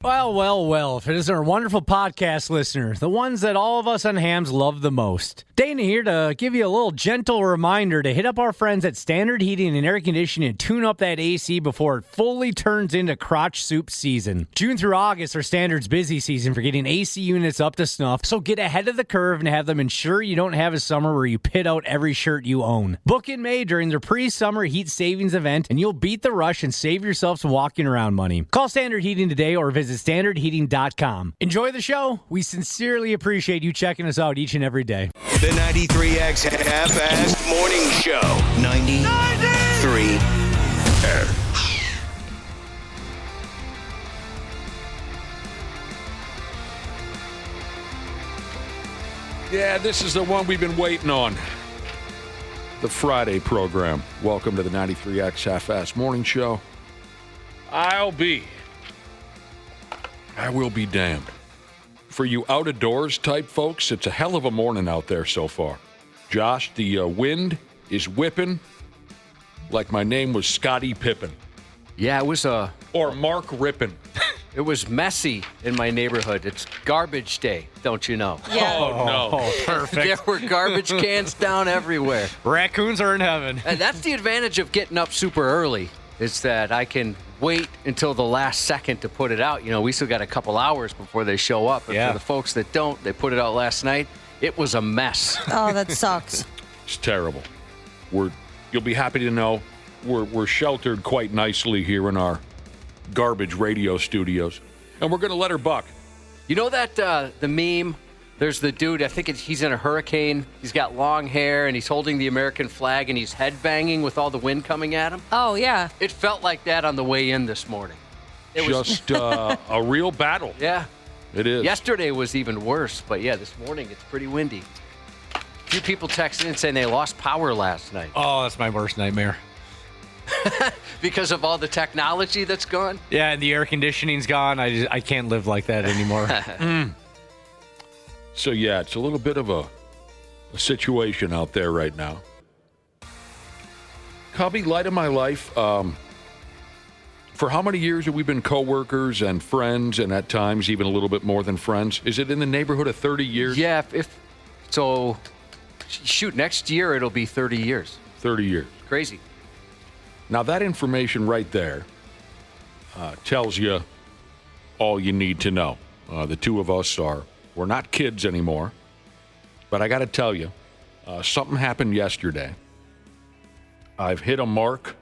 Well, if it is our wonderful podcast listener, the ones that all of us on Hams love the most. Dana here to give you a little gentle reminder to hit up our friends at Standard Heating and Air Conditioning and tune up that AC before it fully turns into crotch soup season. June through August are Standard's busy season for getting AC units up to snuff, so get ahead of the curve and have them ensure you don't have a summer where you pit out every shirt you own. Book in May during their pre-summer heat savings event, and you'll beat the rush and save yourself some walking around money. Call Standard Heating today or visit standardheating.com. Enjoy the show. We sincerely appreciate you checking us out each and every day. The 93X Half-Assed Morning Show. 93. Yeah, this is the one we've been waiting on. The Friday program. Welcome to the 93X Half-Assed Morning Show. I will be damned. For you out-of-doors type folks, it's a hell of a morning out there so far. Josh, the wind is whipping like my name was Scottie Pippen. Yeah, it was Or Mark Rippin. It was messy in my neighborhood. It's garbage day, don't you know? Yeah. Oh, no. Perfect. There were garbage cans down everywhere. Raccoons are in heaven. And that's the advantage of getting up super early, is that I can wait until the last second to put it out. You know, we still got a couple hours before they show up. And Yeah. for the folks that don't, they put it out last night. It was a mess. Oh, that sucks. It's terrible. You'll be happy to know we're sheltered quite nicely here in our garbage radio studios. And we're going to let her buck. You know that the meme? There's the dude, I think he's in a hurricane. He's got long hair, and he's holding the American flag, and he's headbanging with all the wind coming at him. Oh, yeah. It felt like that on the way in this morning. It was Just a real battle. Yeah. It is. Yesterday was even worse, but yeah, this morning it's pretty windy. A few people texted in saying they lost power last night Oh, that's my worst nightmare. because of all the technology that's gone. Yeah, and the air conditioning's gone. I can't live like that anymore. So, yeah, it's a little bit of a situation out there right now. Cubby, light of my life, for how many years have we been coworkers and friends, and at times even a little bit more than friends? Is it in the neighborhood of 30 years? Yeah, so, shoot, next year it'll be 30 years. 30 years. Crazy. Now, that information right there tells you all you need to know. The two of us we're not kids anymore, but I got to tell you, something happened yesterday. I've hit a mark.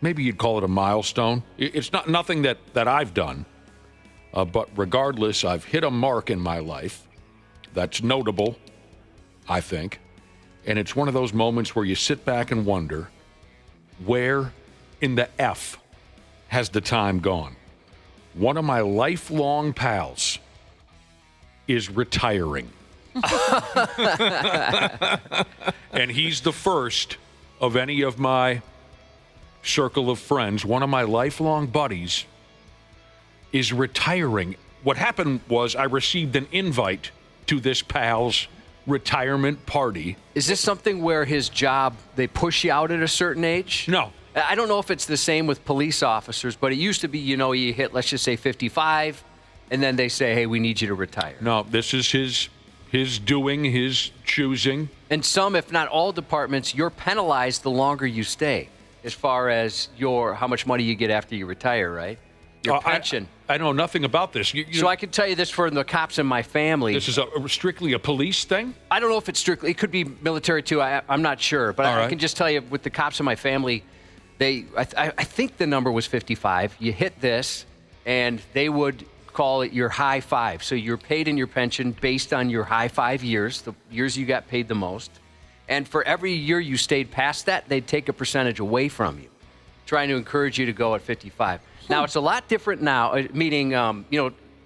Maybe you'd call it a milestone. It's not nothing that I've done, but regardless, I've hit a mark in my life that's notable, I think. And it's one of those moments where you sit back and wonder, where in the F has the time gone? One of my lifelong pals is retiring. And he's the first of any of my circle of friends. One of my lifelong buddies is retiring. What happened was I received an invite to this pal's retirement party. Is this something where his job, they push you out at a certain age? No. I don't know if it's the same with police officers, but it used to be, you hit, let's just say 55, and then they say, hey, we need you to retire. No, this is his doing, his choosing. And some, if not all departments, you're penalized the longer you stay as far as how much money you get after you retire, right? Your pension. I know nothing about this. So I can tell you this for the cops in my family. This is strictly a police thing? I don't know if it's strictly. It could be military too. I'm not sure. But I can just tell you with the cops in my family, I think the number was 55. You hit this, and they would call it your high five. So you're paid in your pension based on your high 5 years, the years you got paid the most. And for every year you stayed past that, they'd take a percentage away from you, trying to encourage you to go at 55. Now, it's a lot different now, meaning,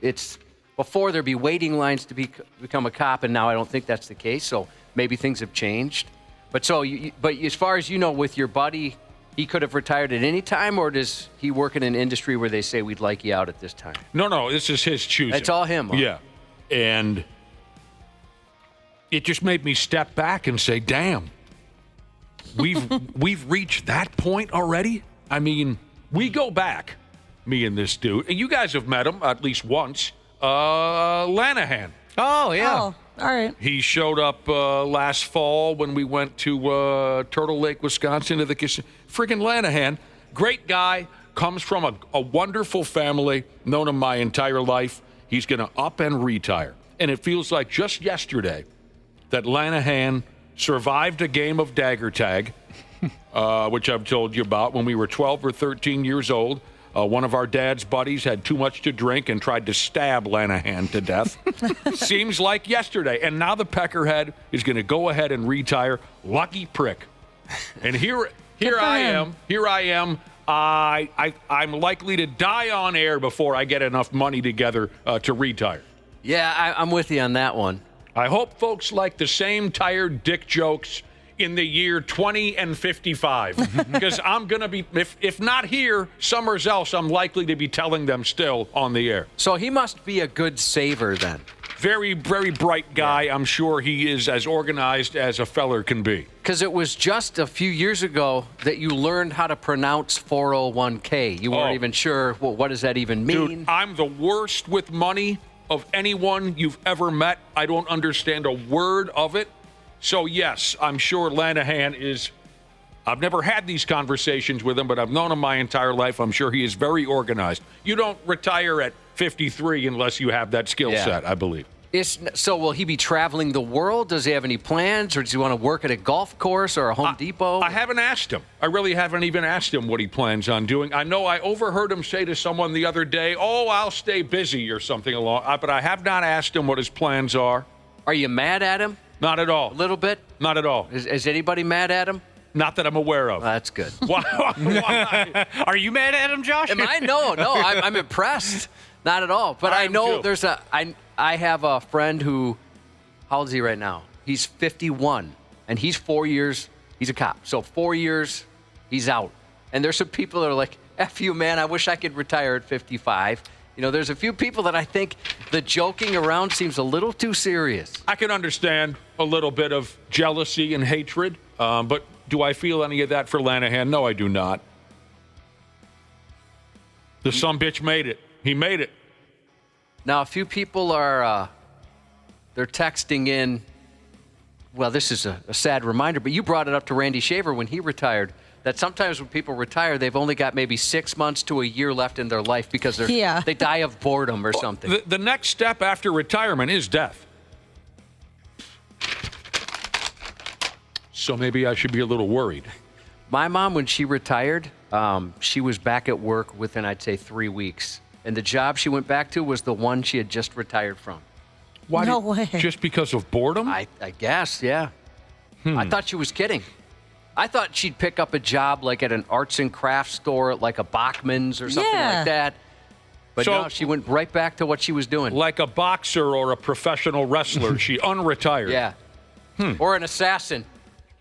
it's before there'd be waiting lines to become a cop, and now I don't think that's the case, so maybe things have changed. But as far as you know, with your buddy, he could have retired at any time, or does he work in an industry where they say we'd like you out at this time? No, this is his choosing. It's all him. Huh? Yeah. And it just made me step back and say, damn, we've reached that point already? I mean, we go back me and this dude. And you guys have met him at least once. Lanahan. Oh, yeah. Oh, all right. He showed up last fall when we went to Turtle Lake, Wisconsin to the casino. Friggin' Lanahan, great guy, comes from a wonderful family, known him my entire life. He's going to up and retire. And it feels like just yesterday that Lanahan survived a game of dagger tag, which I've told you about when we were 12 or 13 years old. One of our dad's buddies had too much to drink and tried to stab Lanahan to death. Seems like yesterday. And now the Peckerhead is going to go ahead and retire. Lucky prick. And here I am. I'm likely to die on air before I get enough money together to retire. Yeah, I'm with you on that one. I hope folks like the same tired dick jokes in the year 20 and 55, because I'm going to be, if not here, somewhere else, I'm likely to be telling them still on the air. So he must be a good saver then. Very, very bright guy. Yeah. I'm sure he is as organized as a feller can be. Because it was just a few years ago that you learned how to pronounce 401k. You weren't even sure, well, what does that even mean? Dude, I'm the worst with money of anyone you've ever met. I don't understand a word of it. So, yes, I'm sure Lanahan is, I've never had these conversations with him, but I've known him my entire life. I'm sure he is very organized. You don't retire at 53 unless you have that skill set, I believe. So will he be traveling the world? Does he have any plans, or does he want to work at a golf course or a Home Depot? I haven't asked him. I really haven't even asked him what he plans on doing. I know I overheard him say to someone the other day, I'll stay busy or something along, but I have not asked him what his plans are. Are you mad at him? Not at all. A little bit? Not at all. Is anybody mad at him? Not that I'm aware of. That's good. Why? Are you mad at him, Josh? Am I? No, I'm impressed. Not at all. But I know too. I have a friend who, how old is he right now? He's 51, and he's 4 years, he's a cop. So 4 years, he's out. And there's some people that are like, F you, man, I wish I could retire at 55. You know, there's a few people that I think the joking around seems a little too serious. I can understand a little bit of jealousy and hatred, but do I feel any of that for Lanahan? No, I do not. The sumbitch made it. He made it. Now, a few people are, they're texting in, well, this is a sad reminder, but you brought it up to Randy Shaver when he retired, that sometimes when people retire, they've only got maybe 6 months to a year left in their life because they die of boredom or something. The next step after retirement is death. So maybe I should be a little worried. My mom, when she retired, she was back at work within, I'd say, 3 weeks. And the job she went back to was the one she had just retired from. Why? No way. Just because of boredom? I guess, yeah. I thought she was kidding. I thought she'd pick up a job like at an arts and crafts store, like a Bachman's or something like that. But no, she went right back to what she was doing. Like a boxer or a professional wrestler, she unretired. Yeah. Or an assassin.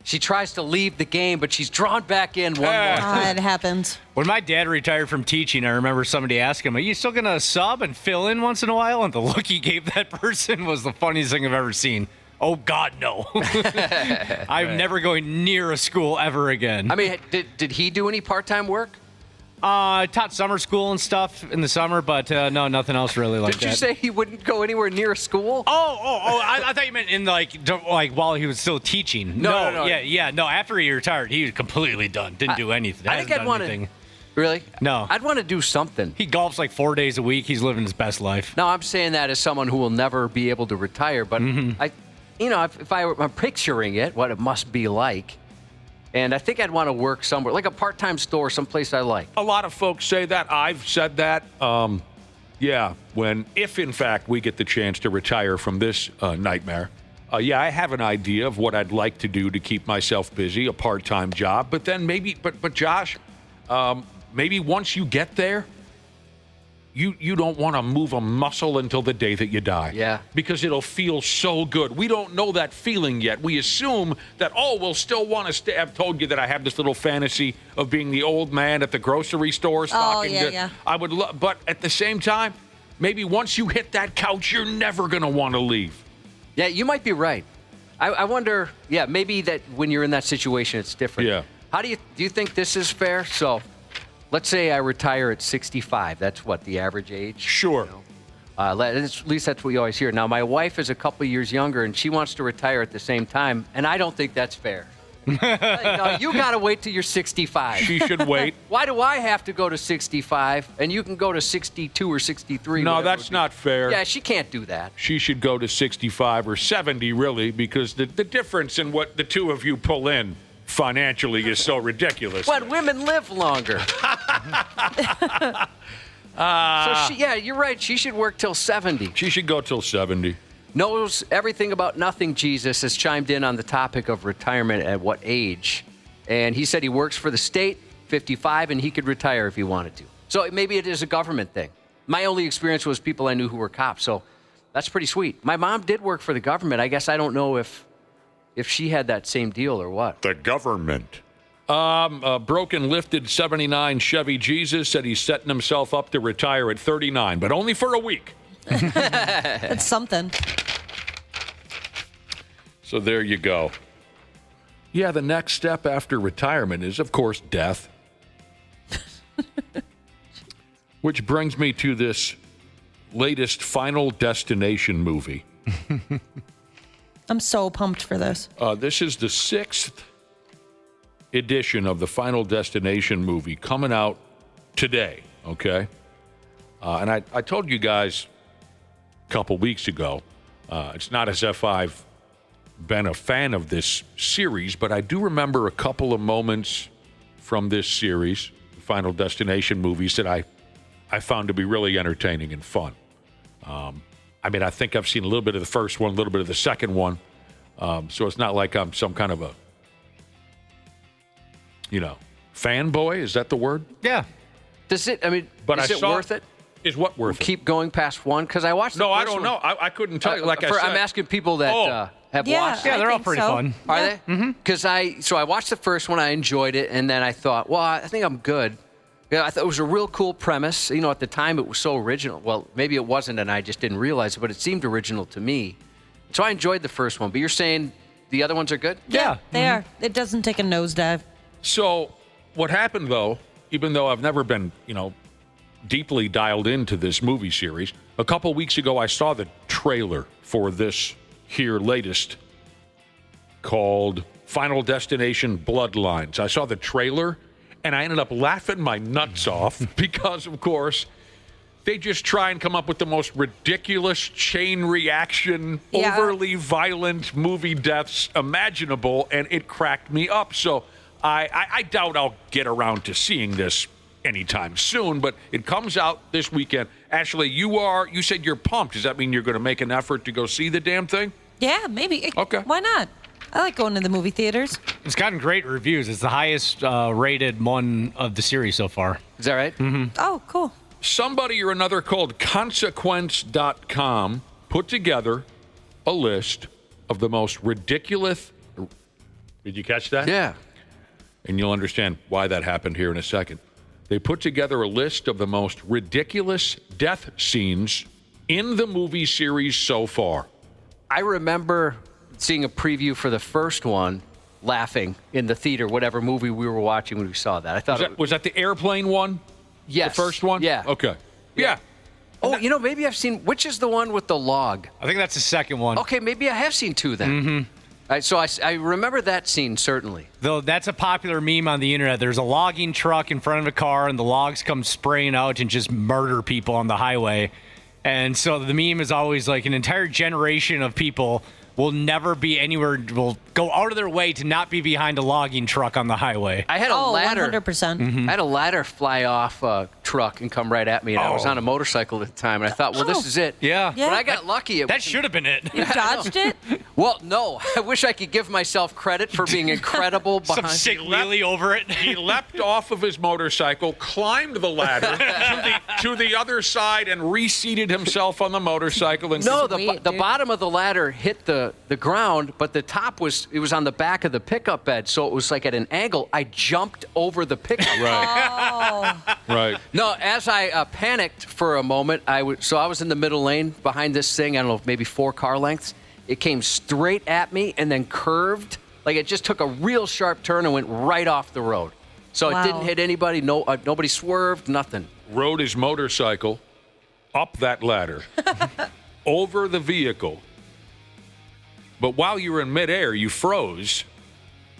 She tries to leave the game, but she's drawn back in one more time. It happens. When my dad retired from teaching, I remember somebody asking him, are you still going to sub and fill in once in a while? And the look he gave that person was the funniest thing I've ever seen. Oh, God, no. I'm never going near a school ever again. I mean, did he do any part-time work? I taught summer school and stuff in the summer, but no, nothing else really like that. Did you say he wouldn't go anywhere near a school? I thought you meant in like while he was still teaching. No. No, after he retired, he was completely done. Didn't do anything. I think I'd want to. Really? No. I'd want to do something. He golfs like 4 days a week. He's living his best life. No, I'm saying that as someone who will never be able to retire, but I'm picturing it, what it must be like. And I think I'd want to work somewhere, like a part-time store, someplace I like. A lot of folks say that. I've said that. If in fact we get the chance to retire from this nightmare, I have an idea of what I'd like to do to keep myself busy, a part-time job. But then maybe, but Josh, maybe once you get there, you don't want to move a muscle until the day that you die. Yeah. Because it'll feel so good. We don't know that feeling yet. We assume that, we'll still want to stay. I've told you that I have this little fantasy of being the old man at the grocery store stocking. I would love, but at the same time, maybe once you hit that couch, you're never going to want to leave. Yeah, you might be right. I wonder, maybe that when you're in that situation, it's different. Yeah. How do you think this is fair? So let's say I retire at 65. That's what, the average age? Sure. At least that's what you always hear. Now, my wife is a couple years younger, and she wants to retire at the same time, and I don't think that's fair. No, you got to wait till you're 65. She should wait. Why do I have to go to 65, and you can go to 62 or 63? No, that's not fair. Yeah, she can't do that. She should go to 65 or 70, really, because the difference in what the two of you pull in financially is so ridiculous. But women live longer. You're right. She should work till 70. She should go till 70. Knows everything about nothing. Jesus has chimed in on the topic of retirement at what age. And he said he works for the state, 55, and he could retire if he wanted to. So maybe it is a government thing. My only experience was people I knew who were cops. So that's pretty sweet. My mom did work for the government. I guess I don't know if she had that same deal or what. The government. A broken lifted 79 Chevy Jesus said he's setting himself up to retire at 39, but only for a week. That's something. So there you go. Yeah, the next step after retirement is, of course, death. Which brings me to this latest Final Destination movie. I'm so pumped for this. This is the 6th edition of the Final Destination movie coming out today, okay? And I told you guys a couple weeks ago, it's not as if I've been a fan of this series, but I do remember a couple of moments from this series, Final Destination movies, that I found to be really entertaining and fun. I mean, I think I've seen a little bit of the first one, a little bit of the second one, so it's not like I'm some kind of a, fanboy. Is that the word? Yeah. Is it worth it? Is what worth it? Keep going past one? Because I watched the first I don't know. I couldn't tell you. Like I said, I'm asking people that have watched it. Yeah, they're all think pretty so. fun. Are they? Because I watched the first one, I enjoyed it, and then I thought, well, I think I'm good. Yeah, I thought it was a real cool premise. At the time it was so original. Well, maybe it wasn't, and I just didn't realize it, but it seemed original to me. So I enjoyed the first one. But you're saying the other ones are good? Yeah. They are. It doesn't take a nosedive. So what happened, though, even though I've never been, deeply dialed into this movie series, a couple weeks ago I saw the trailer for this here latest called Final Destination Bloodlines. I saw the trailer, and I ended up laughing my nuts off because, of course, they just try and come up with the most ridiculous chain reaction, overly violent movie deaths imaginable, and it cracked me up. So I doubt I'll get around to seeing this anytime soon, but it comes out this weekend. Ashley, you said you're pumped. Does that mean you're going to make an effort to go see the damn thing? Yeah, maybe. Okay. Why not? I like going to the movie theaters. It's gotten great reviews. It's the highest rated one of the series so far. Is that right? Mm-hmm. Oh, cool. Somebody or another called Consequence.com put together a list of the most ridiculous. Did you catch that? Yeah. And you'll understand why that happened here in a second. They put together a list of the most ridiculous death scenes in the movie series so far. I remember seeing a preview for the first one, laughing in the theater, whatever movie we were watching when we saw that. I thought was that the airplane one? Yes. The first one? Yeah. Okay. Yeah. Oh, maybe I've seen, which is the one with the log? I think that's the second one. Okay, maybe I have seen two then. Mm-hmm. So I remember that scene, certainly. Though that's a popular meme on the internet. There's a logging truck in front of a car, and the logs come spraying out and just murder people on the highway. And so the meme is always like an entire generation of people will never be anywhere, will go out of their way to not be behind a logging truck on the highway. I had a ladder. 100%. Mm-hmm. I had a ladder fly off a truck and come right at me, and I was on a motorcycle at the time, and I thought, well, this is it. Yeah. Yeah. But I got lucky. That should have been it. You dodged it? Well, no. I wish I could give myself credit for being incredible Some behind. sick wheelie over it. He leapt off of his motorcycle, climbed the ladder to the other side, and reseated himself on the motorcycle. And No, Sweet, the dude. bottom of the ladder hit the ground, but the top was on the back of the pickup bed, so it was like at an angle. I jumped over the pickup. Right. Oh. Right. No, as I panicked for a moment, I was in the middle lane behind this thing. I don't know, maybe 4 car lengths. It came straight at me and then curved. Like it just took a real sharp turn and went right off the road. So it didn't hit anybody. No, nobody swerved. Nothing. Rode his motorcycle up that ladder, over the vehicle. But while you were in midair, you froze.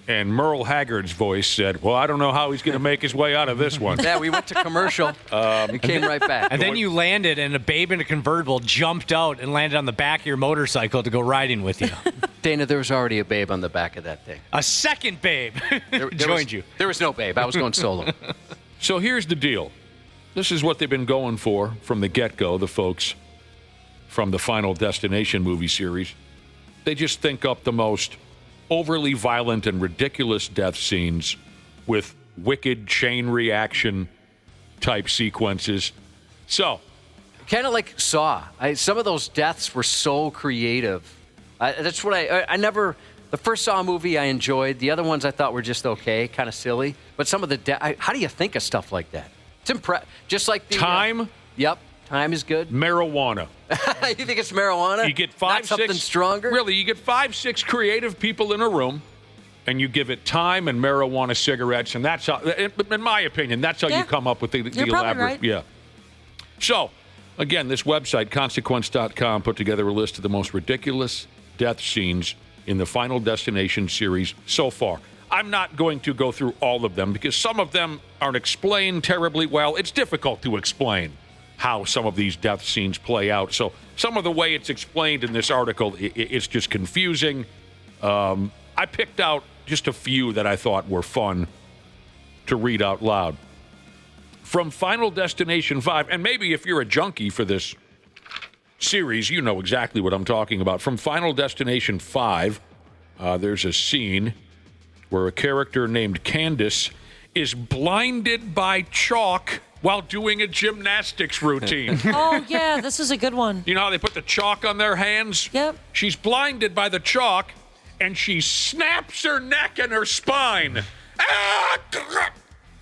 And Merle Haggard's voice said, well, I don't know how he's going to make his way out of this one. Yeah, we went to commercial and came right back. And then you landed, and a babe in a convertible jumped out and landed on the back of your motorcycle to go riding with you. Dana, there was already a babe on the back of that thing. A second babe joined you. There was no babe. I was going solo. So here's the deal. This is what they've been going for from the get-go, the folks from the Final Destination movie series. They just think up the most overly violent and ridiculous death scenes with wicked chain reaction type sequences. So, kind of like Saw. Some of those deaths were so creative. That's what I never. The first Saw movie I enjoyed. The other ones I thought were just okay, kind of silly. But some of the how do you think of stuff like that? It's just like the time. Yep, time is good. Marijuana. You think it's marijuana? You get Not something stronger. Really, you get 5-6 creative people in a room, and you give it time and marijuana cigarettes, and that's how. In my opinion, that's how you come up with the elaborate. Right. Yeah. So, again, this website, consequence.com, put together a list of the most ridiculous death scenes in the Final Destination series so far. I'm not going to go through all of them because some of them aren't explained terribly well. It's difficult to explain how some of these death scenes play out. So some of the way it's explained in this article, it's just confusing. I picked out just a few that I thought were fun to read out loud. From Final Destination 5, and maybe if you're a junkie for this series, you know exactly what I'm talking about. From Final Destination 5, there's a scene where a character named Candace is blinded by chalk while doing a gymnastics routine. Oh, yeah, this is a good one. You know how they put the chalk on their hands? Yep. She's blinded by the chalk, and she snaps her neck and her spine.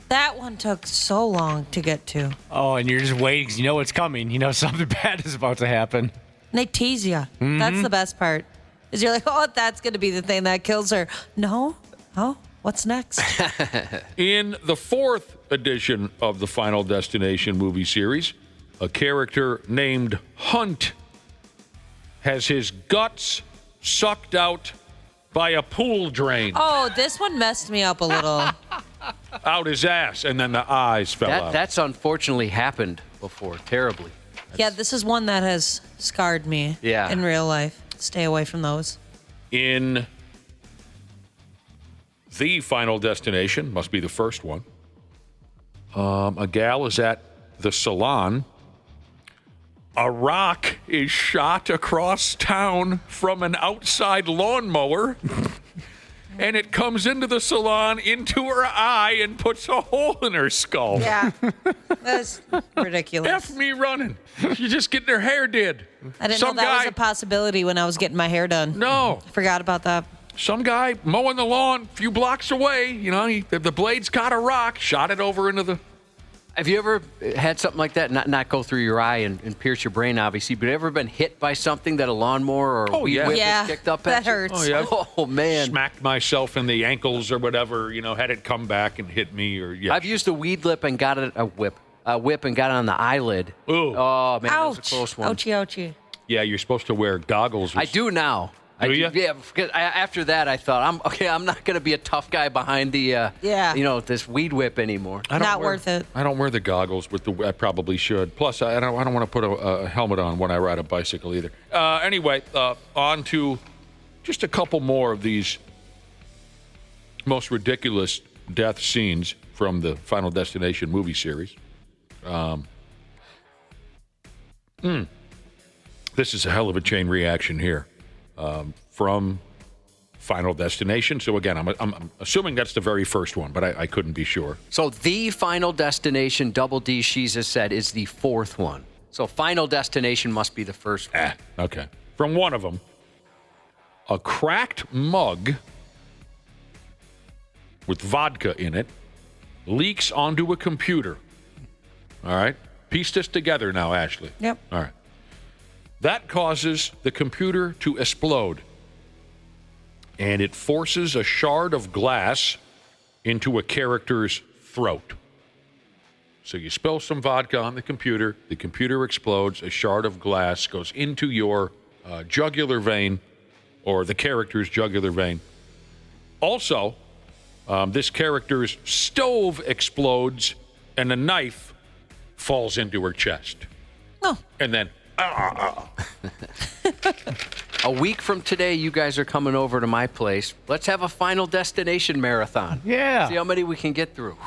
That one took so long to get to. Oh, and you're just waiting because you know what's coming. You know something bad is about to happen. And they tease you. Mm-hmm. That's the best part. Is you're like, oh, that's going to be the thing that kills her. No. Oh, what's next? In the 4th edition of the Final Destination movie series, a character named Hunt has his guts sucked out by a pool drain. Oh, this one messed me up a little. Out his ass, and then the eyes fell out. That's unfortunately happened before, terribly. Yeah, this is one that has scarred me in real life. Stay away from those. In the Final Destination, must be the first one, a gal is at the salon. A rock is shot across town from an outside lawnmower. And it comes into the salon, into her eye, and puts a hole in her skull. Yeah, that's ridiculous. F me running. She's just getting her hair did. I didn't know that was a possibility when I was getting my hair done. No. I forgot about that. Some guy mowing the lawn a few blocks away, you know, the blade's caught a rock, shot it over into the... Have you ever had something like that, not go through your eye and pierce your brain, obviously, but ever been hit by something that a lawnmower or weed whip has kicked up at that you? hurts. Oh, yeah. Oh, man. Smacked myself in the ankles or whatever, you know, had it come back and hit me or... Yeah. I've used a weed whip and got it, a whip and got it on the eyelid. Ooh. Oh, man, Ouch. that was a close one. Ouchie, ouchie. Yeah, you're supposed to wear goggles. I do now. Do you? Yeah, because after that, I thought, I'm not going to be a tough guy behind the, this weed whip anymore. Not worth it. I don't wear the goggles with I probably should. Plus, I don't want to put a helmet on when I ride a bicycle either. Anyway, on to just a couple more of these most ridiculous death scenes from the Final Destination movie series. This is a hell of a chain reaction here. From Final Destination. So again, I'm assuming that's the very first one, but I couldn't be sure. So the Final Destination, Double D, she's has said, is the 4th one. So Final Destination must be the first one. Okay. From one of them, a cracked mug with vodka in it leaks onto a computer. All right? Piece this together now, Ashley. Yep. All right. That causes the computer to explode, and it forces a shard of glass into a character's throat. So you spill some vodka on the computer explodes, a shard of glass goes into your jugular vein, or the character's jugular vein. Also, this character's stove explodes, and a knife falls into her chest. Oh. And then... A week from today, you guys are coming over to my place. Let's have a Final Destination marathon. Yeah. See how many we can get through.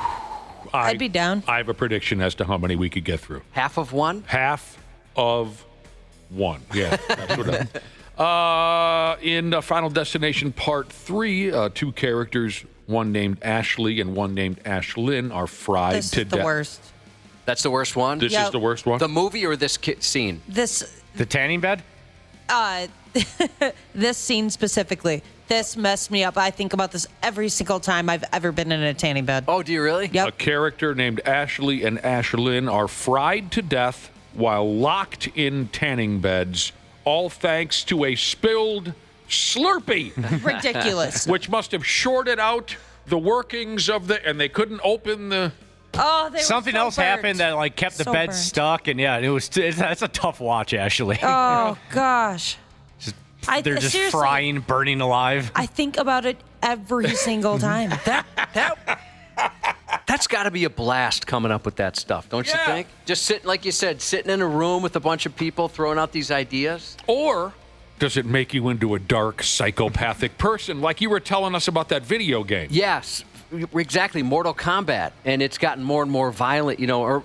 I'd be down. I have a prediction as to how many we could get through. Half of one? Half of one. Yeah, that's what in Final Destination Part 3, two characters, one named Ashley and one named Ashlyn, are fried This to is the death. worst. That's the worst one? This Yep. is the worst one? The movie or this scene? The tanning bed? This scene specifically. This messed me up. I think about this every single time I've ever been in a tanning bed. Oh, do you really? Yep. A character named Ashley and Ashlyn are fried to death while locked in tanning beds, all thanks to a spilled Slurpee, Ridiculous. which must have shorted out the workings of and they couldn't open the... Oh, they Something were so else burnt. happened that like kept the So bed burnt. stuck, and yeah, that's a tough watch, Ashley. Oh gosh. They're just seriously, frying, burning alive. I think about it every single time. That's got to be a blast coming up with that stuff, don't you Yeah. think? Just sitting, like you said, sitting in a room with a bunch of people throwing out these ideas. Or does it make you into a dark, psychopathic person, like you were telling us about that video game? Yes, exactly. Mortal Kombat, and it's gotten more and more violent. You know,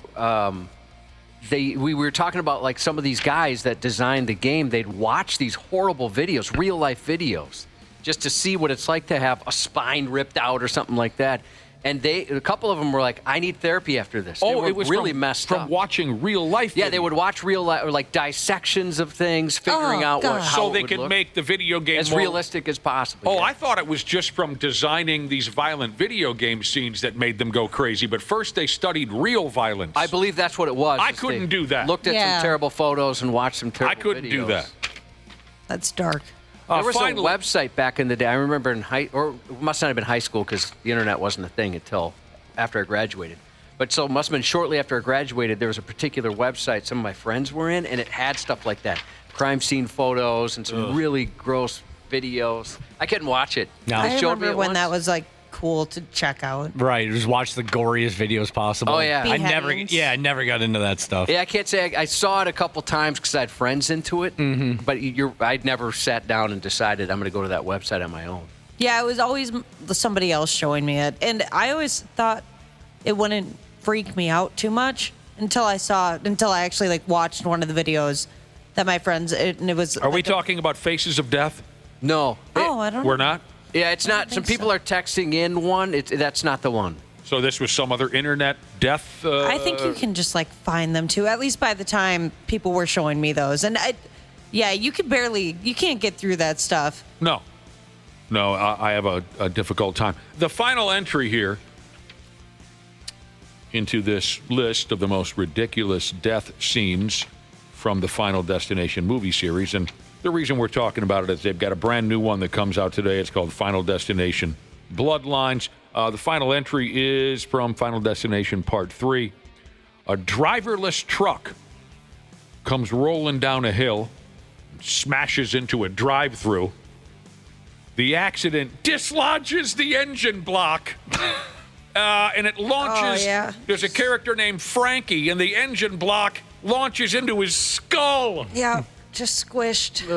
we were talking about like some of these guys that designed the game. They'd watch these horrible videos, real life videos, just to see what it's like to have a spine ripped out or something like that. And a couple of them were like, "I need therapy after this." They were it was really from, messed from up. watching real life. Yeah, they would watch real life, or like dissections of things, figuring out God. how so it they would could look make the video game as more realistic as possible. Oh, yeah. I thought it was just from designing these violent video game scenes that made them go crazy. But first, they studied real violence. I believe that's what it was. I is couldn't they do that. Looked at Yeah. some terrible photos and watched some terrible I couldn't videos. do that. That's dark. There was Finally, a website back in the day. I remember or it must not have been high school because the internet wasn't a thing until after I graduated. But so it must have been shortly after I graduated, there was a particular website some of my friends were in, and it had stuff like that. Crime scene photos and some really gross videos. I couldn't watch it. No. They I showed me remember it when once. that was like cool to check out. Right, just watch the goriest videos possible. Oh, yeah. I never got into that stuff. Yeah, I can't say I saw it a couple times because I had friends into it, but I'd never sat down and decided I'm going to go to that website on my own. Yeah, it was always somebody else showing me it. And I always thought it wouldn't freak me out too much until I actually like watched one of the videos that my friends, and it was. Are we talking about Faces of Death? No. Oh, I don't know. We're not? Yeah, it's not. Some think people so. are texting in one. That's not the one. So this was some other internet death? I think you can just like find them too. At least by the time people were showing me those, and you can't get through that stuff. No, I have a difficult time. The final entry here into this list of the most ridiculous death scenes from the Final Destination movie series, and the reason we're talking about it is they've got a brand new one that comes out today. It's called Final Destination Bloodlines. The final entry is from Final Destination Part 3. A driverless truck comes rolling down a hill, smashes into a drive-through. The accident dislodges the engine block, and it launches. Oh, yeah. There's a character named Frankie, and the engine block launches into his skull. Yeah, just squished.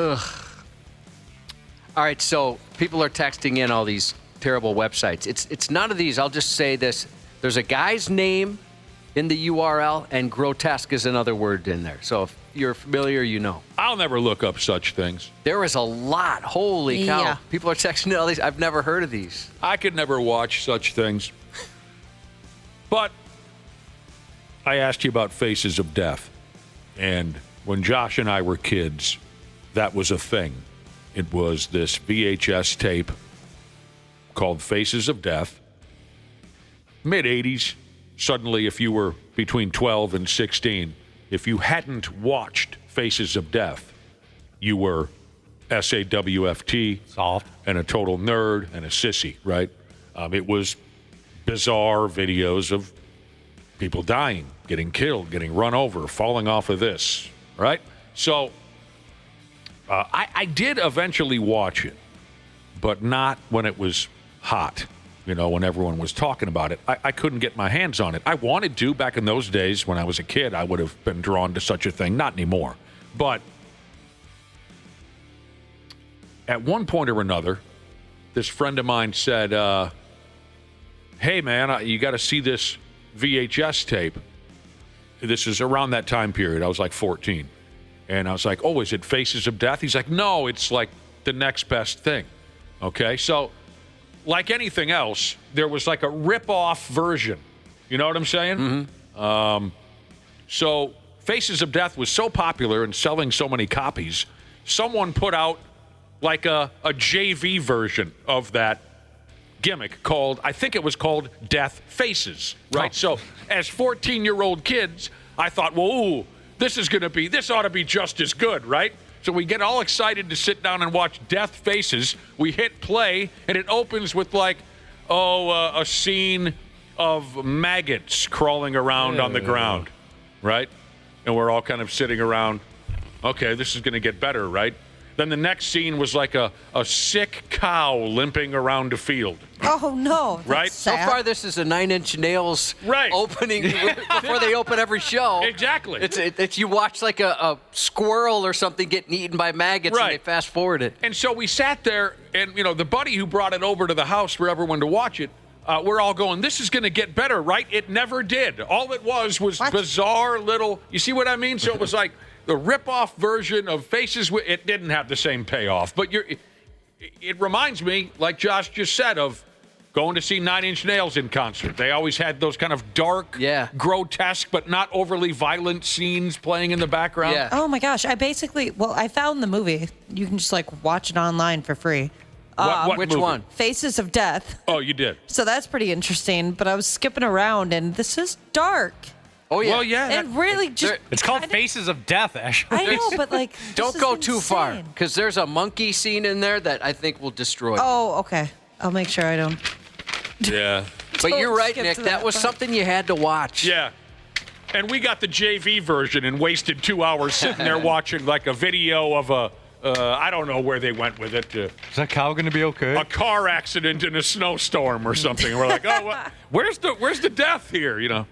All right, so people are texting in all these terrible websites. It's none of these. I'll just say this. There's a guy's name in the URL, and grotesque is another word in there. So if you're familiar, you know. I'll never look up such things. There is a lot. Holy cow. Yeah. People are texting in all these. I've never heard of these. I could never watch such things. But I asked you about Faces of Death. And when Josh and I were kids, that was a thing. It was this VHS tape called Faces of Death. Mid-'80s. Suddenly, if you were between 12 and 16, if you hadn't watched Faces of Death, you were SAWFT, Soft, and a total nerd and a sissy, right? It was bizarre videos of people dying, getting killed, getting run over, falling off of this, right? So I did eventually watch it, but not when it was hot, when everyone was talking about it. I couldn't get my hands on it. I wanted to back in those days when I was a kid. I would have been drawn to such a thing. Not anymore. But at one point or another, this friend of mine said, hey, man, you got to see this VHS tape. This is around that time period. I was like 14. And I was like, oh, is it Faces of Death? He's like, no, it's like the next best thing. Okay, so like anything else, there was like a rip-off version. You know what I'm saying? Mm-hmm. So Faces of Death was so popular and selling so many copies, someone put out like a JV version of that gimmick called, I think it was called Death Faces, right? Oh. So as 14-year-old kids, I thought, well, ooh, this ought to be just as good, right? So we get all excited to sit down and watch Death Faces. We hit play, and it opens with a scene of maggots crawling around on the ground, right? And we're all kind of sitting around, okay, this is going to get better, right? Then the next scene was like a sick cow limping around a field. Oh, no. Right? So far, this is a Nine Inch Nails opening before they open every show. Exactly. It's you watch like a squirrel or something getting eaten by maggots, and they fast forward it. And so we sat there, and the buddy who brought it over to the house for everyone to watch it, we're all going, this is going to get better, right? It never did. All it was bizarre little, you see what I mean? So it was like the rip-off version of Faces. It didn't have the same payoff, but it reminds me, like Josh just said, of going to see Nine Inch Nails in concert. They always had those kind of dark, grotesque, but not overly violent scenes playing in the background. Yeah. Oh my gosh. I found the movie. You can just watch it online for free. Which movie? One? Faces of Death. Oh, you did? So that's pretty interesting, but I was skipping around, and this is dark. Oh, yeah. Well, yeah. And really just... It's called Faces of Death, actually. I know, but don't go too far, because there's a monkey scene in there that I think will destroy you. Oh, okay. I'll make sure I don't... Yeah. But you're right, Nick. That was something you had to watch. Yeah. And we got the JV version and wasted 2 hours sitting there watching like a video of I don't know where they went with it. Is that cow going to be okay? A car accident in a snowstorm or something. We're like, oh, where's the death here,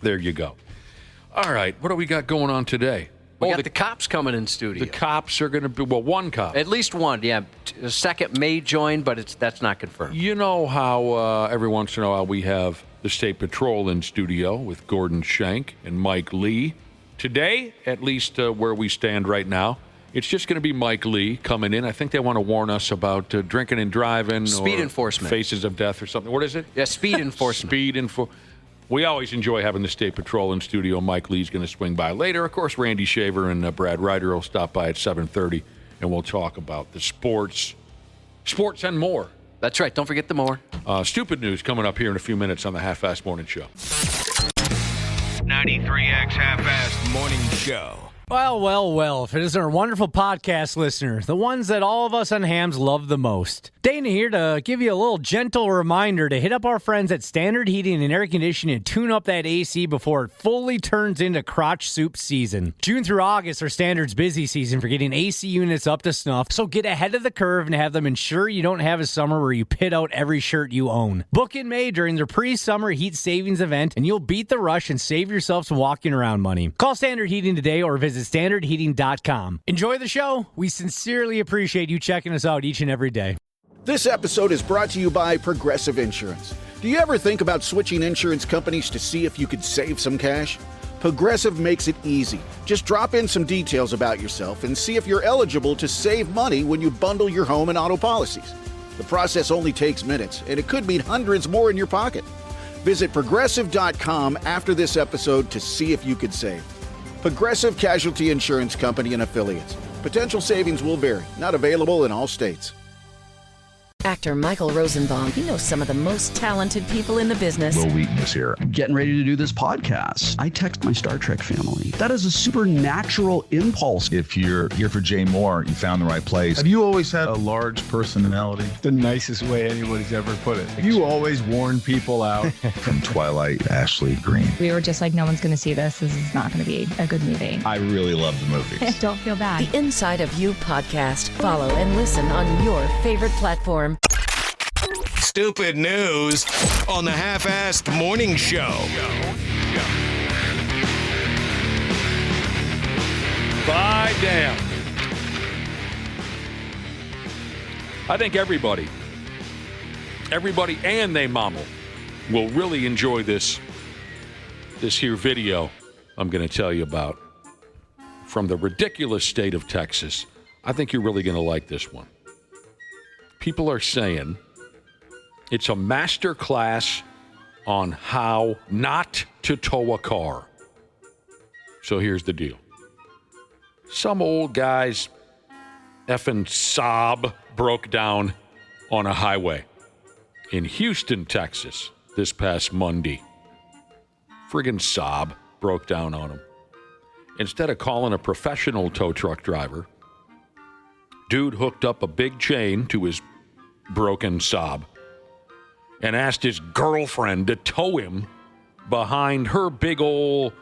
There you go. All right, what do we got going on today? We got the cops coming in studio. The cops are going to be, one cop. At least one, yeah. A second may join, but that's not confirmed. You know how every once in a while we have the State Patrol in studio with Gordon Shank and Mike Lee. Today, at least where we stand right now, it's just going to be Mike Lee coming in. I think they want to warn us about drinking and driving. Speed or enforcement. Faces of Death or something. What is it? Yeah, speed enforcement. We always enjoy having the State Patrol in studio. Mike Lee's going to swing by later. Of course, Randy Shaver and Brad Ryder will stop by at 7:30, and we'll talk about the sports and more. That's right. Don't forget the more. Stupid news coming up here in a few minutes on the Half-Assed Morning Show. 93X Half-Assed Morning Show. Well, if it isn't our wonderful podcast listeners, the ones that all of us on Hams love the most. Dana here to give you a little gentle reminder to hit up our friends at Standard Heating and Air Conditioning and tune up that AC before it fully turns into crotch soup season. June through August are Standard's busy season for getting AC units up to snuff, so get ahead of the curve and have them ensure you don't have a summer where you pit out every shirt you own. Book in May during their pre-summer heat savings event, and you'll beat the rush and save yourself some walking around money. Call Standard Heating today or visit standardheating.com. Enjoy the show. We sincerely appreciate you checking us out each and every day. This episode is brought to you by Progressive Insurance. Do you ever think about switching insurance companies to see if you could save some cash? Progressive makes it easy. Just drop in some details about yourself and see if you're eligible to save money when you bundle your home and auto policies. The process only takes minutes, and it could mean hundreds more in your pocket. Visit Progressive.com after this episode to see if you could save. Progressive Casualty Insurance Company and Affiliates. Potential savings will vary. Not available in all states. Actor Michael Rosenbaum. He knows some of the most talented people in the business. Will Wheaton is here. Getting ready to do this podcast. I text my Star Trek family. That is a supernatural impulse. If you're here for Jay Moore, you found the right place. Have you always had a large personality? The nicest way anybody's ever put it. You always warn people out. From Twilight, Ashley Green. We were just like, no one's going to see this. This is not going to be a good movie. I really love the movies. Don't feel bad. The Inside of You podcast. Follow and listen on your favorite platform. Stupid news on the Half-Assed Morning Show. By damn. I think everybody and they mama will really enjoy this here video I'm going to tell you about from the ridiculous state of Texas. I think you're really going to like this one. People are saying it's a master class on how not to tow a car. So here's the deal. Some old guy's effing Saab broke down on a highway in Houston, Texas, this past Monday. Friggin' Saab broke down on him. Instead of calling a professional tow truck driver, dude hooked up a big chain to his broken Saab and asked his girlfriend to tow him behind her big old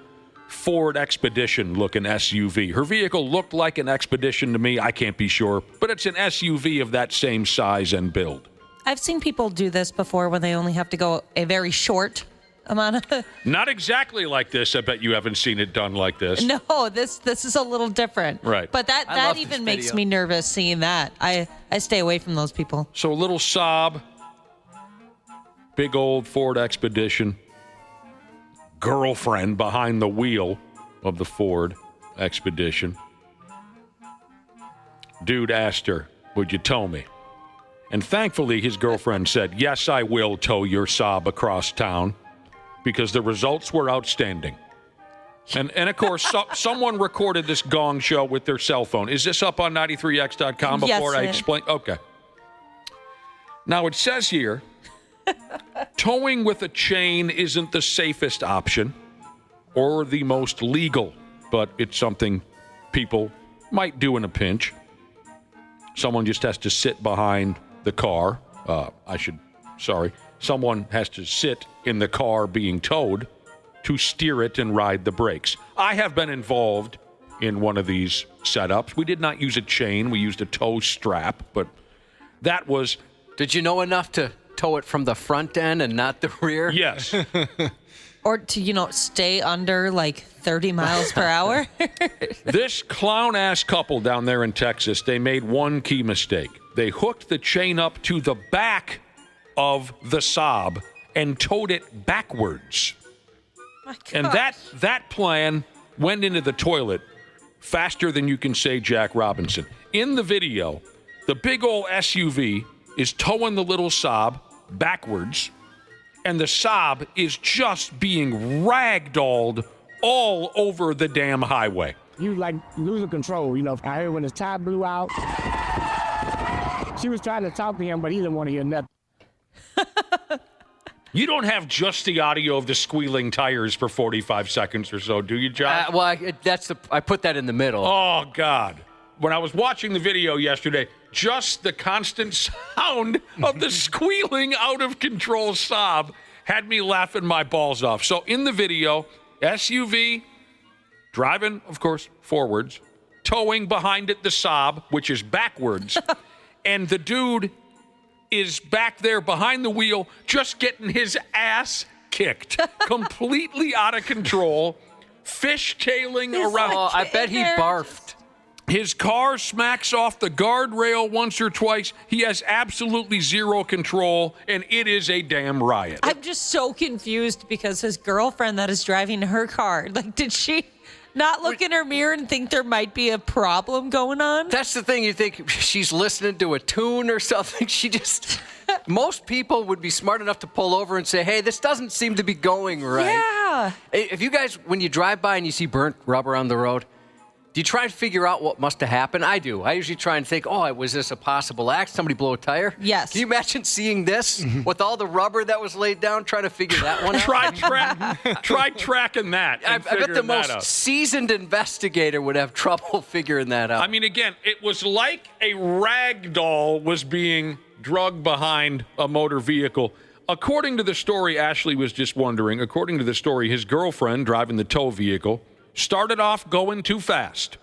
Ford Expedition-looking SUV. Her vehicle looked like an Expedition to me. I can't be sure, but it's an SUV of that same size and build. I've seen people do this before when they only have to go a very short amount of... Not exactly like this. I bet you haven't seen it done like this. No, this is a little different. Right. But that even makes me nervous seeing that. I stay away from those people. So a little Saab, big old Ford Expedition, girlfriend behind the wheel of the Ford Expedition. Dude asked her, would you tow me? And thankfully, his girlfriend said, yes, I will tow your Saab across town, because the results were outstanding. And of course, someone recorded this gong show with their cell phone. Is this up on 93x.com before I explain? Okay. Now, it says here, towing with a chain isn't the safest option or the most legal, but it's something people might do in a pinch. Someone just has to sit behind the car. Someone has to sit in the car being towed to steer it and ride the brakes. I have been involved in one of these setups. We did not use a chain. We used a tow strap, but that was... Did you know enough to tow it from the front end and not the rear? Yes. Or to, stay under like 30 miles per hour? This clown-ass couple down there in Texas, they made one key mistake. They hooked the chain up to the back of the Saab and towed it backwards. And that plan went into the toilet faster than you can say Jack Robinson. In the video, the big old SUV is towing the little Saab backwards, and the Saab is just being ragdolled all over the damn highway. You like losing control, I heard when his tire blew out. She was trying to talk to him, but he didn't want to hear nothing. You don't have just the audio of the squealing tires for 45 seconds or so, do you, Josh? I put that in the middle. Oh, God. When I was watching the video yesterday, just the constant sound of the squealing out-of-control Saab had me laughing my balls off. So in the video, SUV, driving, of course, forwards, towing behind it the Saab, which is backwards, and the dude is back there behind the wheel just getting his ass kicked, completely out of control, fishtailing around. Oh, I bet he barfed. His car smacks off the guardrail once or twice. He has absolutely zero control, and it is a damn riot. I'm just so confused because his girlfriend that is driving her car, did she not look in her mirror and think there might be a problem going on? That's the thing. You think she's listening to a tune or something. Most people would be smart enough to pull over and say, hey, this doesn't seem to be going right. Yeah. If you guys, when you drive by and you see burnt rubber on the road, Do you try and figure out what must have happened? I do. I usually try and think, was this a possible act? Somebody blow a tire? Yes. Can you imagine seeing this with all the rubber that was laid down, trying to figure that one out? Try tracking that. I bet the most seasoned investigator would have trouble figuring that out. I mean, again, it was like a rag doll was being drugged behind a motor vehicle. According to the story, Ashley was just wondering, according to the story, his girlfriend driving the tow vehicle started off going too fast,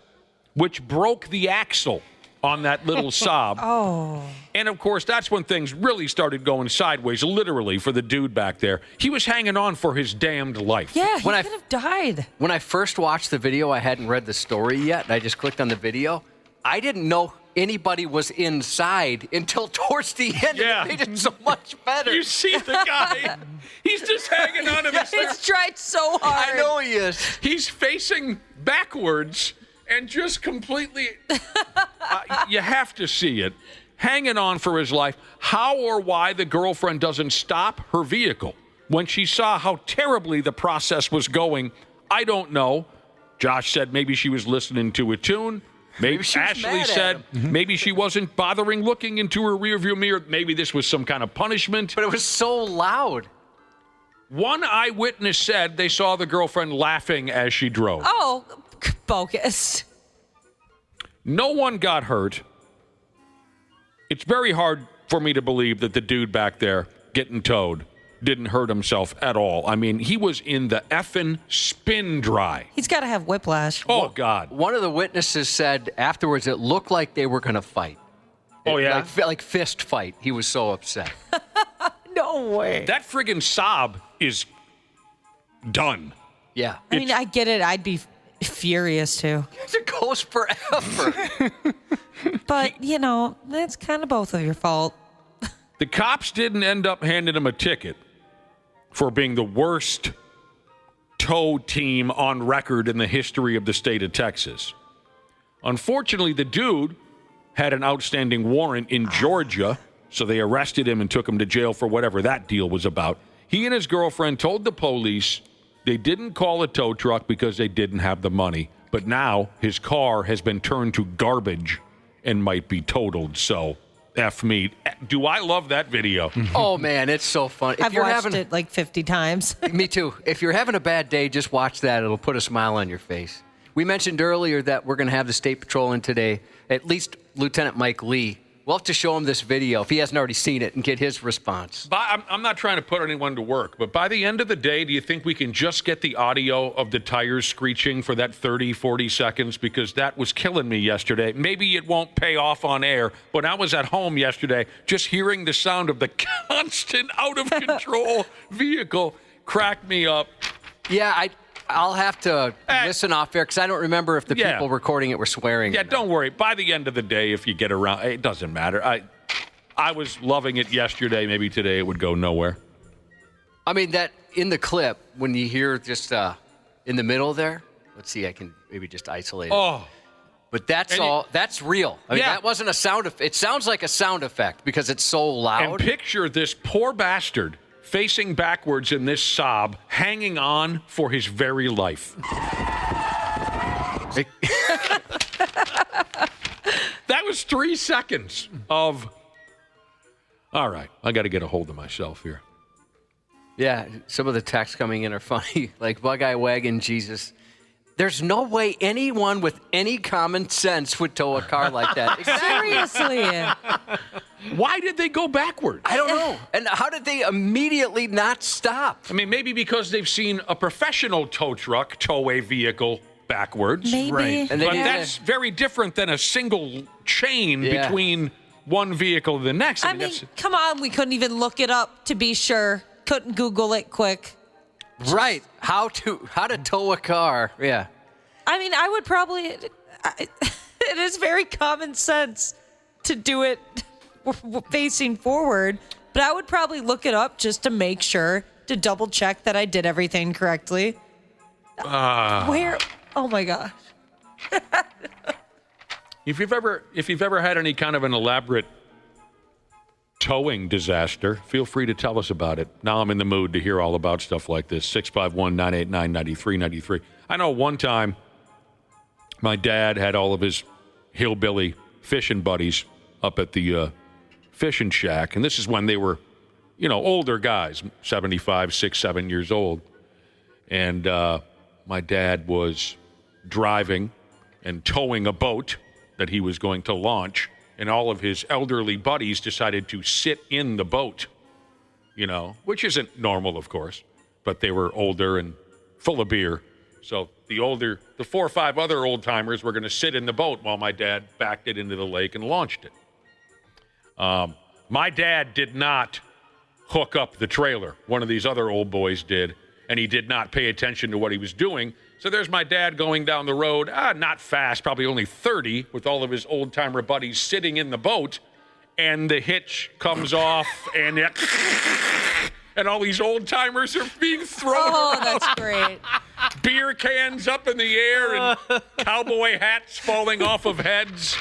which broke the axle on that little Saab. Oh. And, of course, that's when things really started going sideways, literally, for the dude back there. He was hanging on for his damned life. Yeah, he could have died. When I first watched the video, I hadn't read the story yet, and I just clicked on the video. I didn't know anybody was inside until towards the end. Yeah. It made it so much better. You see the guy, he's just hanging on to this thing. He's tried so hard. I know he is. He's facing backwards and just completely, you have to see it, hanging on for his life. How or why the girlfriend doesn't stop her vehicle when she saw how terribly the process was going, I don't know. Josh said maybe she was listening to a tune. Maybe Ashley said maybe she wasn't bothering looking into her rearview mirror. Maybe this was some kind of punishment. But it was so loud. One eyewitness said they saw the girlfriend laughing as she drove. Oh, bogus. No one got hurt. It's very hard for me to believe that the dude back there getting towed didn't hurt himself at all. I mean, he was in the effing spin dry. He's got to have whiplash. Oh, God. One of the witnesses said afterwards it looked like they were going to fight. Oh, yeah? Like fist fight. He was so upset. No way. That friggin' Saab is done. Yeah. I mean, I get it. I'd be furious too. It goes forever. But, that's kind of both of your fault. The cops didn't end up handing him a ticket for being the worst tow team on record in the history of the state of Texas. Unfortunately, the dude had an outstanding warrant in Georgia, so they arrested him and took him to jail for whatever that deal was about. He and his girlfriend told the police they didn't call a tow truck because they didn't have the money, but now his car has been turned to garbage and might be totaled, so F me. Do I love that video? Oh, man, it's so fun. I've watched it like 50 times. Me too. If you're having a bad day, just watch that. It'll put a smile on your face. We mentioned earlier that we're going to have the State Patrol in today, at least Lieutenant Mike Lee. We'll have to show him this video if he hasn't already seen it and get his response. I'm not trying to put anyone to work, but by the end of the day, do you think we can just get the audio of the tires screeching for that 30, 40 seconds? Because that was killing me yesterday. Maybe it won't pay off on air, but I was at home yesterday just hearing the sound of the constant out-of-control vehicle cracked me up. Yeah, I'll have to listen off air because I don't remember if the people recording it were swearing. Yeah, don't worry. By the end of the day, if you get around, it doesn't matter. I was loving it yesterday. Maybe today it would go nowhere. I mean, that in the clip, when you hear just in the middle there, let's see, I can maybe just isolate it. Oh. But that's real. I mean, that wasn't a sound effect. It sounds like a sound effect because it's so loud. And picture this poor bastard facing backwards in this Saab, hanging on for his very life. That was 3 seconds of, all right, I got to get a hold of myself here. Yeah, some of the texts coming in are funny, like Bug-Eye Wagon Jesus. There's no way anyone with any common sense would tow a car like that. Seriously. Why did they go backward? I don't know. And how did they immediately not stop? I mean, maybe because they've seen a professional tow truck tow a vehicle backwards. Maybe. Right. And but that's very different than a single chain between one vehicle and the next. I mean, come on. We couldn't even look it up to be sure. Couldn't Google it quick. Right. How to tow a car. Yeah. I mean, I would probably, it is very common sense to do it facing forward, but I would probably look it up just to make sure, to double check that I did everything correctly. Where? Oh my gosh. If you've ever had any kind of an elaborate towing disaster, feel free to tell us about it. Now I'm in the mood to hear all about stuff like this. 651-989-9393. I know one time my dad had all of his hillbilly fishing buddies up at the fishing shack. And this is when they were, older guys, 75, 6, 7 years old. And my dad was driving and towing a boat that he was going to launch. And all of his elderly buddies decided to sit in the boat, which isn't normal, of course. But they were older and full of beer. So the 4 or 5 other old timers were going to sit in the boat while my dad backed it into the lake and launched it. My dad did not hook up the trailer. One of these other old boys did, and he did not pay attention to what he was doing. So there's my dad going down the road, not fast, probably only 30, with all of his old timer buddies sitting in the boat, and the hitch comes off, and all these old timers are being thrown around. Oh, that's great. Beer cans up in the air and cowboy hats falling off of heads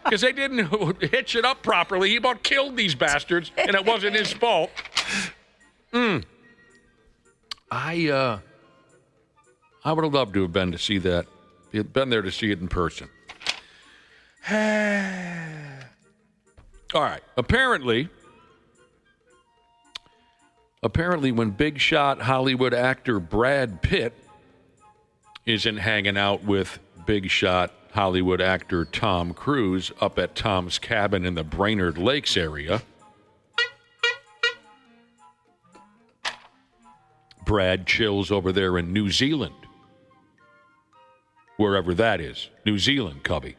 because they didn't hitch it up properly. He about killed these bastards, and it wasn't his fault. I would have loved to have been to see that. Been there to see it in person. All right. Apparently, when big shot Hollywood actor Brad Pitt isn't hanging out with big shot Hollywood actor Tom Cruise up at Tom's cabin in the Brainerd Lakes area, Brad chills over there in New Zealand. Wherever that is. New Zealand, Cubby.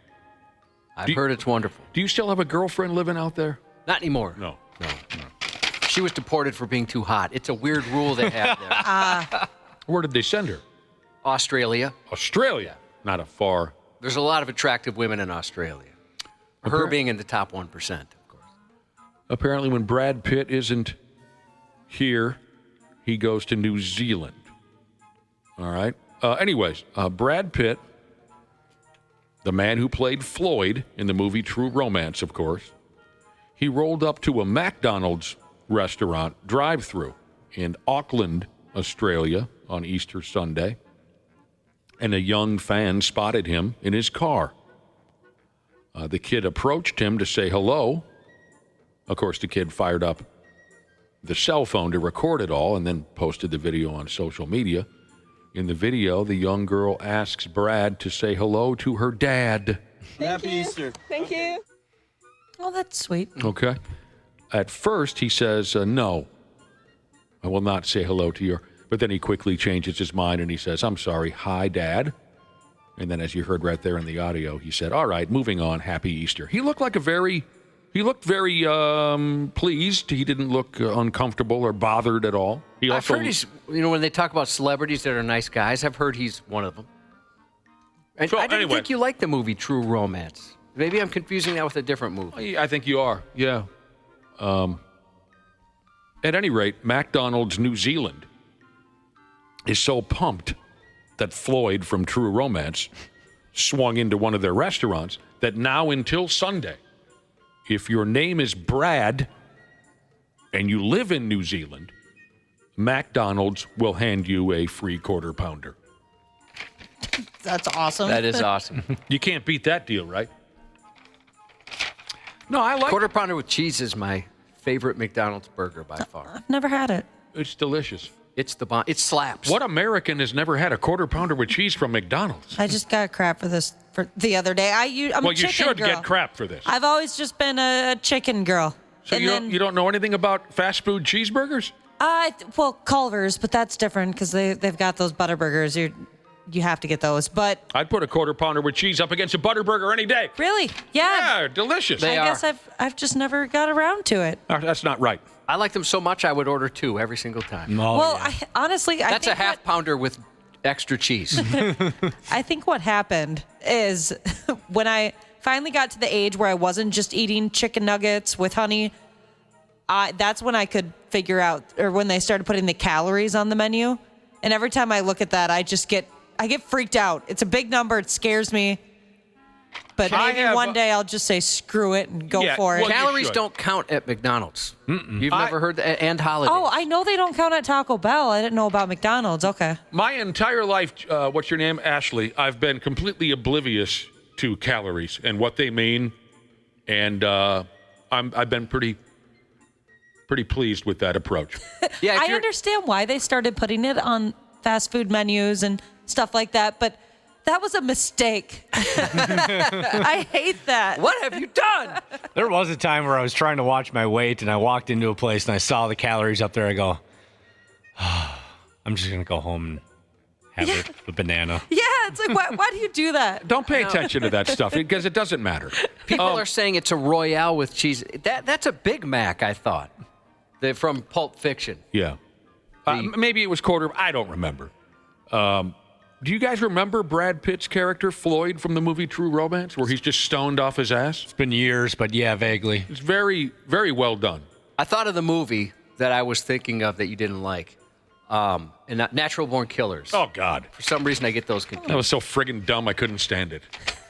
I've heard it's wonderful. Do you still have a girlfriend living out there? Not anymore. No. She was deported for being too hot. It's a weird rule they have there. Where did they send her? Australia. Australia. Not a far. There's a lot of attractive women in Australia. Her being in the top 1%, of course. Apparently, when Brad Pitt isn't here, he goes to New Zealand. All right. Anyways, Brad Pitt, the man who played Floyd in the movie True Romance, of course, he rolled up to a McDonald's restaurant drive-thru in Auckland, Australia on Easter Sunday, and a young fan spotted him in his car. The kid approached him to say hello. Of course, the kid fired up the cell phone to record it all and then posted the video on social media. In the video, the young girl asks Brad to say hello to her dad. Happy Easter. Thank you. Oh, that's sweet. Okay. At first, he says, no, I will not say hello to your... But then he quickly changes his mind and he says, I'm sorry, hi, Dad. And then as you heard right there in the audio, he said, all right, moving on, happy Easter. He looked very pleased. He didn't look uncomfortable or bothered at all. I've heard he's, when they talk about celebrities that are nice guys, I've heard he's one of them. And so, I didn't think you liked the movie True Romance. Maybe I'm confusing that with a different movie. I think you are, yeah. At any rate, McDonald's New Zealand is so pumped that Floyd from True Romance swung into one of their restaurants that now until Sunday, if your name is Brad and you live in New Zealand, McDonald's will hand you a free quarter pounder. That's awesome. That is awesome. You can't beat that deal, right? No, I like quarter pounder with cheese is my favorite McDonald's burger by far. I've never had it. It's delicious. It's the bomb. It slaps. What American has never had a quarter pounder with cheese from McDonald's? I just got crap for this for the other day. I'm a chicken you should girl. get crap for this. I've always just been a chicken girl. So you don't know anything about fast food cheeseburgers? Well, Culver's, but that's different because they've got those butter burgers. You have to get those. But I'd put a quarter pounder with cheese up against a butter burger any day. Really? Yeah. Yeah, delicious. I guess I've just never got around to it. That's not right. I like them so much I would order 2 every single time. Oh, well, yeah. Honestly, that's a half pounder with extra cheese. I think what happened is when I finally got to the age where I wasn't just eating chicken nuggets with honey, that's when I could figure out, or when they started putting the calories on the menu. And every time I look at that, I get freaked out. It's a big number. It scares me. But maybe one day I'll just say screw it and go for it. Well, calories don't count at McDonald's. You've never heard that? And holidays. Oh, I know they don't count at Taco Bell. I didn't know about McDonald's. Okay. My entire life, what's your name, Ashley? I've been completely oblivious to calories and what they mean, and I've been pretty pleased with that approach. I understand why they started putting it on fast food menus and stuff like that, but that was a mistake. I hate that. What have you done? There was a time where I was trying to watch my weight, and I walked into a place, and I saw the calories up there. I go, I'm just going to go home and have a banana. Yeah, it's like, why do you do that? Don't pay attention to that stuff because it doesn't matter. People are saying it's a Royale with cheese. That's a Big Mac, I thought. They're from Pulp Fiction. Yeah. Maybe it was quarter. I don't remember. Do you guys remember Brad Pitt's character, Floyd, from the movie True Romance, where he's just stoned off his ass? It's been years, but yeah, vaguely. It's very, very well done. I thought of the movie that I was thinking of that you didn't like, and Natural Born Killers. Oh, God. For some reason, I get those confused. That was so friggin' dumb, I couldn't stand it.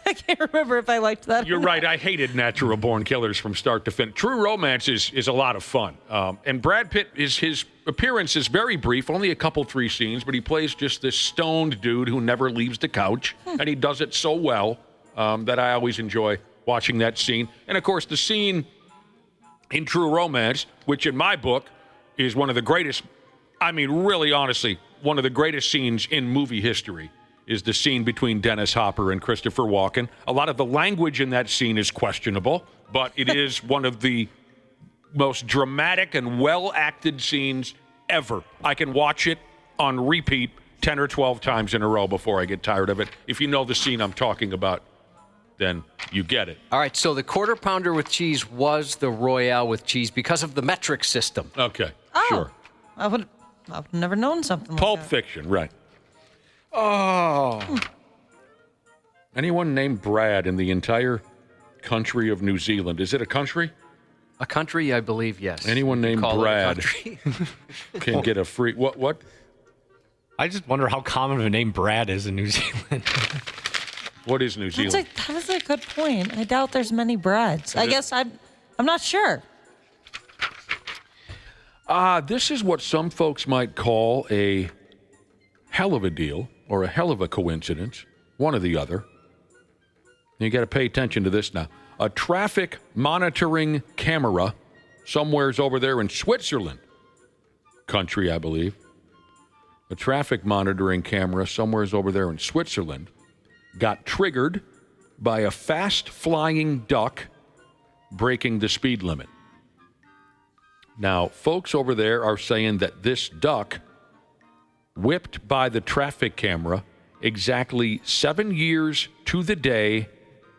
I can't remember if I liked that. You're right. I hated Natural Born Killers from start to finish. True Romance is a lot of fun. And Brad Pitt, his appearance is very brief, only a couple, 3 scenes, but he plays just this stoned dude who never leaves the couch. And he does it so well that I always enjoy watching that scene. And, of course, the scene in True Romance, which in my book is one of the greatest, I mean, really, honestly, one of the greatest scenes in movie history, is the scene between Dennis Hopper and Christopher Walken. A lot of the language in that scene is questionable, but it is one of the most dramatic and well-acted scenes ever. I can watch it on repeat 10 or 12 times in a row before I get tired of it. If you know the scene I'm talking about, then you get it. All right, so the Quarter Pounder with cheese was the Royale with cheese because of the metric system. Okay, sure. I would have never known something Pulp like that. Fiction, right. Oh. Anyone named Brad in the entire country of New Zealand? Is it a country? A country, I believe, yes. Anyone named Brad can get a free... What? I just wonder how common of a name Brad is in New Zealand. What is New Zealand? That is a good point. I doubt there's many Brads. I guess I'm not sure. This is what some folks might call a hell of a deal or a hell of a coincidence, one or the other. You got to pay attention to this now. A traffic monitoring camera somewhere's over there in Switzerland country, I believe. A traffic monitoring camera somewhere's over there in Switzerland got triggered by a fast-flying duck breaking the speed limit. Now, folks over there are saying that this duck whipped by the traffic camera exactly 7 years to the day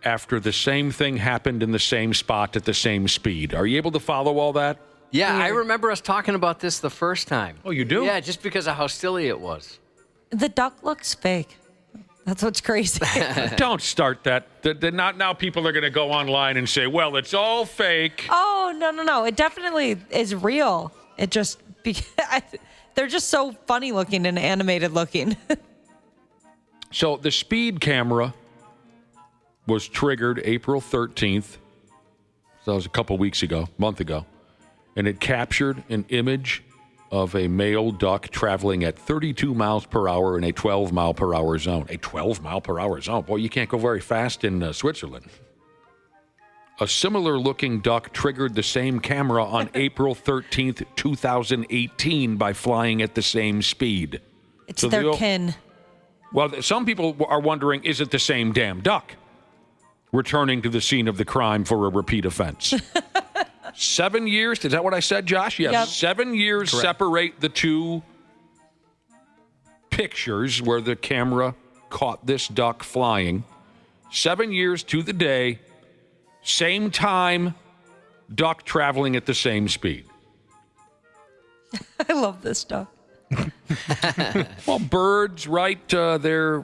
after the same thing happened in the same spot at the same speed. Are you able to follow all that? Yeah, I remember us talking about this the first time. Oh, you do? Yeah, just because of how silly it was. The duck looks fake. That's what's crazy. Don't start that. Now people are going to go online and say, well, it's all fake. Oh, no. It definitely is real. It just... They're just so funny looking and animated looking. So the speed camera was triggered April 13th. So that was a couple weeks ago, month ago. And it captured an image of a male duck traveling at 32 miles per hour in a 12 mile per hour zone. A 12 mile per hour zone. Boy, you can't go very fast in Switzerland. A similar looking duck triggered the same camera on April 13th, 2018 by flying at the same speed. It's so their kin. Well, some people are wondering, is it the same damn duck returning to the scene of the crime for a repeat offense? 7 years? Is that what I said, Josh? Yes. Yep. 7 years Correct. Separate the two pictures where the camera caught this duck flying. 7 years to the day, same time, duck traveling at the same speed. I love this duck. Well, birds, right? They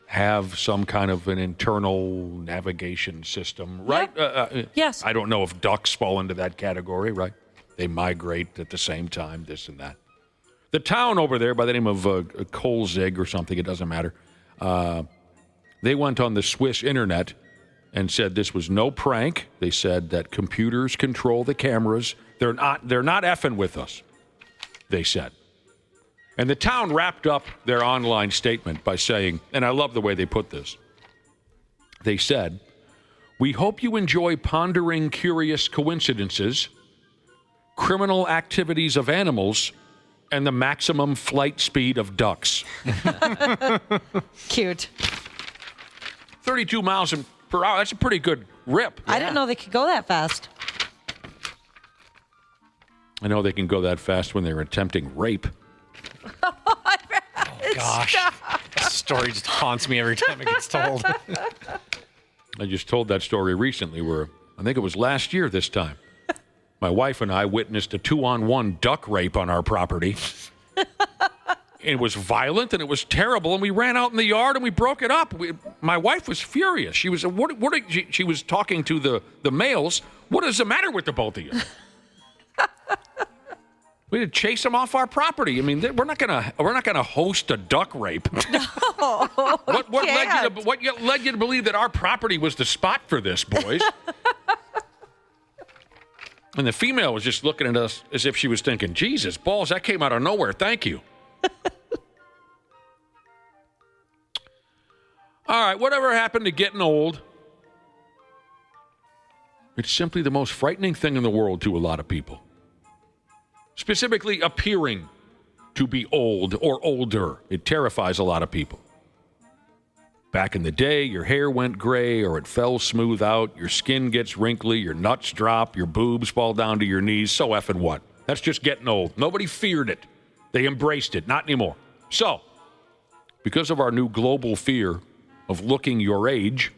have some kind of an internal navigation system, right? Yeah. Yes. I don't know if ducks fall into that category, right? They migrate at the same time, this and that. The town over there by the name of Colzig or something, it doesn't matter, They went on the Swiss internet and said this was no prank. They said that computers control the cameras. They're not effing with us, they said. And the town wrapped up their online statement by saying, and I love the way they put this, they said, "We hope you enjoy pondering curious coincidences, criminal activities of animals, and the maximum flight speed of ducks." Cute. 32 miles per hour, that's a pretty good rip. I didn't know they could go that fast. I know they can go that fast when they're attempting rape. Gosh, that story just haunts me every time it gets told. I just told that story recently where, I think it was last year this time, my wife and I witnessed a 2-on-1 duck rape on our property. It was violent and it was terrible, and we ran out in the yard and we broke it up. My wife was furious. She was she was talking to the males. What is the matter with the both of you? We had to chase them off our property. I mean, we're not gonna host a duck rape. No, what led you to believe that our property was the spot for this, boys? And the female was just looking at us as if she was thinking, "Jesus, balls, that came out of nowhere. Thank you." All right, whatever happened to getting old? It's simply the most frightening thing in the world to a lot of people. Specifically, appearing to be old or older. It terrifies a lot of people. Back in the day, your hair went gray or it fell smooth out, your skin gets wrinkly, your nuts drop, your boobs fall down to your knees. So effing what? That's just getting old. Nobody feared it. They embraced it. Not anymore. So, because of our new global fear of looking your age,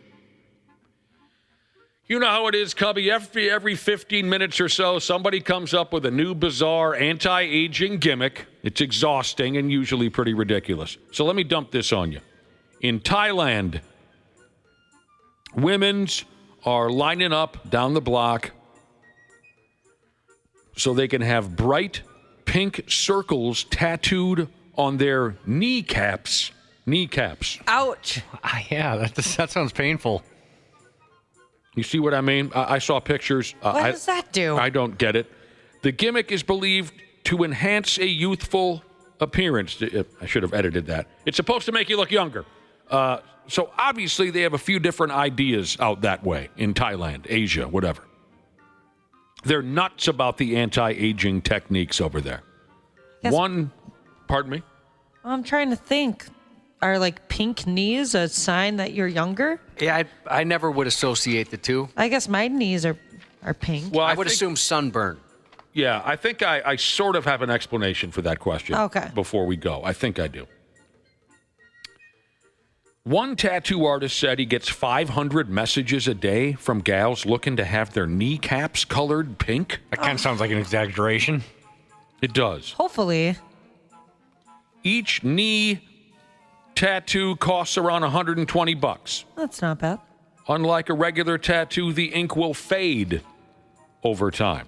you know how it is, Cubby. Every 15 minutes or so, somebody comes up with a new bizarre anti-aging gimmick. It's exhausting and usually pretty ridiculous. So let me dump this on you. In Thailand, women's are lining up down the block so they can have bright pink circles tattooed on their kneecaps. Ouch. Yeah, that sounds painful. You see what I mean? I saw pictures. What does that do? I don't get it. The gimmick is believed to enhance a youthful appearance. I should have edited that. It's supposed to make you look younger. So obviously they have a few different ideas out that way in Thailand, Asia, whatever. They're nuts about the anti-aging techniques over there. Pardon me? I'm trying to think. Are like pink knees a sign that you're younger? Yeah, I never would associate the two. I guess my knees are pink. Well, I would assume sunburn. Yeah, I think I sort of have an explanation for that question. Okay. Before we go. I think I do. One tattoo artist said he gets 500 messages a day from gals looking to have their kneecaps colored pink. That kind of sounds like an exaggeration. It does. Hopefully. Each knee tattoo costs around $120. That's not bad. Unlike a regular tattoo, the ink will fade over time.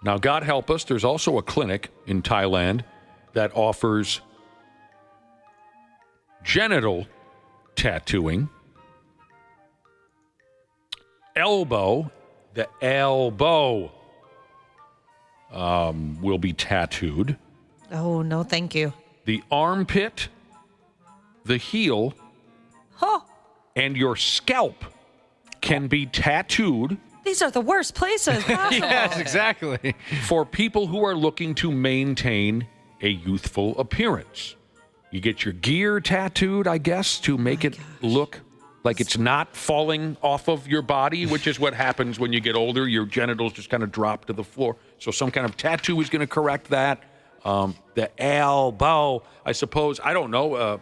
Now, God help us, there's also a clinic in Thailand that offers genital tattooing. The elbow will be tattooed. Oh, no, thank you. The armpit, the heel, and your scalp can be tattooed. These are the worst places possible. Yes, exactly. For people who are looking to maintain a youthful appearance. You get your gear tattooed, I guess, to make it look like it's not falling off of your body, which is what happens when you get older. Your genitals just kind of drop to the floor. So some kind of tattoo is going to correct that. The elbow, I suppose, I don't know.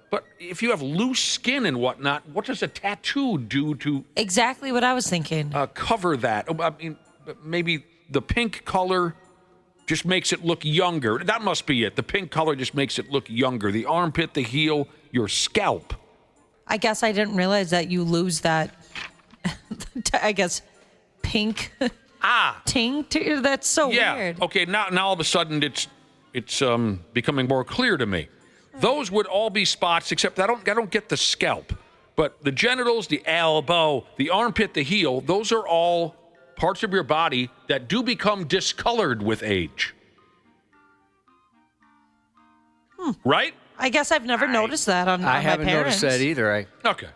But if you have loose skin and whatnot, what does a tattoo do to... Exactly what I was thinking. Cover that? I mean, maybe the pink color just makes it look younger. That must be it. The pink color just makes it look younger. The armpit, the heel, your scalp. I guess I didn't realize that you lose that, I guess, pink ting. That's so weird. Okay, now all of a sudden it's becoming more clear to me. Those would all be spots, except I don't get the scalp. But the genitals, the elbow, the armpit, the heel, those are all parts of your body that do become discolored with age. Right? I guess I've never noticed that on my parents. I haven't noticed that either. Okay.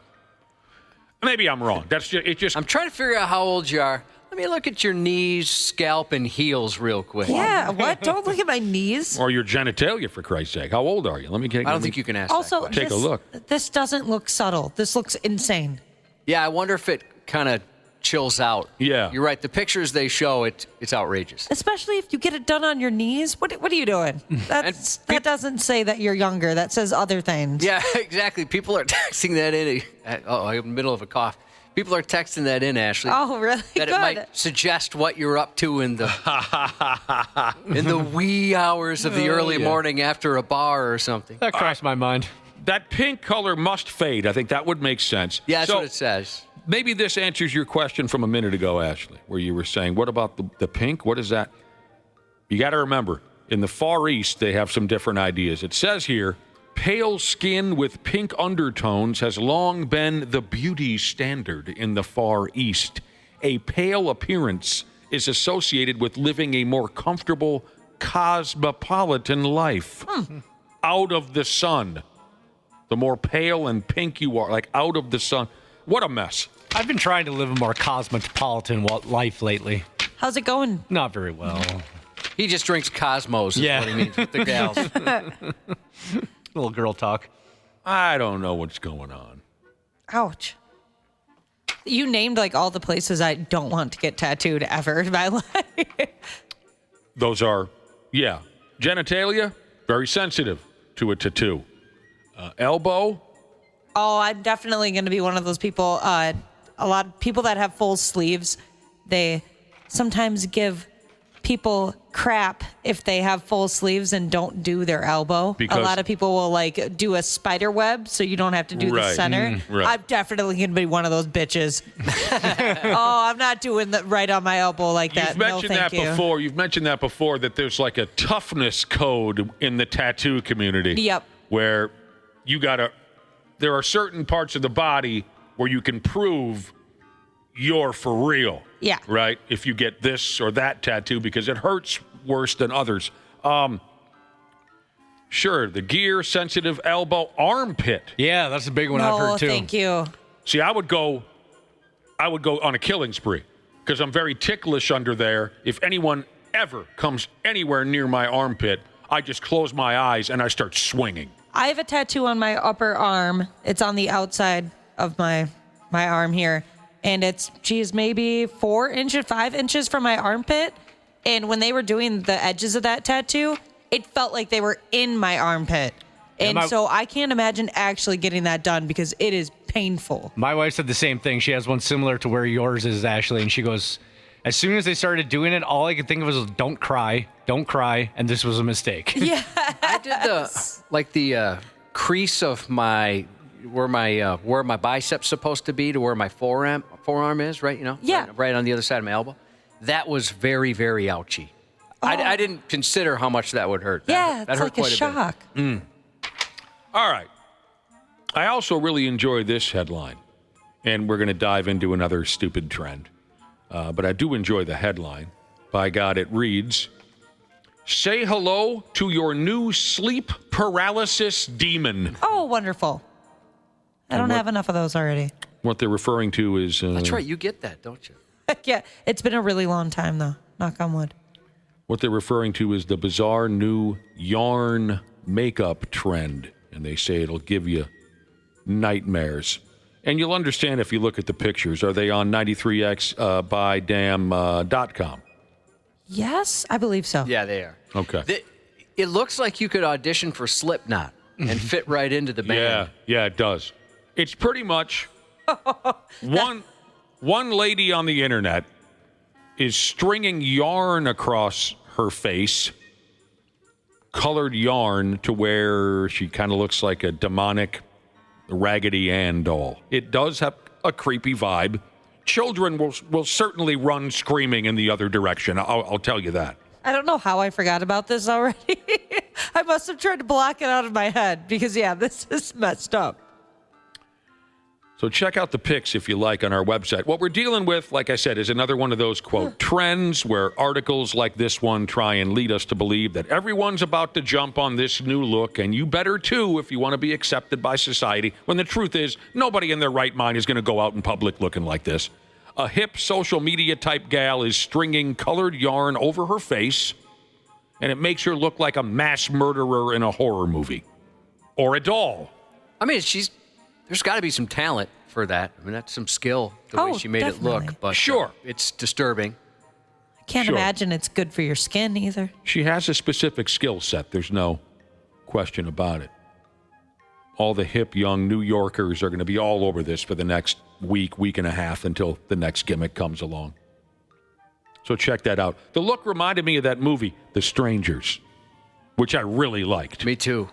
Maybe I'm wrong. I'm trying to figure out how old you are. Let me look at your knees, scalp, and heels real quick. Yeah, what? Don't look at my knees. Or your genitalia, for Christ's sake. How old are you? I don't think you can ask also, that question. Take a look. This doesn't look subtle. This looks insane. Yeah, I wonder if it kind of chills out. Yeah. You're right. The pictures they show, it's outrageous. Especially if you get it done on your knees. What are you doing? That doesn't say that you're younger. That says other things. Yeah, exactly. People are texting that in. I'm in the middle of a cough. People are texting that in, Ashley. Oh, really? That Good. it might suggest what you're up to in the wee hours of the early morning after a bar or something. That crossed my mind. That pink color must fade. I think that would make sense. Yeah, that's what it says. Maybe this answers your question from a minute ago, Ashley, where you were saying, what about the pink? What is that? You got to remember, in the Far East, they have some different ideas. It says here, pale skin with pink undertones has long been the beauty standard in the Far East. A pale appearance is associated with living a more comfortable, cosmopolitan life. Out of the sun. The more pale and pink you are, like out of the sun. What a mess. I've been trying to live a more cosmopolitan life lately. How's it going? Not very well. He just drinks Cosmos, is what he means with the gals. Little girl talk. I don't know what's going on. Ouch. You named like all the places I don't want to get tattooed ever in my life. Those are, genitalia, very sensitive to a tattoo. Elbow. Oh, I'm definitely going to be one of those people. A lot of people that have full sleeves, they sometimes give people crap if they have full sleeves and don't do their elbow. Because a lot of people will like do a spider web so you don't have to do the center. Right. I'm definitely going to be one of those bitches. I'm not doing that right on my elbow like that. You've mentioned that before. You've mentioned that before, that there's like a toughness code in the tattoo community. Yep. Where there are certain parts of the body where you can prove you're for real. Yeah. Right? If you get this or that tattoo, because it hurts worse than others. Sure, the gear, sensitive elbow, armpit. Yeah, that's a big one I've heard too. Thank you. See, I would go on a killing spree because I'm very ticklish under there. If anyone ever comes anywhere near my armpit, I just close my eyes and I start swinging. I have a tattoo on my upper arm. It's on the outside of my arm here. And it's, maybe 4 inches, 5 inches from my armpit. And when they were doing the edges of that tattoo, it felt like they were in my armpit. And so I can't imagine actually getting that done because it is painful. My wife said the same thing. She has one similar to where yours is, Ashley. And she goes, as soon as they started doing it, all I could think of was, don't cry, and this was a mistake. Yeah. I did the crease of where my bicep's supposed to be to where my forearm is, right? Yeah. Right on the other side of my elbow. That was very, very ouchy. I didn't consider how much that would hurt. Yeah, that it's hurt like quite a shock. All right. I also really enjoy this headline, and we're going to dive into another stupid trend. But I do enjoy the headline. By God, it reads, "Say hello to your new sleep paralysis demon." Oh, wonderful. I don't have enough of those already. What they're referring to is... That's right. You get that, don't you? Yeah. It's been a really long time, though. Knock on wood. What they're referring to is the bizarre new yarn makeup trend. And they say it'll give you nightmares. And you'll understand if you look at the pictures. Are they on 93xbydam.com? Yes, I believe so. Yeah, they are. Okay. It looks like you could audition for Slipknot and fit right into the band. Yeah, it does. It's pretty much one lady on the internet is stringing yarn across her face, colored yarn, to where she kind of looks like a demonic Raggedy Ann doll. It does have a creepy vibe. Children will certainly run screaming in the other direction. I'll tell you that. I don't know how I forgot about this already. I must have tried to block it out of my head because, this is messed up. So check out the pics if you like on our website. What we're dealing with, like I said, is another one of those, quote, trends where articles like this one try and lead us to believe that everyone's about to jump on this new look, and you better too if you want to be accepted by society, when the truth is nobody in their right mind is going to go out in public looking like this. A hip social media type gal is stringing colored yarn over her face, and it makes her look like a mass murderer in a horror movie. Or a doll. I mean, there's got to be some talent for that. I mean, that's some skill, the way she made definitely. it look. But sure. It's disturbing. I can't imagine it's good for your skin either. She has a specific skill set. There's no question about it. All the hip young New Yorkers are going to be all over this for the next week and a half until the next gimmick comes along. So check that out. The look reminded me of that movie, The Strangers, which I really liked. Me too.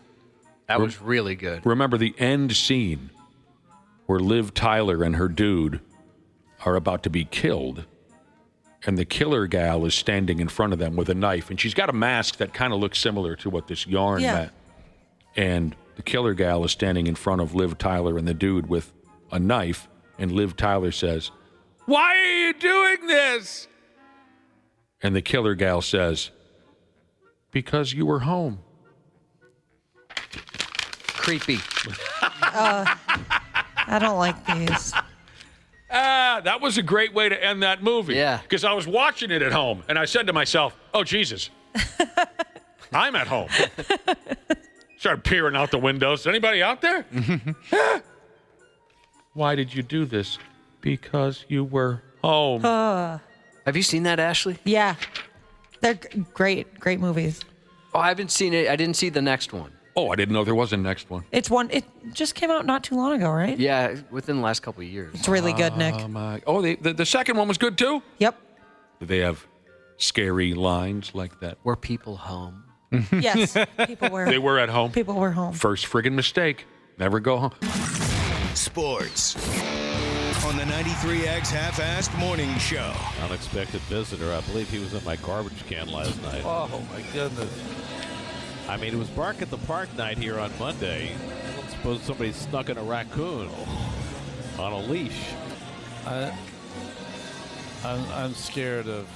That was really good. Remember the end scene where Liv Tyler and her dude are about to be killed, and the killer gal is standing in front of them with a knife, and she's got a mask that kind of looks similar to what this yarn meant. And the killer gal is standing in front of Liv Tyler and the dude with a knife, and Liv Tyler says, "Why are you doing this?" And the killer gal says, "Because you were home." Creepy. I don't like these. That was a great way to end that movie. Yeah. Because I was watching it at home, and I said to myself, "Oh, Jesus, I'm at home." Started peering out the windows. Is anybody out there? Why did you do this? Because you were home. Have you seen that, Ashley? Yeah. They're great movies. Oh, I haven't seen it. I didn't see the next one. Oh, I didn't know there was a next one. It just came out not too long ago, right? Yeah, within the last couple of years. It's really good, Nick. The second one was good too? Yep. Did they have scary lines like that? Were people home? Yes. They were at home. People were home. First friggin' mistake. Never go home. Sports on the 93X Half-Assed Morning Show. Unexpected visitor. I believe he was in my garbage can last night. Oh, my goodness. I mean, it was Bark at the Park night here on Monday. I don't suppose somebody snuck in a raccoon on a leash. I'm scared of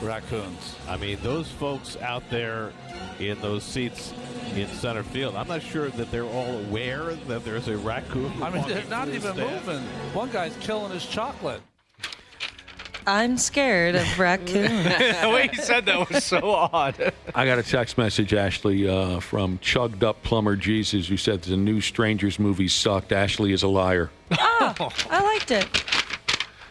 raccoons. I mean, those folks out there in those seats in center field, I'm not sure that they're all aware that there's a raccoon. I mean, they're not even moving. One guy's killing his chocolate. I'm scared of raccoons. The way he said that was so odd. I got a text message, Ashley, from Chugged Up Plumber Jesus, who said the new Strangers movie sucked. Ashley is a liar. Oh, I liked it.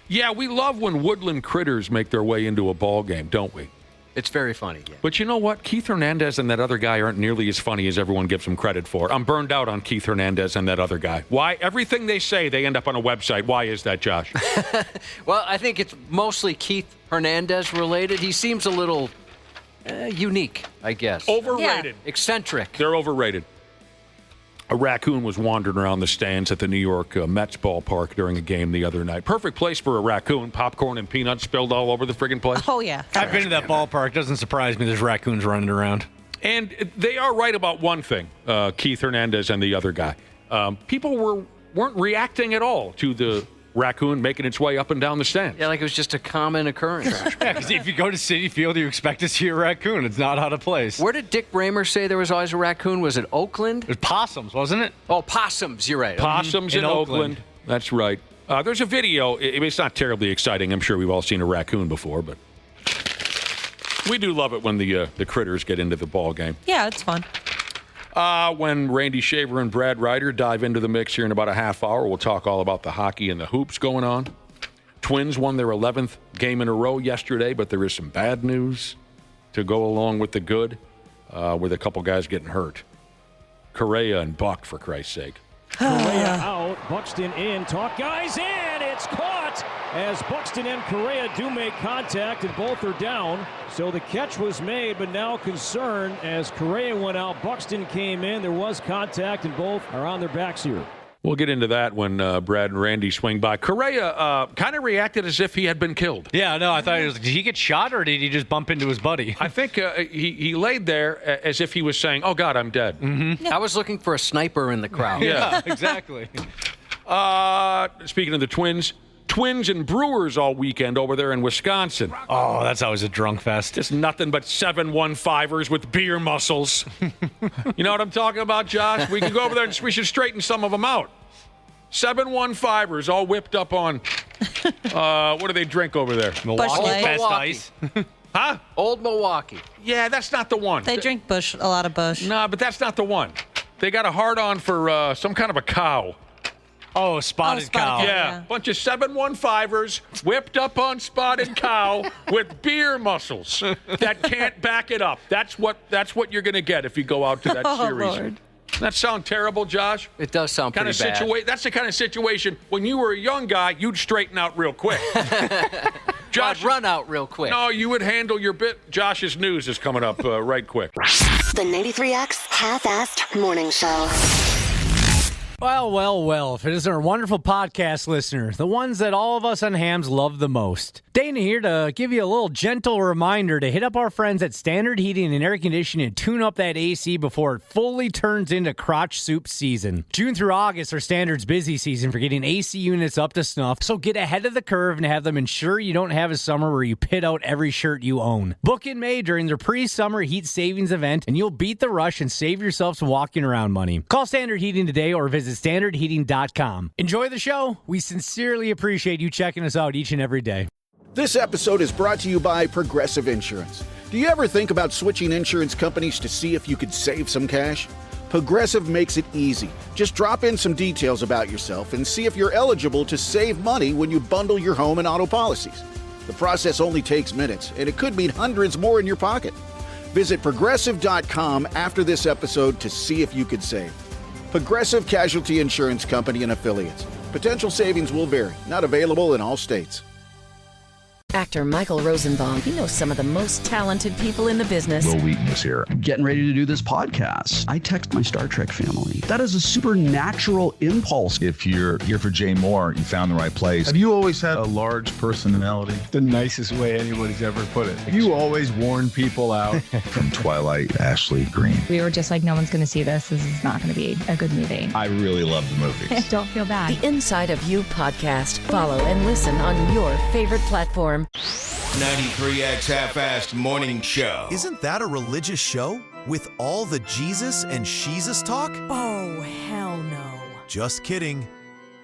Yeah, we love when woodland critters make their way into a ball game, don't we? It's very funny, yeah. But you know what? Keith Hernandez and that other guy aren't nearly as funny as everyone gives them credit for. I'm burned out on Keith Hernandez and that other guy. Why? Everything they say, they end up on a website. Why is that, Josh? Well, I think it's mostly Keith Hernandez related. He seems a little unique, I guess. Overrated. Yeah. Eccentric. They're overrated. A raccoon was wandering around the stands at the New York Mets ballpark during a game the other night. Perfect place for a raccoon. Popcorn and peanuts spilled all over the friggin' place. Oh, yeah. I've been to that ballpark. Doesn't surprise me there's raccoons running around. And they are right about one thing, Keith Hernandez and the other guy. People weren't reacting at all to the raccoon making its way up and down the stands. Yeah, like it was just a common occurrence. Yeah, because if you go to Citi Field, you expect to see a raccoon. It's not out of place. Where did Dick Raymer say there was always a raccoon? Was it Oakland? It was possums, wasn't it? Oh, possums. You're right. Possums in Oakland. That's right. There's a video. It's not terribly exciting. I'm sure we've all seen a raccoon before, but we do love it when the critters get into the ball game. Yeah, it's fun. When Randy Shaver and Brad Ryder dive into the mix here in about a half hour, we'll talk all about the hockey and the hoops going on. Twins won their 11th game in a row yesterday, but there is some bad news to go along with the good, with a couple guys getting hurt. Correa and Buck, for Christ's sake. Correa out, Buxton in, talk guys in, it's caught as Buxton and Correa do make contact and both are down. So the catch was made, but now concern as Correa went out, Buxton came in, there was contact and both are on their backs here. We'll get into that when Brad and Randy swing by. Correa kind of reacted as if he had been killed. Yeah, no, I thought did he get shot or did he just bump into his buddy? I think he laid there as if he was saying, "Oh God, I'm dead." Mm-hmm. I was looking for a sniper in the crowd. Yeah, exactly. Speaking of the Twins and Brewers all weekend over there in Wisconsin. Oh, that's always a drunk fest. Just nothing but 7-1-5ers with beer muscles. You know what I'm talking about, Josh? We can go over there and we should straighten some of them out. 7-1-5ers all whipped up on, what do they drink over there? Milwaukee Fast Milwaukee. Ice. Huh? Old Milwaukee. Yeah, that's not the one. They drink a lot of Busch. No, but that's not the one. They got a hard-on for some kind of a cow. Oh, spotted cow. Yeah, bunch of 7-1-5ers whipped up on spotted cow with beer muscles that can't back it up. That's what you're going to get if you go out to that series. Lord. Doesn't that sound terrible, Josh? It does sound pretty bad. That's the kind of situation when you were a young guy, you'd straighten out real quick. Josh, run out real quick. No, you would handle your bit. Josh's news is coming up right quick. The 93X Half-Assed Morning Show. Well, if it isn't our wonderful podcast listener, the ones that all of us on hams love the most. Dana here to give you a little gentle reminder to hit up our friends at Standard Heating and Air Conditioning and tune up that AC before it fully turns into crotch soup season. June through August are Standard's busy season for getting AC units up to snuff, so get ahead of the curve and have them ensure you don't have a summer where you pit out every shirt you own. Book in May during their pre-summer heat savings event, and you'll beat the rush and save yourself some walking around money. Call Standard Heating today or visit standardheating.com. Enjoy the show. We sincerely appreciate you checking us out each and every day. This episode is brought to you by Progressive Insurance. Do you ever think about switching insurance companies to see if you could save some cash? Progressive makes it easy. Just drop in some details about yourself and see if you're eligible to save money when you bundle your home and auto policies. The process only takes minutes, and it could mean hundreds more in your pocket. Visit Progressive.com after this episode to see if you could save. Progressive Casualty Insurance Company and Affiliates. Potential savings will vary. Not available in all states. Actor Michael Rosenbaum. He knows some of the most talented people in the business. Will Wheaton is here. Getting ready to do this podcast. I text my Star Trek family. That is a supernatural impulse. If you're here for Jay Moore, you found the right place. Have you always had a large personality? The nicest way anybody's ever put it. You always warn people out. From Twilight, Ashley Green. We were just like, no one's going to see this. This is not going to be a good movie. I really love the movies. Don't feel bad. The Inside of You podcast. Follow and listen on your favorite platform. 93X Half-Assed Morning Show. Isn't that a religious show? With all the Jesus and Sheezus talk? Oh, hell no. Just kidding.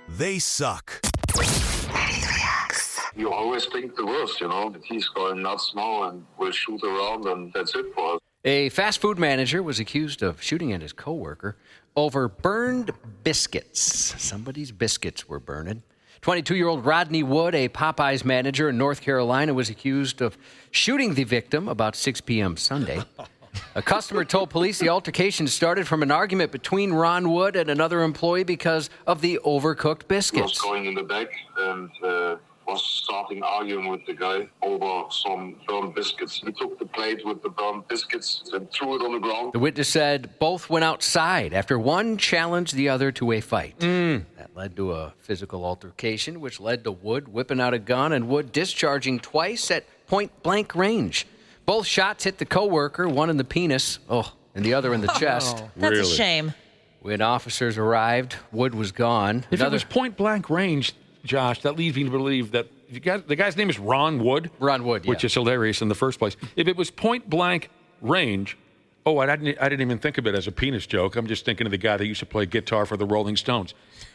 They suck. 93X. You always think the worst, that he's going nuts now and will shoot around and that's it for us. A fast food manager was accused of shooting at his coworker over burned biscuits. Somebody's biscuits were burning. 22-year-old Rodney Wood, a Popeyes manager in North Carolina, was accused of shooting the victim about 6 p.m. Sunday. A customer told police the altercation started from an argument between Ron Wood and another employee because of the overcooked biscuits. He was going in the back and was starting arguing with the guy over some burned biscuits. He took the plate with the burned biscuits and threw it on the ground. The witness said both went outside after one challenged the other to a fight. That led to a physical altercation, which led to Wood whipping out a gun and Wood discharging twice at point-blank range. Both shots hit the coworker, one in the penis, and the other in the chest. That's a shame. When officers arrived, Wood was gone. If it was point-blank range, Josh, that leads me to believe that the guy's name is Ron Wood. Ron Wood, yeah. Which is hilarious in the first place. If it was point-blank range, I didn't even think of it as a penis joke. I'm just thinking of the guy that used to play guitar for the Rolling Stones.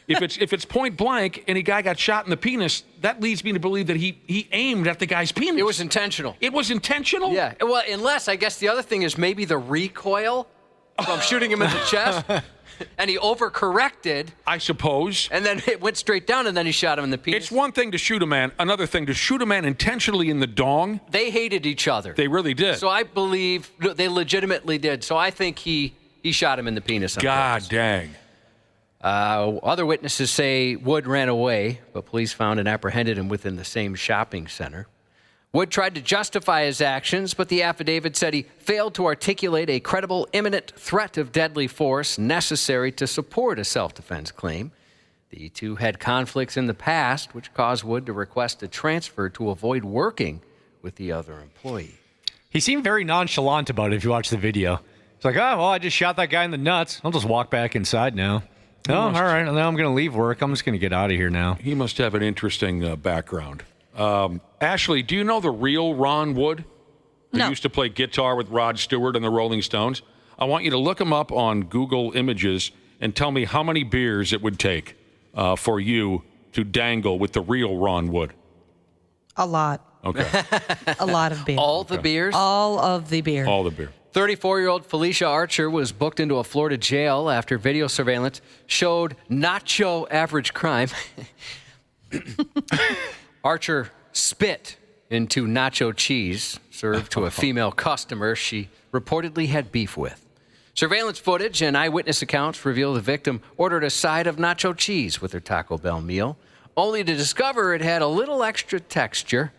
If it's point-blank and a guy got shot in the penis, that leads me to believe that he aimed at the guy's penis. It was intentional. It was intentional? Yeah. Well, unless, I guess the other thing is maybe the recoil from shooting him in the chest. And he overcorrected. I suppose. And then it went straight down, and then he shot him in the penis. It's one thing to shoot a man. Another thing to shoot a man intentionally in the dong. They hated each other. They really did. So I believe they legitimately did. So I think he shot him in the penis. God dang. Other witnesses say Wood ran away, but police found and apprehended him within the same shopping center. Wood tried to justify his actions, but the affidavit said he failed to articulate a credible imminent threat of deadly force necessary to support a self-defense claim. The two had conflicts in the past, which caused Wood to request a transfer to avoid working with the other employee. He seemed very nonchalant about it if you watch the video. It's like, oh, well, I just shot that guy in the nuts. I'll just walk back inside now. Oh, all right. Now I'm going to leave work. I'm just going to get out of here now. He must have an interesting background. Ashley, do you know the real Ron Wood? Who used to play guitar with Rod Stewart and the Rolling Stones? I want you to look him up on Google Images and tell me how many beers it would take for you to dangle with the real Ron Wood. A lot. Okay. A lot of beer. All the beers? All of the beer. All the beer. 34-year-old Felicia Archer was booked into a Florida jail after video surveillance showed nacho average crime. Archer spit into nacho cheese served to a female customer she reportedly had beef with. Surveillance footage and eyewitness accounts reveal the victim ordered a side of nacho cheese with her Taco Bell meal, only to discover it had a little extra texture,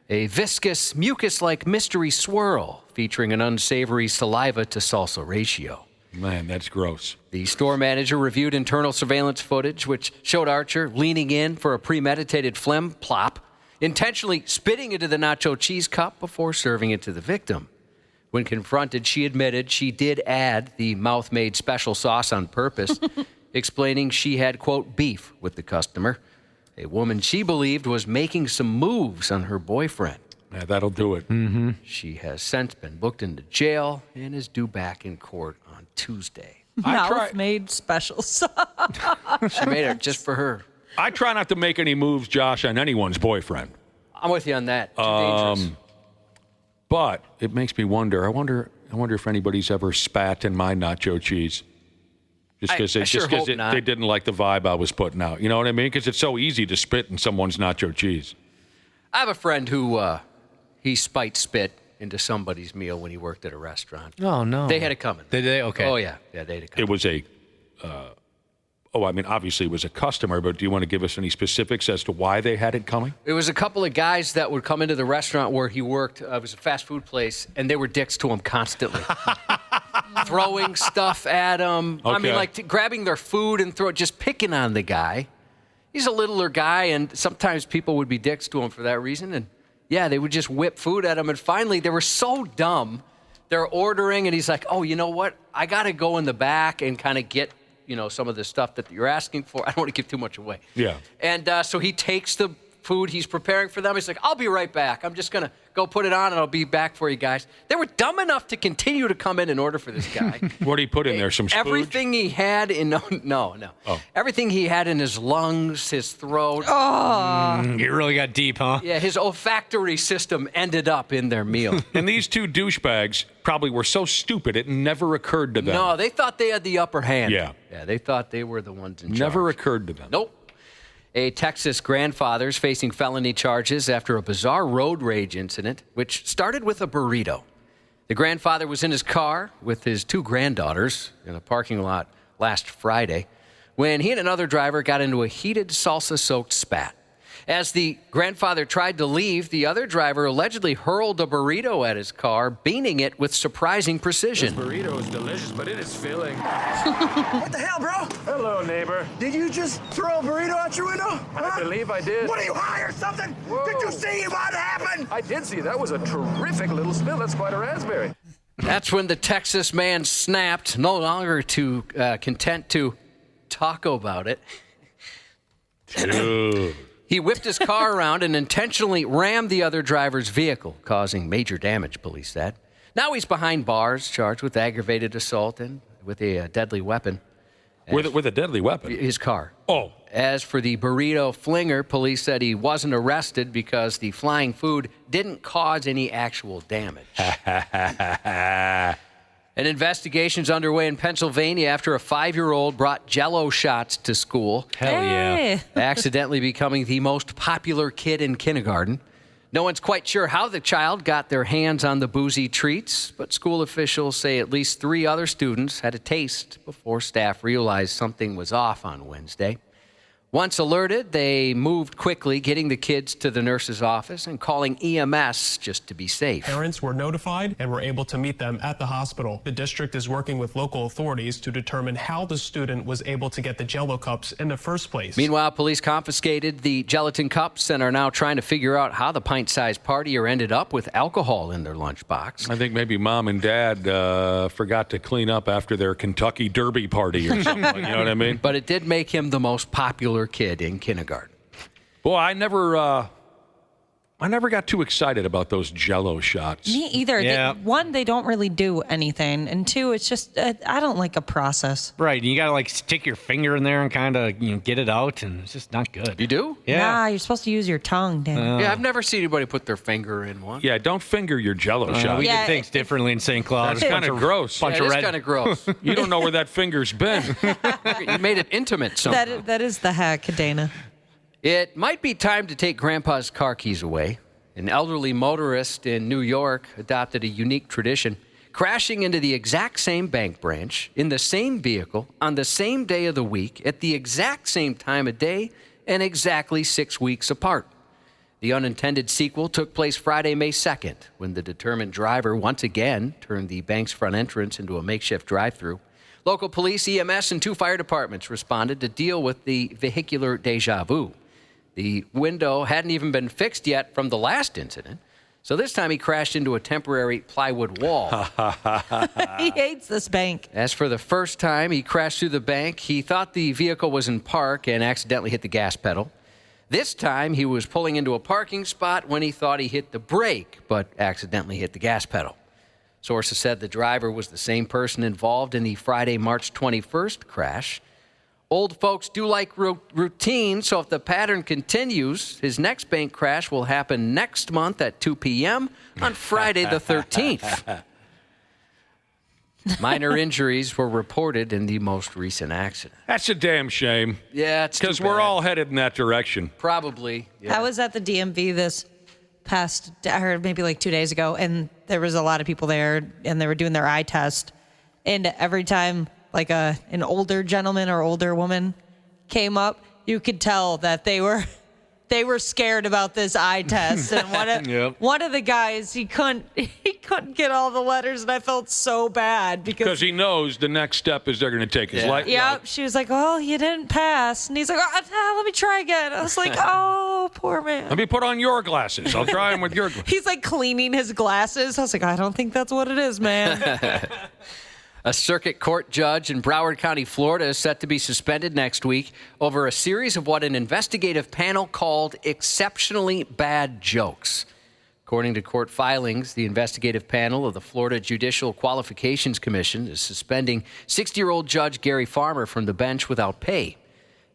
a viscous, mucus-like mystery swirl featuring an unsavory saliva to salsa ratio. Man, that's gross. The store manager reviewed internal surveillance footage, which showed Archer leaning in for a premeditated phlegm plop, intentionally spitting into the nacho cheese cup before serving it to the victim. When confronted, she admitted she did add the mouth-made special sauce on purpose, explaining she had, quote, beef with the customer, a woman she believed was making some moves on her boyfriend. Yeah, that'll do it. Mm-hmm. She has since been booked into jail and is due back in court on Tuesday. Mouth-made special sauce. She made it just for her. I try not to make any moves, Josh, on anyone's boyfriend. I'm with you on that. Too dangerous. But it makes me wonder. I wonder if anybody's ever spat in my nacho cheese. Just because they didn't like the vibe I was putting out. You know what I mean? Because it's so easy to spit in someone's nacho cheese. I have a friend who he spit into somebody's meal when he worked at a restaurant. Oh, no. They had it coming. Did they? Okay. Oh, yeah. Yeah, they had it coming. It was obviously it was a customer, but do you want to give us any specifics as to why they had it coming? It was a couple of guys that would come into the restaurant where he worked. It was a fast food place, and they were dicks to him constantly. Throwing stuff at him. Okay. I mean, like grabbing their food and just picking on the guy. He's a littler guy, and sometimes people would be dicks to him for that reason. And, yeah, they would just whip food at him. And finally, they were so dumb. They're ordering, and he's like, oh, you know what? I got to go in the back and kind of get, some of the stuff that you're asking for. I don't want to give too much away. Yeah. And so he takes the food he's preparing for them. He's like, I'll be right back. I'm just going to go put it on, and I'll be back for you guys. They were dumb enough to continue to come in and order for this guy. What did he put in there? Some spooge? Everything he had in no. Oh. Everything he had in his lungs, his throat. Oh. You really got deep, huh? Yeah, his olfactory system ended up in their meal. And these two douchebags probably were so stupid it never occurred to them. No, they thought they had the upper hand. Yeah. Yeah, they thought they were the ones in charge. Never occurred to them. Nope. A Texas grandfather is facing felony charges after a bizarre road rage incident, which started with a burrito. The grandfather was in his car with his two granddaughters in a parking lot last Friday when he and another driver got into a heated salsa-soaked spat. As the grandfather tried to leave, the other driver allegedly hurled a burrito at his car, beaning it with surprising precision. This burrito is delicious, but it is filling. What the hell, bro? Hello, neighbor. Did you just throw a burrito out your window? I believe I did. What are you, high or something? Whoa. Did you see what happened? I did see. That was a terrific little spill. That's quite a raspberry. That's when the Texas man snapped, no longer content to talk about it. Dude. He whipped his car around and intentionally rammed the other driver's vehicle, causing major damage, police said. Now he's behind bars, charged with aggravated assault and with a deadly weapon. With a deadly weapon? His car. Oh. As for the burrito flinger, police said he wasn't arrested because the flying food didn't cause any actual damage. An investigation's underway in Pennsylvania after a 5-year-old brought Jell-O shots to school. Hell yeah. Accidentally becoming the most popular kid in kindergarten. No one's quite sure how the child got their hands on the boozy treats, but school officials say at least 3 other students had a taste before staff realized something was off on Wednesday. Once alerted, they moved quickly, getting the kids to the nurse's office and calling EMS just to be safe. Parents were notified and were able to meet them at the hospital. The district is working with local authorities to determine how the student was able to get the Jell-O cups in the first place. Meanwhile, police confiscated the gelatin cups and are now trying to figure out how the pint-sized partier ended up with alcohol in their lunchbox. I think maybe mom and dad forgot to clean up after their Kentucky Derby party or something. You know what I mean? But it did make him the most popular kid in kindergarten. Boy, I never got too excited about those Jell-O shots. Me either. Yeah. One, they don't really do anything, and two, it's just I don't like a process. Right, you gotta like stick your finger in there and kind of get it out, and it's just not good. You do? Yeah. Nah, you're supposed to use your tongue, Dan. Yeah, I've never seen anybody put their finger in one. Yeah, don't finger your Jell-O shot. We did things differently in St. Cloud. That's kind of gross. Yeah, it is kind of gross. You don't know where that finger's been. You made it intimate somehow. That is the hack, Dana. It might be time to take Grandpa's car keys away. An elderly motorist in New York adopted a unique tradition, crashing into the exact same bank branch in the same vehicle on the same day of the week at the exact same time of day and exactly 6 weeks apart. The unintended sequel took place Friday, May 2nd, when the determined driver once again turned the bank's front entrance into a makeshift drive-thru. Local police, EMS, and 2 fire departments responded to deal with the vehicular deja vu. The window hadn't even been fixed yet from the last incident, so this time he crashed into a temporary plywood wall. He hates this bank. As for the first time he crashed through the bank, he thought the vehicle was in park and accidentally hit the gas pedal. This time he was pulling into a parking spot when he thought he hit the brake, but accidentally hit the gas pedal. Sources said the driver was the same person involved in the Friday, March 21st crash. Old folks do like routine, so if the pattern continues, his next bank crash will happen next month at 2 p.m. on Friday the 13th. Minor injuries were reported in the most recent accident. That's a damn shame. Yeah, it's because we're all headed in that direction. Probably. Yeah. I was at the DMV this past, or maybe like 2 days ago, and there was a lot of people there, and they were doing their eye test. And every time like an older gentleman or older woman came up, you could tell that they were scared about this eye test. And one of the guys, he couldn't get all the letters, and I felt so bad because he knows the next step is they're going to take his life. Yeah, she was like, "Oh, you didn't pass," and he's like, "Let me try again." I was like, "Oh, poor man." Let me put on your glasses. I'll try them with your glasses. He's like cleaning his glasses. I was like, "I don't think that's what it is, man." A circuit court judge in Broward County, Florida, is set to be suspended next week over a series of what an investigative panel called exceptionally bad jokes. According to court filings, the investigative panel of the Florida Judicial Qualifications Commission is suspending 60-year-old Judge Gary Farmer from the bench without pay.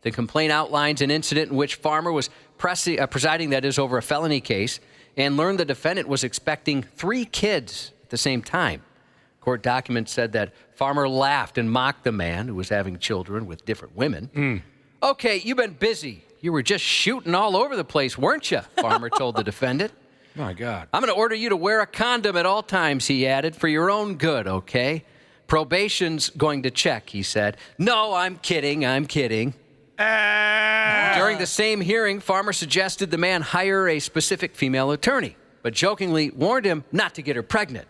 The complaint outlines an incident in which Farmer was presiding, over a felony case, and learned the defendant was expecting 3 kids at the same time. Court documents said that Farmer laughed and mocked the man who was having children with different women. Okay, you've been busy. You were just shooting all over the place, weren't you? Farmer told the defendant. My God. I'm going to order you to wear a condom at all times, he added, for your own good, okay? Probation's going to check, he said. No, I'm kidding. During the same hearing, Farmer suggested the man hire a specific female attorney, but jokingly warned him not to get her pregnant.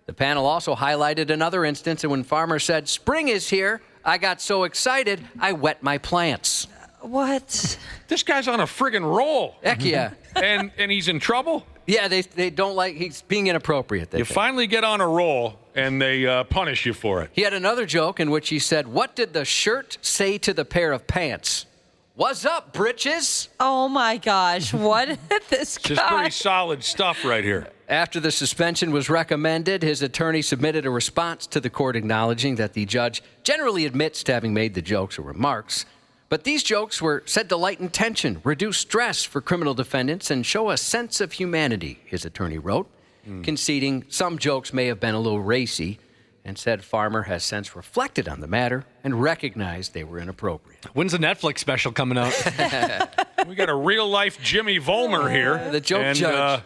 The panel also highlighted another instance when Farmer said, "Spring is here. I got so excited, I wet my plants." What? This guy's on a friggin' roll. Heck yeah. and he's in trouble? Yeah, they don't like, he's being inappropriate. You finally get on a roll, and they punish you for it. He had another joke in which he said, "What did the shirt say to the pair of pants? What's up, britches?" Oh, my gosh. What this guy? Just pretty solid stuff right here. After the suspension was recommended, his attorney submitted a response to the court acknowledging that the judge generally admits to having made the jokes or remarks. But these jokes were said to lighten tension, reduce stress for criminal defendants, and show a sense of humanity, his attorney wrote, conceding some jokes may have been a little racy, and said Farmer has since reflected on the matter and recognized they were inappropriate. When's the Netflix special coming out? We got a real-life Jimmy Vollmer here. The joke judge.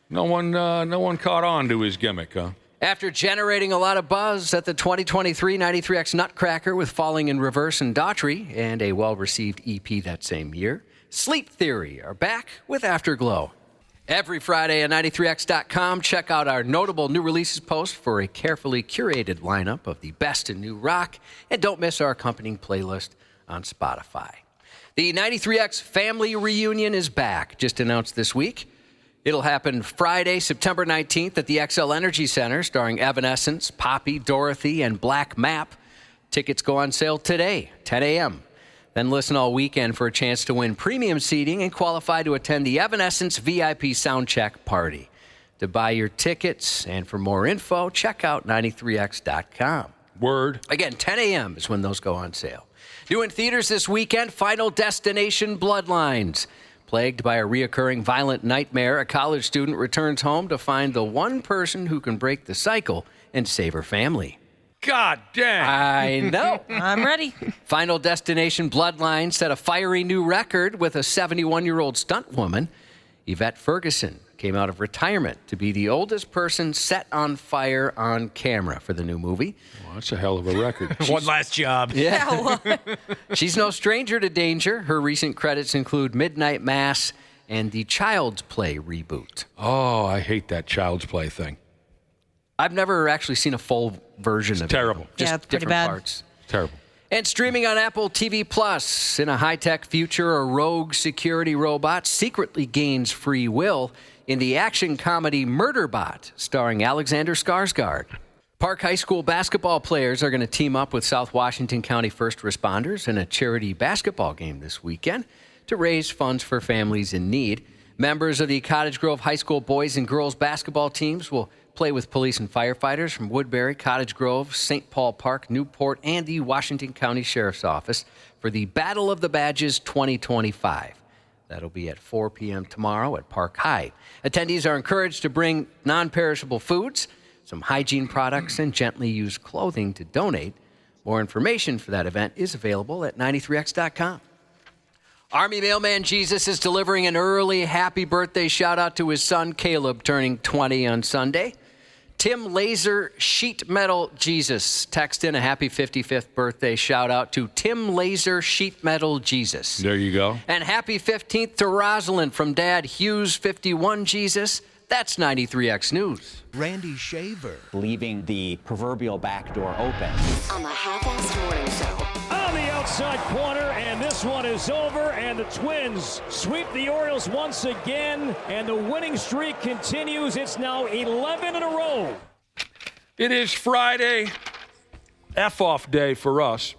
No one caught on to his gimmick, huh? After generating a lot of buzz at the 2023 93X Nutcracker with Falling in Reverse and Daughtry and a well-received EP that same year, Sleep Theory are back with Afterglow. Every Friday at 93x.com, check out our notable new releases post for a carefully curated lineup of the best in new rock, and don't miss our accompanying playlist on Spotify. The 93X Family Reunion is back, just announced this week. It'll happen Friday, September 19th at the XL Energy Center, starring Evanescence, Poppy, Dorothy, and Black Map. Tickets go on sale today, 10 a.m. Then listen all weekend for a chance to win premium seating and qualify to attend the Evanescence VIP Soundcheck Party. To buy your tickets and for more info, check out 93x.com. Word. Again, 10 a.m. is when those go on sale. New in theaters this weekend, Final Destination Bloodlines. Plagued by a reoccurring violent nightmare, a college student returns home to find the one person who can break the cycle and save her family. God damn. I know. I'm ready. Final Destination Bloodlines set a fiery new record with a 71-year-old stunt woman. Yvette Ferguson came out of retirement to be the oldest person set on fire on camera for the new movie. Well, that's a hell of a record. One last job. Yeah. She's no stranger to danger. Her recent credits include Midnight Mass and the Child's Play reboot. Oh, I hate that Child's Play thing. I've never actually seen a full version of terrible. it. Just it's pretty different bad. parts. Terrible. And streaming on Apple TV Plus, in a high-tech future, a rogue security robot secretly gains free will in the action comedy Murderbot, starring Alexander Skarsgård. Park High School basketball players are going to team up with South Washington County first responders in a charity basketball game this weekend to raise funds for families in need. Members of the Cottage Grove High School boys and girls basketball teams will play with police and firefighters from Woodbury, Cottage Grove, St. Paul Park, Newport, and the Washington County Sheriff's Office for the Battle of the Badges 2025. That'll be at 4 p.m. tomorrow at Park High. Attendees are encouraged to bring non-perishable foods, some hygiene products, and gently used clothing to donate. More information for that event is available at 93x.com. Army Mailman Jesus is delivering an early happy birthday shout-out to his son Caleb, turning 20 on Sunday. Tim Laser Sheet Metal Jesus text in a happy 55th birthday shout-out to Tim Laser Sheet Metal Jesus. There you go. And happy 15th to Rosalind from Dad Hughes 51 Jesus. That's 93X News. Randy Shaver. Leaving the proverbial back door open. On the Half-Assed Morning Show. On the outside corner, and this one is over, and the Twins sweep the Orioles once again, and the winning streak continues. It's now 11 in a row. It is Friday, F-off day for us.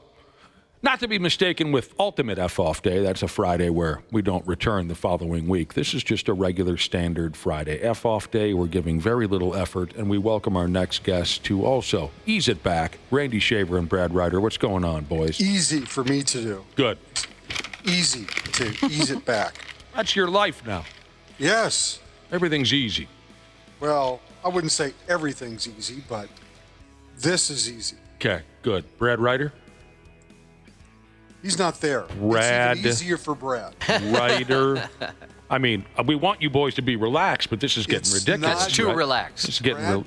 Not to be mistaken with Ultimate F-off day. That's a Friday where we don't return the following week. This is just a regular standard Friday. F-off day, we're giving very little effort, and we welcome our next guest to also ease it back. Randy Shaver and Brad Ryder. What's going on, boys? Easy for me to do. Good. Easy to ease it back. That's your life now. Yes. Everything's easy. Well, I wouldn't say everything's easy, but this is easy. Okay, good. Brad Ryder? He's not there. Brad. It's even easier for Brad. Ryder. I mean, we want you boys to be relaxed, but this is getting ridiculous. It's too relaxed. It's getting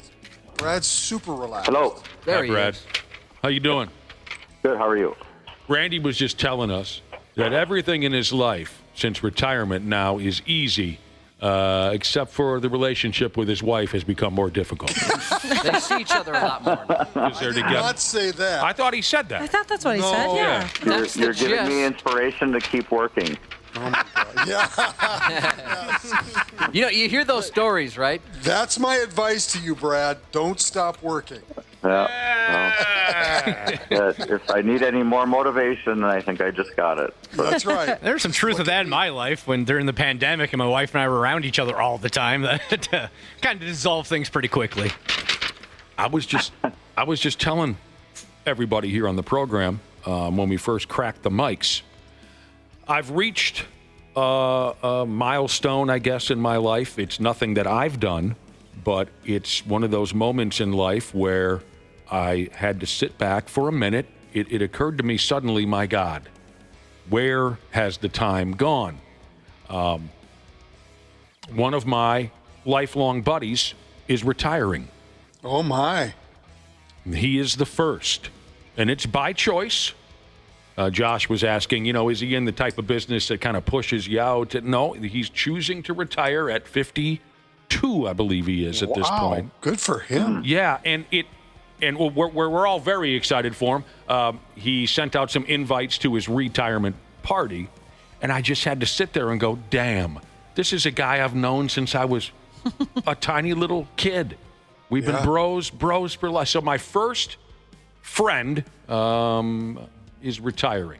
Brad's super relaxed. Hello. There Hi, he Brad. is. How you doing? Good. How are you? Randy was just telling us that everything in his life since retirement now is easy, except for the relationship with his wife has become more difficult. They see each other a lot more now. I did not say that. I thought he said that. I thought that's what he said, yeah. You're giving me inspiration to keep working. Oh my God. Yeah. You know, you hear those stories, right? That's my advice to you, Brad. Don't stop working. If I need any more motivation, I think I just got it. That's right. There's some truth to that in my life when during the pandemic and my wife and I were around each other all the time. That kind of dissolved things pretty quickly. I was just telling everybody here on the program when we first cracked the mics, I've reached a milestone, I guess, in my life. It's nothing that I've done, but it's one of those moments in life where I had to sit back for a minute. It occurred to me suddenly, my God, where has the time gone? One of my lifelong buddies is retiring. Oh, my. He is the first, and it's by choice. Josh was asking, is he in the type of business that kind of pushes you out? No, he's choosing to retire at 52, I believe he is at this point. Good for him. Yeah, and we're all very excited for him. He sent out some invites to his retirement party, and I just had to sit there and go, damn, this is a guy I've known since I was a tiny little kid. We've been bros for life. So my first friend is retiring.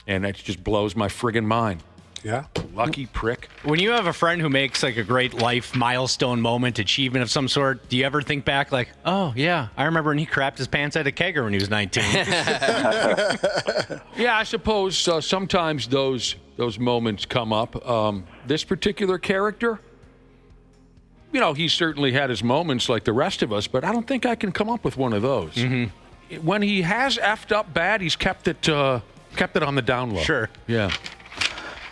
And that just blows my friggin' mind. Yeah. Lucky prick. When you have a friend who makes like a great life milestone moment, achievement of some sort, do you ever think back like, oh, yeah, I remember when he crapped his pants at a kegger when he was 19? Yeah, I suppose sometimes those moments come up. This particular character, he certainly had his moments like the rest of us, but I don't think I can come up with one of those. Mm-hmm. When he has effed up bad, he's kept it on the down low. Sure. Yeah.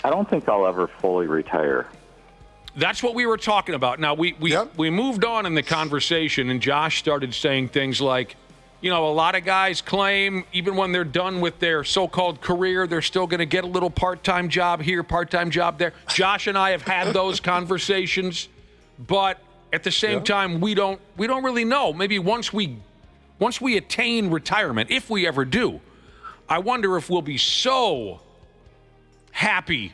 I don't think I'll ever fully retire. That's what we were talking about. Now, we moved on in the conversation, and Josh started saying things like, a lot of guys claim even when they're done with their so-called career, they're still going to get a little part-time job here, part-time job there. Josh and I have had those conversations, but at the same time, we don't really know. Maybe once we attain retirement, if we ever do, I wonder if we'll be so happy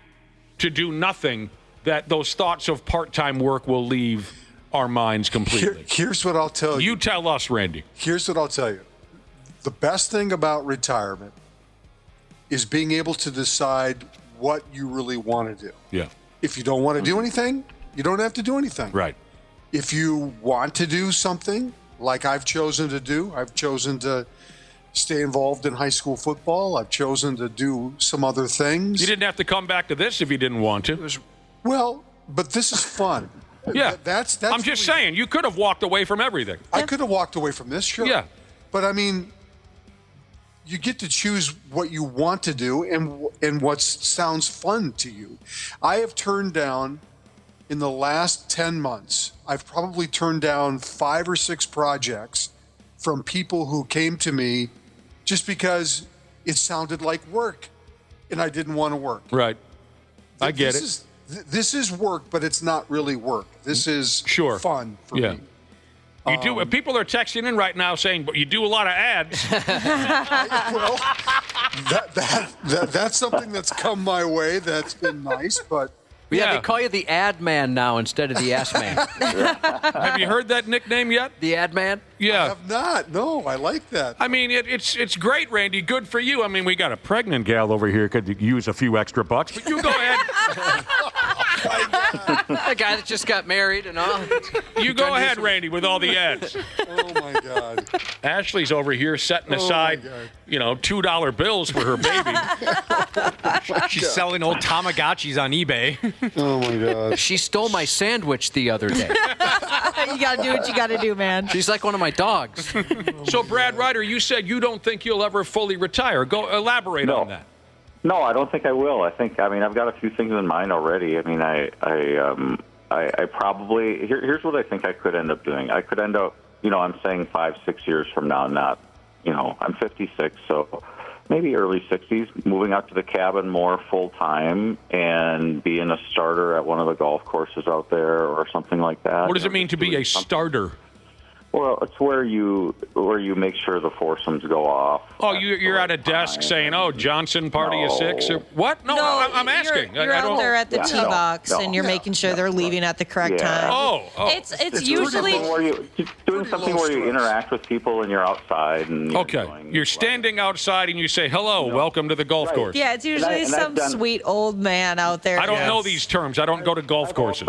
to do nothing that those thoughts of part-time work will leave our minds completely. Here's what I'll tell you. You tell us, Randy. Here's what I'll tell you. The best thing about retirement is being able to decide what you really want to do. Yeah. If you don't want to do anything, you don't have to do anything. Right. If you want to do something like I've chosen to do, I've chosen to stay involved in high school football. I've chosen to do some other things. You didn't have to come back to this if you didn't want to. Well, but this is fun. Yeah. That's I'm just saying, you could have walked away from everything. I could have walked away from this, sure. Yeah. But I mean, you get to choose what you want to do and what sounds fun to you. I have turned down, in the last 10 months, I've probably turned down 5 or 6 projects from people who came to me just because it sounded like work and I didn't want to work. Right. I get it. This is work, but it's not really work. This is fun for me. You do. People are texting in right now saying, "But you do a lot of ads." Well, that's something that's come my way. That's been nice, but they call you the ad man now instead of the ass man. Have you heard that nickname yet? The ad man? I have not. No, I like that. I mean, it's great, Randy. Good for you. I mean, we got a pregnant gal over here could use a few extra bucks, but you go ahead. The guy that just got married and all. You go ahead, Randy, with all the ads. Oh, my God. Ashley's over here setting aside, $2 bills for her baby. She's selling old Tamagotchis on eBay. Oh, my God. She stole my sandwich the other day. You got to do what you got to do, man. She's like one of my dogs. So, Brad Ryder, you said you don't think you'll ever fully retire. Go elaborate on that. No, I don't think I will. I've got a few things in mind already. I mean, I probably, here's what I think I could end up doing. I could end up, I'm saying 5-6 years from now, not, I'm 56, so maybe early 60s, moving out to the cabin more full time and being a starter at one of the golf courses out there or something like that. What does it mean to be a starter? Well, it's where you make sure the foursomes go off. Oh, you're at a desk saying, "Oh, Johnson party of 6," or what? No, I'm asking. You're out there at the tee box and you're making sure they're leaving at the correct time. Oh. It's usually doing something where you interact with people and you're outside and you're standing outside and you say, "Hello, welcome to the golf course." Yeah, it's usually some sweet old man out there. I don't know these terms. I don't go to golf courses.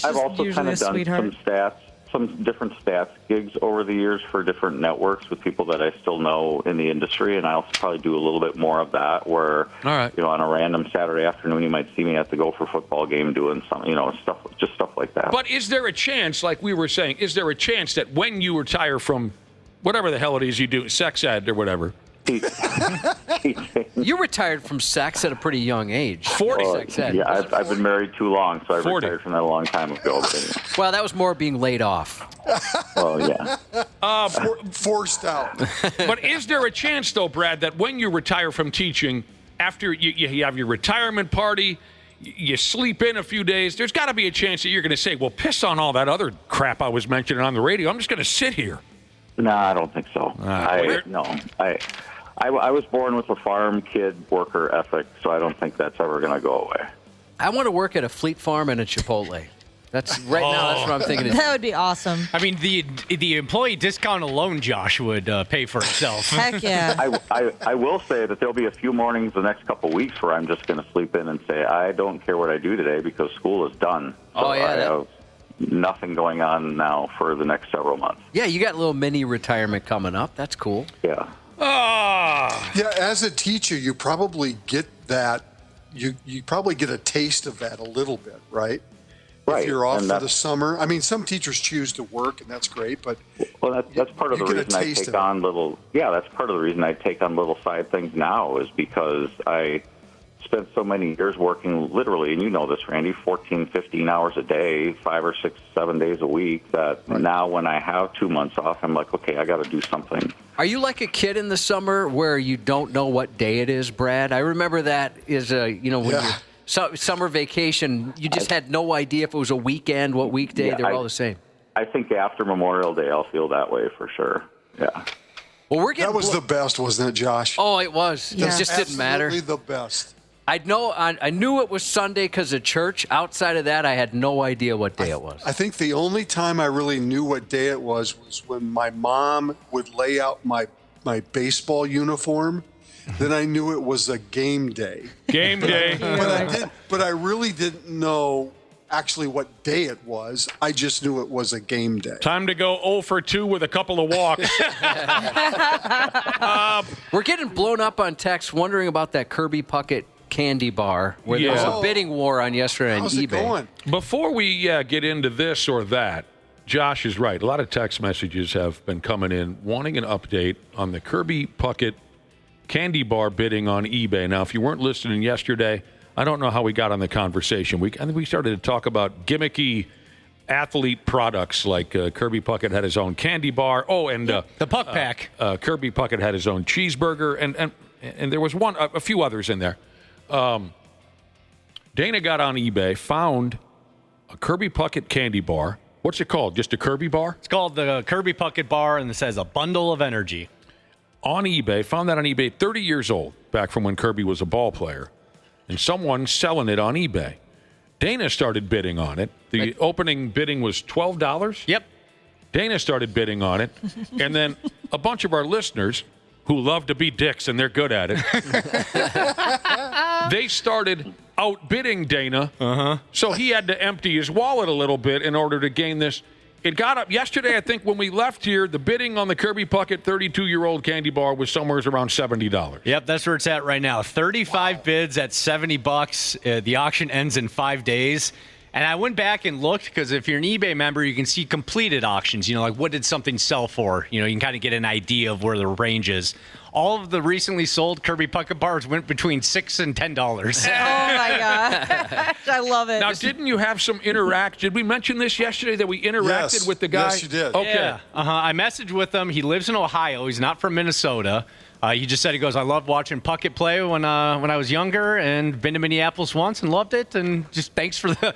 I've also kind of done some different stats gigs over the years for different networks with people that I still know in the industry, and I also probably do a little bit more of that where, on a random Saturday afternoon, you might see me at the Gopher football game doing some, stuff like that. But is there a chance, like we were saying, is there a chance that when you retire from whatever the hell it is you do, sex ed or whatever, You retired from sex at a pretty young age. 40. Yeah, I've been married too long, so I 40. retired from that a long time ago. But anyway. Well, that was more being laid off. Well, yeah. Forced out. But is there a chance, though, Brad, that when you retire from teaching, after you have your retirement party, you sleep in a few days, there's got to be a chance that you're going to say, well, piss on all that other crap I was mentioning on the radio. I'm just going to sit here. No, I don't think so. I was born with a farm kid worker ethic, so I don't think that's ever going to go away. I want to work at a Fleet Farm and a Chipotle. That's now. That's what I'm thinking. That would be awesome. I mean, the employee discount alone, Josh, would pay for itself. Heck yeah. I will say that there'll be a few mornings the next couple of weeks where I'm just going to sleep in and say, I don't care what I do today because school is done. So I have nothing going on now for the next several months. Yeah, you got a little mini retirement coming up. That's cool. Yeah. Yeah, as a teacher, you probably get that. You probably get a taste of that a little bit, right? Right. If you're off for the summer. I mean, some teachers choose to work, and that's great, but that's part of the reason I take on little. Yeah, that's part of the reason I take on little side things now is because I spent so many years working literally, and you know this, Randy, 14, 15 hours a day, 5 or 6, 7 days a week, that now when I have 2 months off, I'm like, okay, I got to do something. Are you like a kid in the summer where you don't know what day it is, Brad? I remember that is when you're summer vacation, you just had no idea if it was a weekend, what weekday. Yeah, they were all the same. I think after Memorial Day, I'll feel that way for sure. Yeah. Well, that was the best, wasn't it, Josh? Oh, it was. It just didn't matter. Absolutely the best. I knew it was Sunday because of church. Outside of that, I had no idea what day it was. I think the only time I really knew what day it was when my mom would lay out my baseball uniform. Then I knew it was a game day. Game day. But I really didn't know actually what day it was. I just knew it was a game day. Time to go 0 for 2 with a couple of walks. We're getting blown up on text wondering about that Kirby Puckett candy bar where there was a bidding war on yesterday on eBay. Going? Before we get into this or that, Josh is right. A lot of text messages have been coming in wanting an update on the Kirby Puckett candy bar bidding on eBay. Now, if you weren't listening yesterday, I don't know how we got on the conversation. I think we started to talk about gimmicky athlete products like Kirby Puckett had his own candy bar. Oh, and the Puck Pack. Kirby Puckett had his own cheeseburger, and there was a few others in there. Dana got on eBay, found a Kirby Puckett candy bar. What's it called? Just a Kirby bar? It's called the Kirby Puckett bar, and it says a bundle of energy. On eBay, found that on eBay, 30 years old, back from when Kirby was a ball player, and someone selling it on eBay. Dana started bidding on it. The opening bidding was $12. Yep. Dana started bidding on it, and then a bunch of our listeners who love to be dicks, and they're good at it, they started outbidding Dana, so he had to empty his wallet a little bit in order to gain this. It got up yesterday, I think, when we left here, the bidding on the Kirby Puckett 32-year-old candy bar was somewhere around $70. Yep, that's where it's at right now. 35 bids at $70. The auction ends in 5 days. And I went back and looked because if you're an eBay member, you can see completed auctions. Like what did something sell for? You can kind of get an idea of where the range is. All of the recently sold Kirby Puckett bars went between $6 and $10. Oh my god, I love it. Now, didn't you have some interact? Did we mention this yesterday that we interacted with the guy? Yes, you did. Okay. Yeah. I messaged with him. He lives in Ohio. He's not from Minnesota. He just said, he goes, I loved watching Puckett play when I was younger, and been to Minneapolis once and loved it, and just thanks for the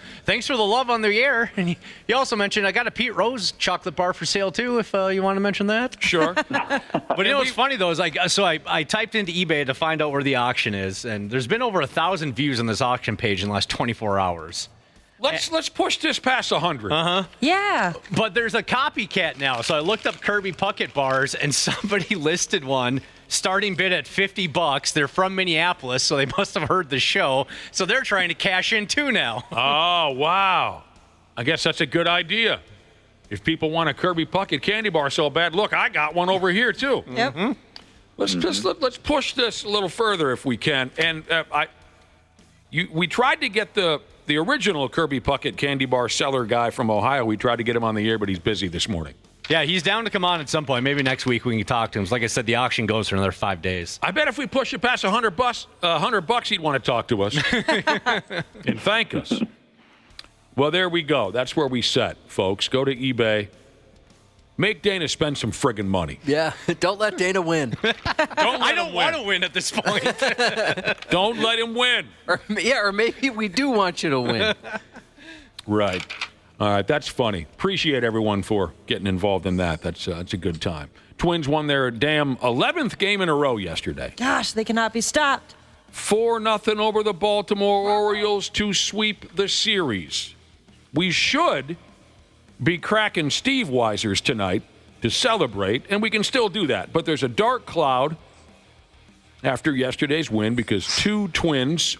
love on the air. And he also mentioned, I got a Pete Rose chocolate bar for sale too, if you want to mention that. Sure. But what's funny though is I typed into eBay to find out where the auction is, and there's been over 1,000 views on this auction page in the last 24 hours. Let's push this past 100. Yeah. But there's a copycat now. So I looked up Kirby Puckett bars, and somebody listed one starting bid at $50. They're from Minneapolis, so they must have heard the show. So they're trying to cash in too now. Oh, wow. I guess that's a good idea. If people want a Kirby Puckett candy bar so bad, look, I got one over here too. Yep. Mm-hmm. Let's push this a little further if we can. And we tried to get the original Kirby Puckett candy bar seller guy from Ohio. We tried to get him on the air, but he's busy this morning. Yeah, he's down to come on at some point. Maybe next week we can talk to him. Like I said, the auction goes for another 5 days. I bet if we push it past $100, he'd want to talk to us and thank us. Well, there we go. That's where we set, folks. Go to eBay. Make Dana spend some friggin' money. Yeah, don't let Dana win. I don't want to win at this point. Don't let him win. Or maybe we do want you to win. Right. All right, that's funny. Appreciate everyone for getting involved in that. That's a good time. Twins won their damn 11th game in a row yesterday. Gosh, they cannot be stopped. 4-0 over the Baltimore Orioles to sweep the series. We should be cracking Steve Weisers tonight to celebrate, and we can still do that. But there's a dark cloud after yesterday's win because two Twins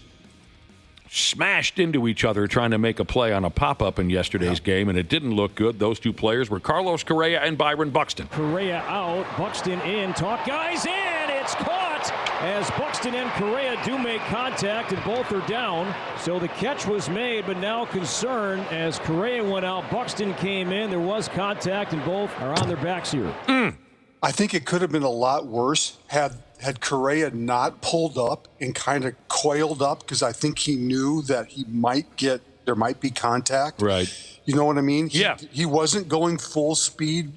smashed into each other trying to make a play on a pop-up in yesterday's game, and it didn't look good. Those two players were Carlos Correa and Byron Buxton. Correa out, Buxton in, talk guys in, it's caught as Buxton and Correa do make contact and both are down. So the catch was made, but now concern as Correa went out, Buxton came in, there was contact and both are on their backs here. I think it could have been a lot worse had Correa not pulled up and kind of coiled up, because I think he knew that there might be contact. Right. You know what I mean? Yeah. He wasn't going full speed,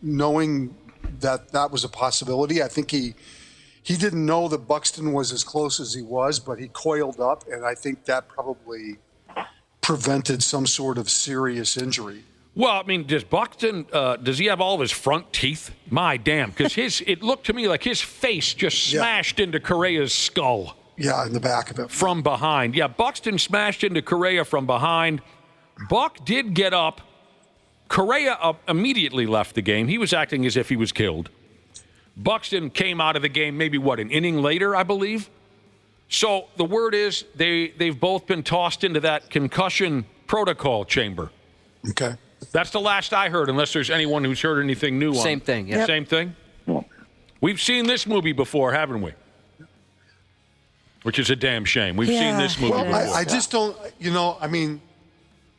knowing that was a possibility. I think he didn't know that Buxton was as close as he was, but he coiled up, and I think that probably prevented some sort of serious injury. Well, I mean, does Buxton, does he have all of his front teeth? My damn, because it looked to me like his face just smashed into Correa's skull. Yeah, in the back of it. From behind. Yeah, Buxton smashed into Correa from behind. Buck did get up. Correa immediately left the game. He was acting as if he was killed. Buxton came out of the game maybe, an inning later, I believe? So the word is they've both been tossed into that concussion protocol chamber. Okay. That's the last I heard, unless there's anyone who's heard anything new on it. Same thing, yeah. Same thing? We've seen this movie before, haven't we? Which is a damn shame. We've seen this movie before. I just don't,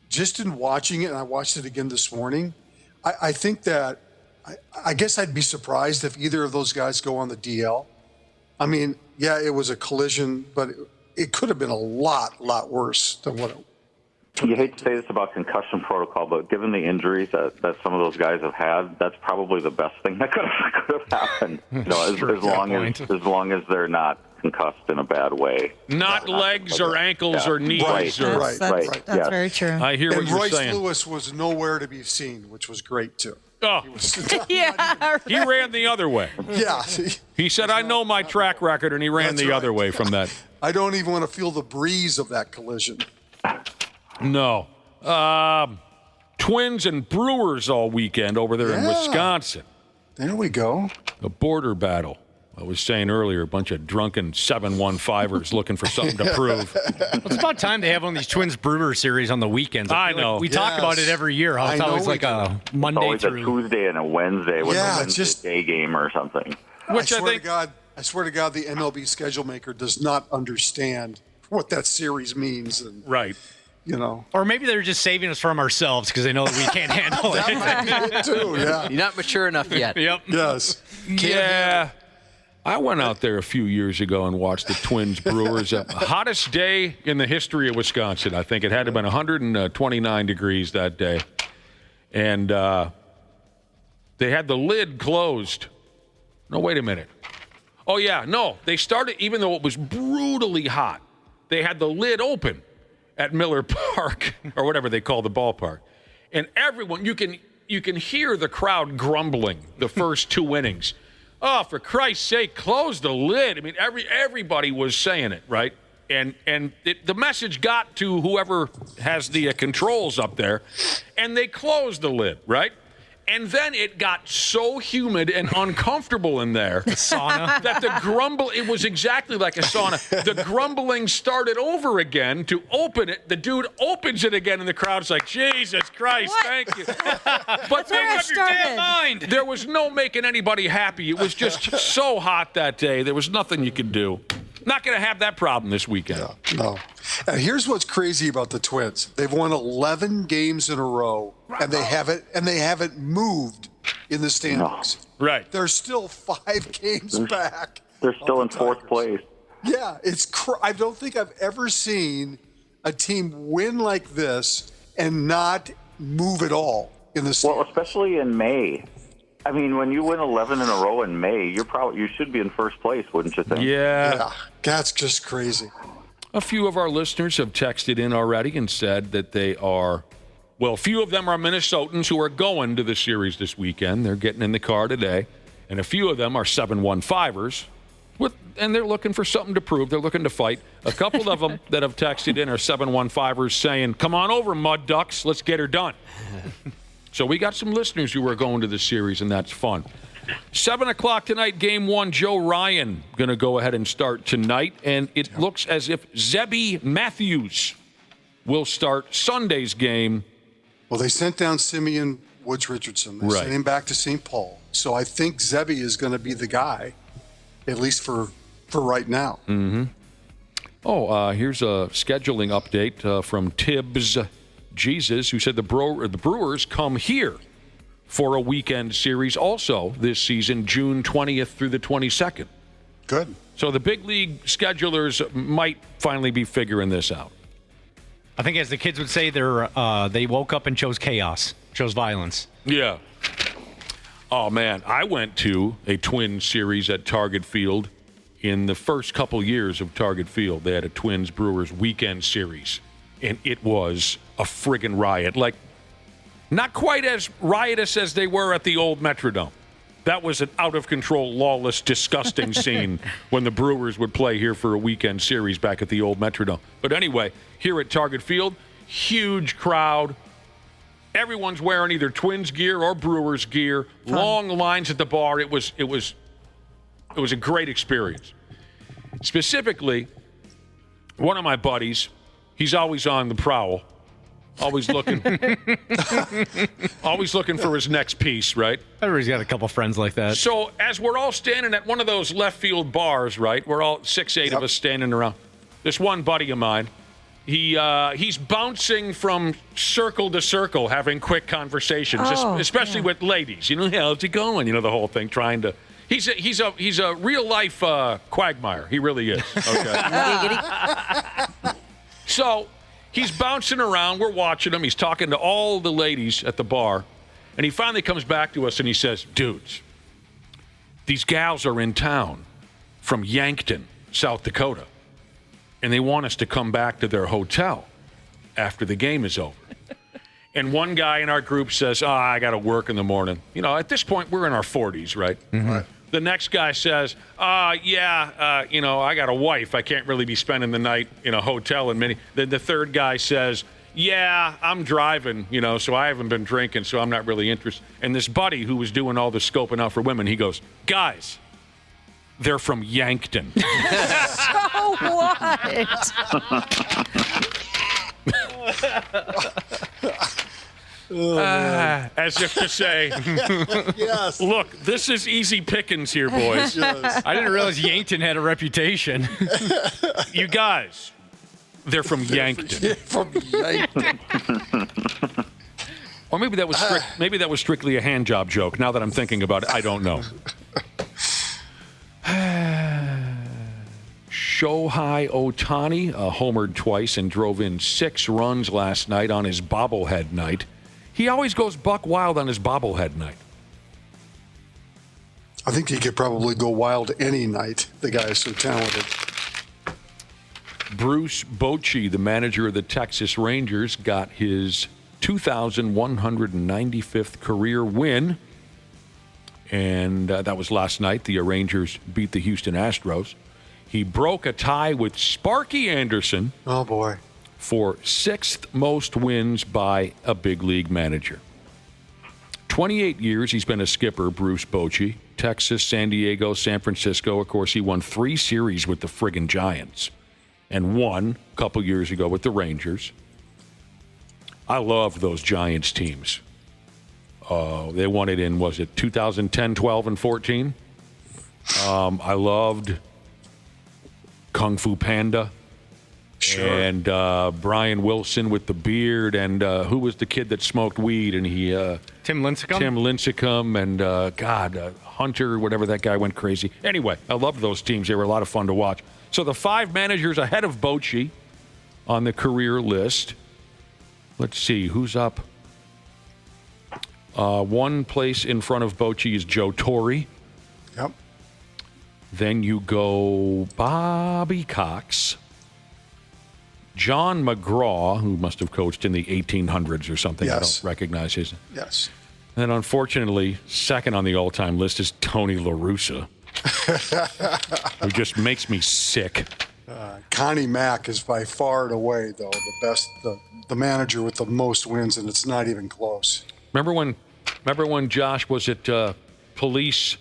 just in watching it, and I watched it again this morning, I think that, I guess I'd be surprised if either of those guys go on the DL. I mean, yeah, it was a collision, but it could have been a lot worse than what it was. You hate to say this about concussion protocol, but given the injuries that some of those guys have had, that's probably the best thing that could have happened. As long as they're not concussed in a bad way. Not legs or ankles or knees. Right. That's very true. I hear what you're saying. And Royce Lewis was nowhere to be seen, which was great, too. Oh, he ran the other way. Yeah. He said, I know my track record, and he ran the other way from that. I don't even want to feel the breeze of that collision. No. Twins and Brewers all weekend over there in Wisconsin. There we go. The border battle. I was saying earlier, a bunch of drunken 7-1-5ers looking for something to prove. It's about time they have one of these Twins Brewer series on the weekends. I know. We talk about it every year. It's always like a Monday it's always through. a Tuesday and a Wednesday with a Wednesday day game or something. Which I swear to God, the MLB schedule maker does not understand what that series means. And, right. Or maybe they're just saving us from ourselves because they know that we can't handle it. That might be it too, yeah. You're not mature enough yet. Yep. Yes. Yeah. I went out there a few years ago and watched the Twins Brewers. Hottest day in the history of Wisconsin. I think it had to have been 129 degrees that day. And they had the lid closed. No, wait a minute. Oh, yeah. No, they started, even though it was brutally hot, they had the lid open at Miller Park, or whatever they call the ballpark. And everyone, you can hear the crowd grumbling the first two innings. Oh, for Christ's sake, close the lid. I mean, everybody was saying it, right? And the message got to whoever has the controls up there, and they closed the lid, right? And then it got so humid and uncomfortable in there sauna. That it was exactly like a sauna. The grumbling started over again to open it. The dude opens it again, and the crowd's like, Jesus Christ, thank you. But make up your damn mind. There was no making anybody happy. It was just so hot that day. There was nothing you could do. Not going to have that problem this weekend. Yeah, no. And here's what's crazy about the Twins. They've won 11 games in a row, and they haven't moved in the standings. No. Right. They're still 5 games back. They're still in fourth place. Yeah, I don't think I've ever seen a team win like this and not move at all in the standings. Well, especially in May. I mean, when you win 11 in a row in May, you should be in first place, wouldn't you think? Yeah. That's just crazy. A few of our listeners have texted in already and said that they are, well, a few of them are Minnesotans who are going to the series this weekend. They're getting in the car today. And a few of them are 715ers, and they're looking for something to prove. They're looking to fight. A couple of them that have texted in are 715ers saying, come on over, Mud Ducks. Let's get her done. So we got some listeners who are going to the series, and that's fun. 7 o'clock tonight, Game 1, Joe Ryan going to go ahead and start tonight. And it looks as if Zebby Matthews will start Sunday's game. Well, they sent down Simeon Woods Richardson. They sent him back to St. Paul. So I think Zebby is going to be the guy, at least for right now. Mm-hmm. Oh, here's a scheduling update from Tibbs Jesus, who said the Brewers come here for a weekend series also this season, June 20th through the 22nd. Good. So the big league schedulers might finally be figuring this out. I think, as the kids would say, they woke up and chose chaos, chose violence. Yeah. Oh, man, I went to a Twins series at Target Field in the first couple years of Target Field. They had a Twins-Brewers weekend series, and it was a friggin' riot. Like, not quite as riotous as they were at the old Metrodome. That was an out-of-control, lawless, disgusting scene when the Brewers would play here for a weekend series back at the old Metrodome. But anyway, here at Target Field, huge crowd. Everyone's wearing either Twins gear or Brewers gear. Long lines at the bar. It was a great experience. Specifically, one of my buddies, he's always on the prowl. Always looking for his next piece, right? Everybody's got a couple friends like that. So as we're all standing at one of those left field bars, right? We're all 6-8 of us standing around. This one buddy of mine, he's bouncing from circle to circle, having quick conversations, especially with ladies. You know, how's it going? You know, the whole thing. Trying to. He's a real life quagmire. He really is. Okay. So. He's bouncing around. We're watching him. He's talking to all the ladies at the bar. And he finally comes back to us and he says, dudes, these gals are in town from Yankton, South Dakota. And they want us to come back to their hotel after the game is over. And one guy in our group says, I got to work in the morning. You know, at this point, we're in our 40s, right? Mm-hmm. Right. The next guy says, I got a wife. I can't really be spending the night in a hotel in many. Then the third guy says, yeah, I'm driving, so I haven't been drinking, so I'm not really interested. And this buddy who was doing all the scoping out for women, he goes, guys, they're from Yankton. So what? As if to say, yes. Look, this is easy pickings here, boys. Yes. I didn't realize Yankton had a reputation. You guys, they're from Yankton. From Yankton. Or maybe that was strictly a hand job joke. Now that I'm thinking about it, I don't know. Shohei Ohtani homered twice and drove in 6 runs last night on his bobblehead night. He always goes buck wild on his bobblehead night. I think he could probably go wild any night. The guy is so talented. Bruce Bochy, the manager of the Texas Rangers, got his 2,195th career win. And that was last night. The Rangers beat the Houston Astros. He broke a tie with Sparky Anderson. Oh, boy. For 6th most wins by a big league manager. 28 years he's been a skipper, Bruce Bochy. Texas, San Diego, San Francisco. Of course, he won 3 series with the friggin' Giants. And 1 a couple years ago with the Rangers. I loved those Giants teams. They won it in, was it 2010, 12, and 14? I loved Kung Fu Panda. Sure. And Brian Wilson with the beard, and who was the kid that smoked weed? And Tim Lincecum? Tim Lincecum, and Hunter, whatever that guy went crazy. Anyway, I loved those teams. They were a lot of fun to watch. So the 5 managers ahead of Bochy on the career list. Let's see, who's up? One place in front of Bochy is Joe Torre. Yep. Then you go Bobby Cox, John McGraw, who must have coached in the 1800s or something. Yes. I don't recognize his. Yes. And then, unfortunately, second on the all-time list is Tony La Russa, who just makes me sick. Connie Mack is by far and away, though, the best, the manager with the most wins, and it's not even close. Remember when Josh was at police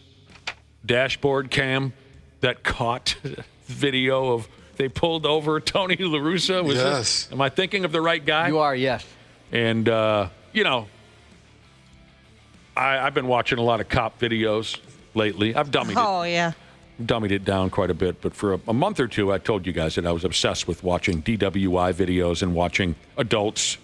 dashboard cam that caught video of they pulled over Tony La Russa? Yes. Am I thinking of the right guy? You are, yes. And, I've been watching a lot of cop videos lately. I've dummied it down quite a bit. But for a month or two, I told you guys that I was obsessed with watching DWI videos and watching adults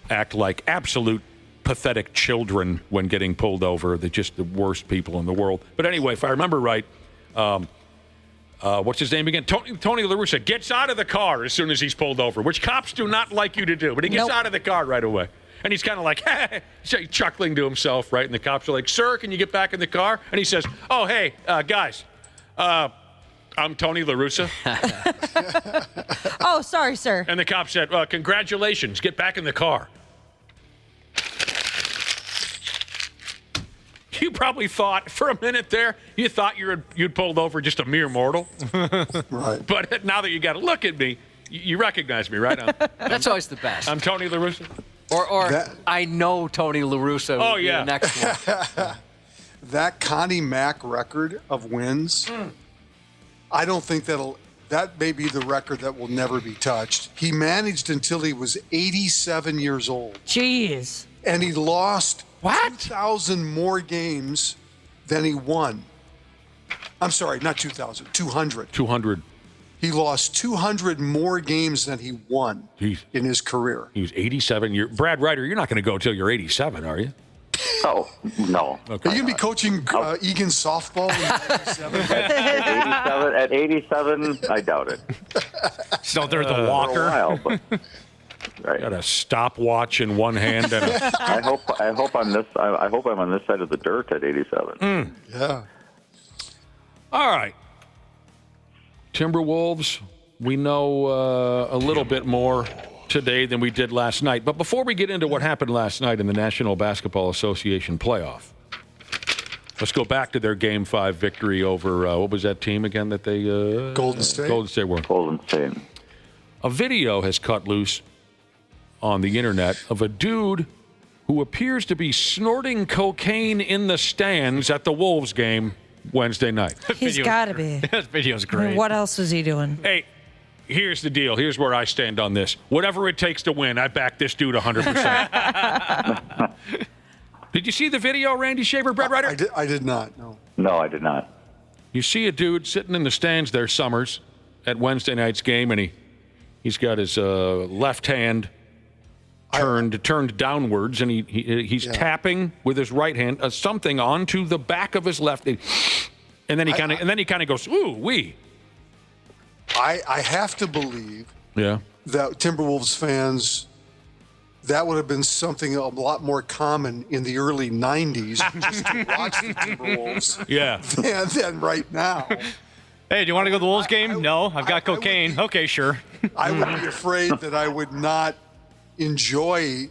act like absolute pathetic children when getting pulled over. They're just the worst people in the world. But anyway, if I remember right, what's his name again? Tony La Russa gets out of the car as soon as he's pulled over, which cops do not like you to do. But he gets out of the car right away. And he's kind of like, chuckling to himself, right? And the cops are like, sir, can you get back in the car? And he says, oh, hey, guys, I'm Tony La Russa. Oh, sorry, sir. And the cop said, congratulations, get back in the car. You probably thought, for a minute there, you thought you'd pulled over just a mere mortal. Right. But now that you got to look at me, you recognize me, right? That's always the best. I'm Tony La Russa. Or I know Tony La Russa will be the next one. That Connie Mack record of wins, I don't think that may be the record that will never be touched. He managed until he was 87 years old. Jeez. And he lost 2,000 more games than he won. I'm sorry, not 2,000, 200. 200. He lost 200 more games than he won in his career. He was 87. Brad Ryder, you're not going to go till you're 87, are you? Oh, no. Okay. Are you going to be coaching Egan softball in 87? At 87, I doubt it. Still there the walker. For a while, but, right. Got a stopwatch in one hand. And I hope I'm on this side of the dirt at 87. Yeah. All right. Timberwolves, we know a little bit more today than we did last night. But before we get into what happened last night in the National Basketball Association playoff, let's go back to their Game 5 victory over, what was that team again that they... Golden State. Golden State were. Golden State. A video has cut loose on the internet of a dude who appears to be snorting cocaine in the stands at the Wolves game Wednesday night. He's got to be. This video's great. I mean, what else is he doing? Hey, here's the deal. Here's where I stand on this. Whatever it takes to win, I back this dude 100%. Did you see the video, Randy Shaver, Brett Ryder? I did not, no. No, I did not. You see a dude sitting in the stands there, Summers, at Wednesday night's game, and he's got his left hand turned downwards, and he's tapping with his right hand something onto the back of his left, and then he kind of goes, ooh wee. I have to believe that Timberwolves fans, that would have been something a lot more common in the early 90s just to watch the Timberwolves than right now. Hey, do you want to go to the Wolves game? No, I've got cocaine. Okay, sure. I would be afraid that I would not enjoy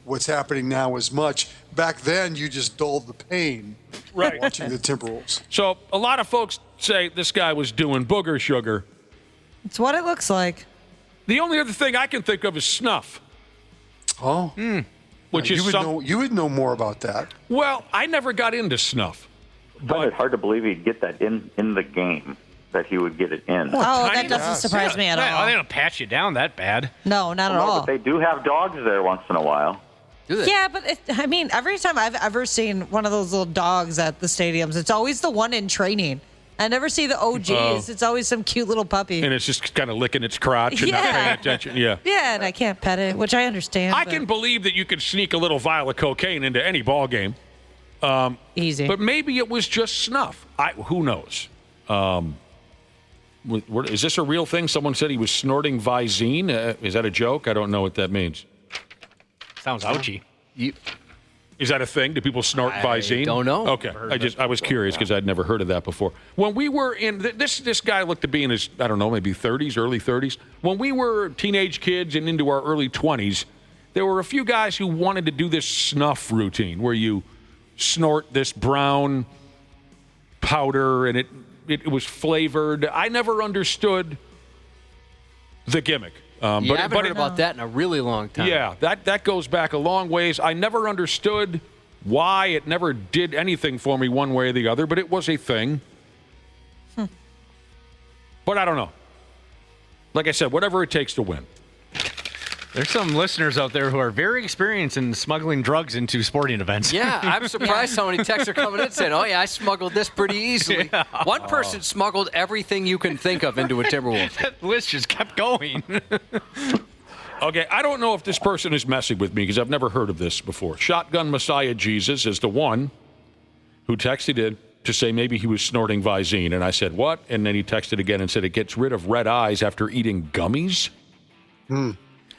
what's happening now as much. Back then, you just dulled the pain watching the Timberwolves. So a lot of folks say this guy was doing booger sugar. It's what it looks like. The only other thing I can think of is snuff. Oh. Which you would know more about that. Well, I never got into snuff. But it's hard to believe he'd get that in the game, that he would get it in. Oh, that doesn't surprise me at all. They don't pat you down that bad. No, not at all. But they do have dogs there once in a while. Do they? Yeah, but I mean, every time I've ever seen one of those little dogs at the stadiums, it's always the one in training. I never see the OGs. It's always some cute little puppy. And it's just kind of licking its crotch and not paying attention. Yeah. Yeah, and I can't pet it, which I understand. I can believe that you could sneak a little vial of cocaine into any ball game. Easy. But maybe it was just snuff. Who knows? Is this a real thing? Someone said he was snorting Visine. Is that a joke? I don't know what that means. Sounds ouchy. Is that a thing? Do people snort Visine? I don't know. Okay. I was curious because I'd never heard of that before. When we were in this guy looked to be in his, I don't know, maybe 30s, early 30s. When we were teenage kids and into our early 20s, there were a few guys who wanted to do this snuff routine where you snort this brown powder and it was flavored. I never understood the gimmick. I haven't heard about that in a really long time. Yeah, that goes back a long ways. I never understood why. It never did anything for me one way or the other, but it was a thing. But I don't know. Like I said, whatever it takes to win. There's some listeners out there who are very experienced in smuggling drugs into sporting events. Yeah, I'm surprised how many texts are coming in saying, oh, yeah, I smuggled this pretty easily. Yeah. One person smuggled everything you can think of into a Timberwolves. That list just kept going. Okay, I don't know if this person is messing with me because I've never heard of this before. Shotgun Messiah Jesus is the one who texted in to say maybe he was snorting Visine. And I said, what? And then he texted again and said it gets rid of red eyes after eating gummies.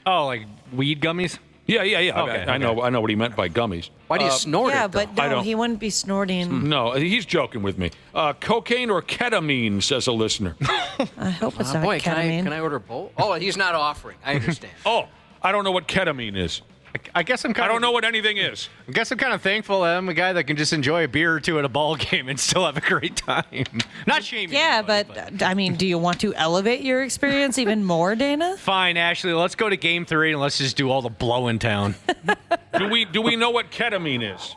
Oh, like weed gummies? Yeah. Okay, I know what he meant by gummies. Why do you snort it? Yeah, but no, he wouldn't be snorting. No, he's joking with me. Cocaine or ketamine, says a listener. I hope it's not boy, ketamine. Can I order both? Oh, he's not offering. I understand. I don't know what ketamine is. I guess I don't know what anything is. I guess I'm kind of thankful that I'm a guy that can just enjoy a beer or two at a ball game and still have a great time. Not shaming. Yeah, anybody, but I mean, do you want to elevate your experience even more, Dana? Fine, Ashley. Let's go to Game 3 and let's just do all the blow in town. Do we know what ketamine is?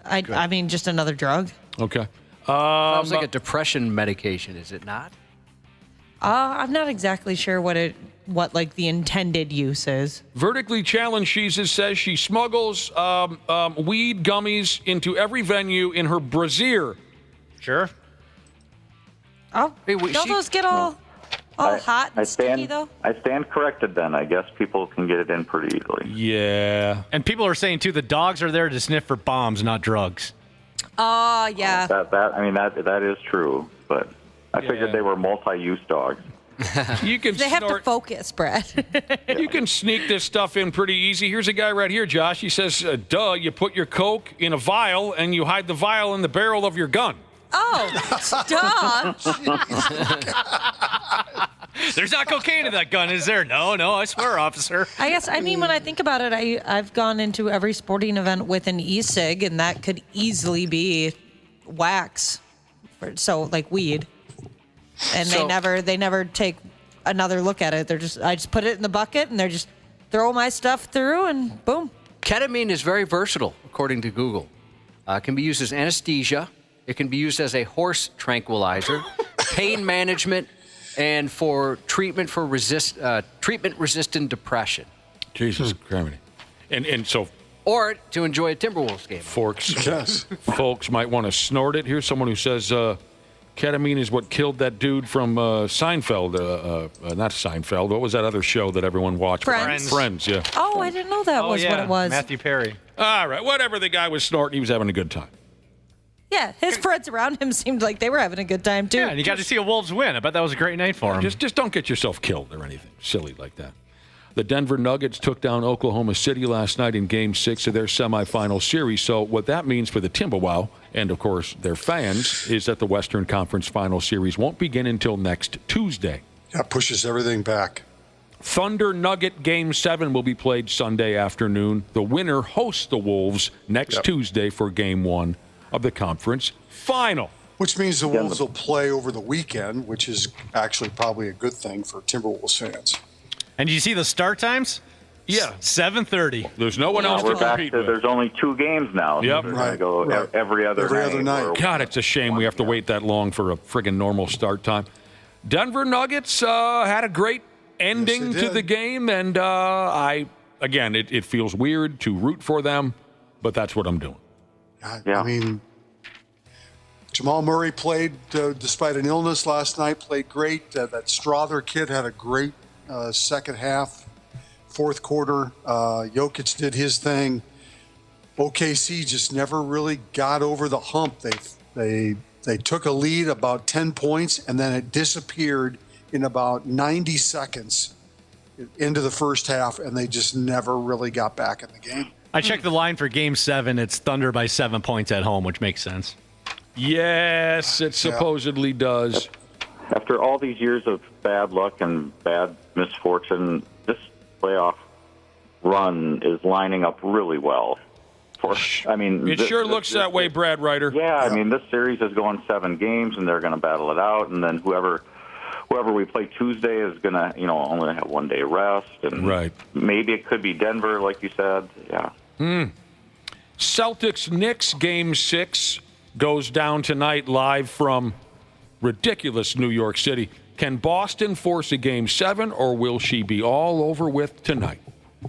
I mean, just another drug. Okay. Sounds like a depression medication, is it not? I'm not exactly sure what like the intended use is. Vertically Challenged Jesus says she smuggles weed gummies into every venue in her brassiere. Sure. Oh, don't those get all hot and sticky, though? I stand corrected then. I guess people can get it in pretty easily. Yeah. And people are saying, too, the dogs are there to sniff for bombs, not drugs. Oh, yeah. That is true, but I figured they were multi-use dogs. You can they have to focus, Brett. You can sneak this stuff in pretty easy. Here's a guy right here, Josh. He says, you put your Coke in a vial and you hide the vial in the barrel of your gun. Oh, duh. There's not cocaine in that gun, is there? No, I swear, officer. I mean, when I think about it, I've gone into every sporting event with an e-cig, and that could easily be wax, like weed. And they never take another look at it. I just put it in the bucket and they're just throw my stuff through and boom. Ketamine is very versatile, according to Google. It can be used as anesthesia. It can be used as a horse tranquilizer, pain management, and for treatment for treatment-resistant depression. Jesus Christ. And so... Or to enjoy a Timberwolves game. Folks might want to snort it. Here's someone who says... ketamine is what killed that dude from Seinfeld. Not Seinfeld. What was that other show that everyone watched? Friends, yeah. Oh, I didn't know that was what it was. Matthew Perry. All right, whatever the guy was snorting, he was having a good time. Yeah, his friends around him seemed like they were having a good time, too. Yeah, and you got to see a Wolves win. I bet that was a great night for him. Just don't get yourself killed or anything silly like that. The Denver Nuggets took down Oklahoma City last night in Game 6 of their semifinal series. So what that means for the Timberwolves and, of course, their fans is that the Western Conference Final Series won't begin until next Tuesday. That pushes everything back. Thunder Nugget Game 7 will be played Sunday afternoon. The winner hosts the Wolves next Tuesday for Game 1 of the conference final. Which means the Wolves will play over the weekend, which is actually probably a good thing for Timberwolves fans. And you see the start times? Yeah. 7:30. There's no one else to compete with. There's only 2 games now. Yep. So they're going to go every other night. God, it's a shame we have to wait that long for a friggin' normal start time. Denver Nuggets had a great ending to the game, and it feels weird to root for them, but that's what I'm doing. I mean, Jamal Murray played despite an illness last night, played great. That Strother kid had a great second half, fourth quarter. Jokic did his thing. OKC just never really got over the hump. They took a lead about 10 points, and then it disappeared in about 90 seconds into the first half, and they just never really got back in the game. I checked the line for Game 7. It's Thunder by 7 points at home, which makes sense. Yes, it supposedly does. After all these years of bad luck and bad misfortune, this playoff run is lining up really well. It sure looks that way, Brad Ryder. Yeah, I mean, this series is going 7 games, and they're going to battle it out, and then whoever we play Tuesday is going to, only have 1 day rest, and maybe it could be Denver, like you said. Yeah. Celtics-Knicks Game 6 goes down tonight live from ridiculous New York City. Can Boston force a Game 7, or will she be all over with tonight?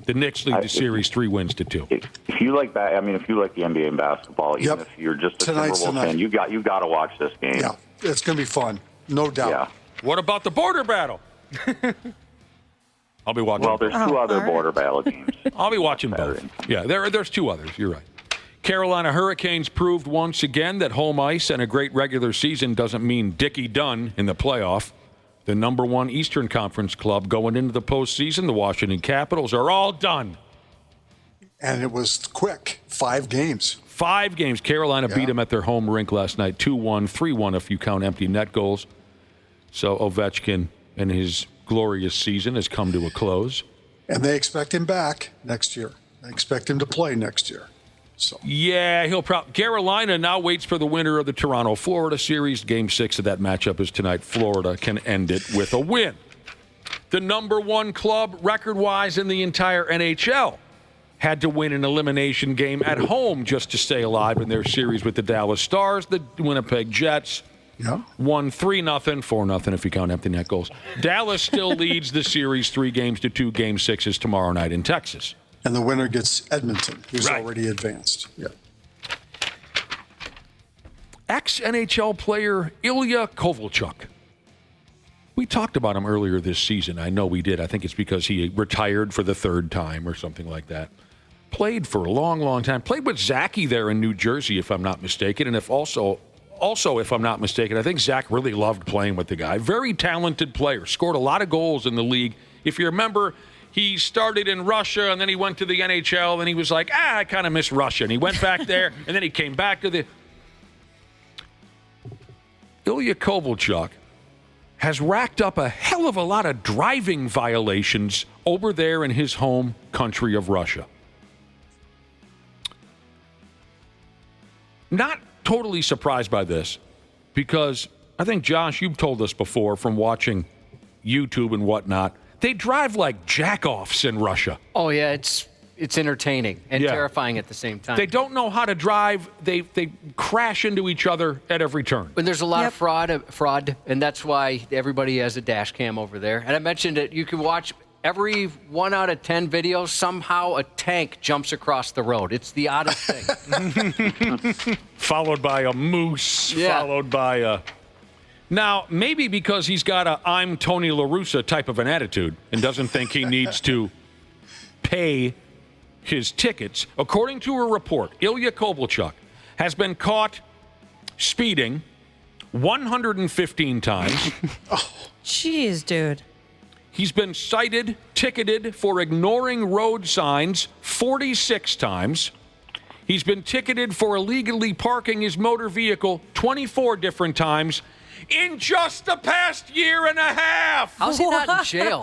The Knicks lead the series 3-2. If you like that, if you like the NBA and basketball, even if you're just a Timberwolves fan, you got to watch this game. Yeah, it's going to be fun, no doubt. Yeah. What about the border battle? I'll be watching. Well, there's 2 other border battle games. I'll be watching both. Yeah, there's 2 others. You're right. Carolina Hurricanes proved once again that home ice and a great regular season doesn't mean Dickie Dunn in the playoff. The number 1 Eastern Conference club going into the postseason, the Washington Capitals, are all done. And it was quick. 5 games. 5 games. Carolina beat them at their home rink last night, 2-1, 3-1 if you count empty net goals. So Ovechkin and his glorious season has come to a close. And they expect him back next year. They expect him to play next year. So. Yeah, he'll probably. Carolina now waits for the winner of the Toronto-Florida series. Game 6 of that matchup is tonight. Florida can end it with a win. The number 1 club, record-wise, in the entire NHL had to win an elimination game at home just to stay alive in their series with the Dallas Stars. The Winnipeg Jets won 3-0, 4-0 if you count empty net goals. Dallas still leads the series 3-2. Game 6 is tomorrow night in Texas. And the winner gets Edmonton, who's already advanced. Yeah. Ex-NHL player Ilya Kovalchuk. We talked about him earlier this season. I know we did. I think it's because he retired for the 3rd time or something like that. Played for a long, long time. Played with Zachy there in New Jersey, if I'm not mistaken. And if I'm not mistaken, I think Zach really loved playing with the guy. Very talented player. Scored a lot of goals in the league. If you remember, he started in Russia, and then he went to the NHL, and he was like, I kind of miss Russia. And he went back there, and then he came back to the... Ilya Kovalchuk has racked up a hell of a lot of driving violations over there in his home country of Russia. Not totally surprised by this, because I think, Josh, you've told us before from watching YouTube and whatnot, they drive like jack-offs in Russia. Oh, yeah, it's entertaining and terrifying at the same time. They don't know how to drive. They crash into each other at every turn. And there's a lot of fraud, and that's why everybody has a dash cam over there. And I mentioned it. You can watch every 1 out of 10 videos. Somehow a tank jumps across the road. It's the oddest thing. Followed by a moose. Yeah. Followed by a... Now, maybe because he's got a I'm Tony La Russa type of an attitude and doesn't think he needs to pay his tickets. According to a report, Ilya Kovalchuk has been caught speeding 115 times. Jeez, dude. He's been cited, ticketed for ignoring road signs 46 times. He's been ticketed for illegally parking his motor vehicle 24 different times in just the past year and a half. How's he not in jail?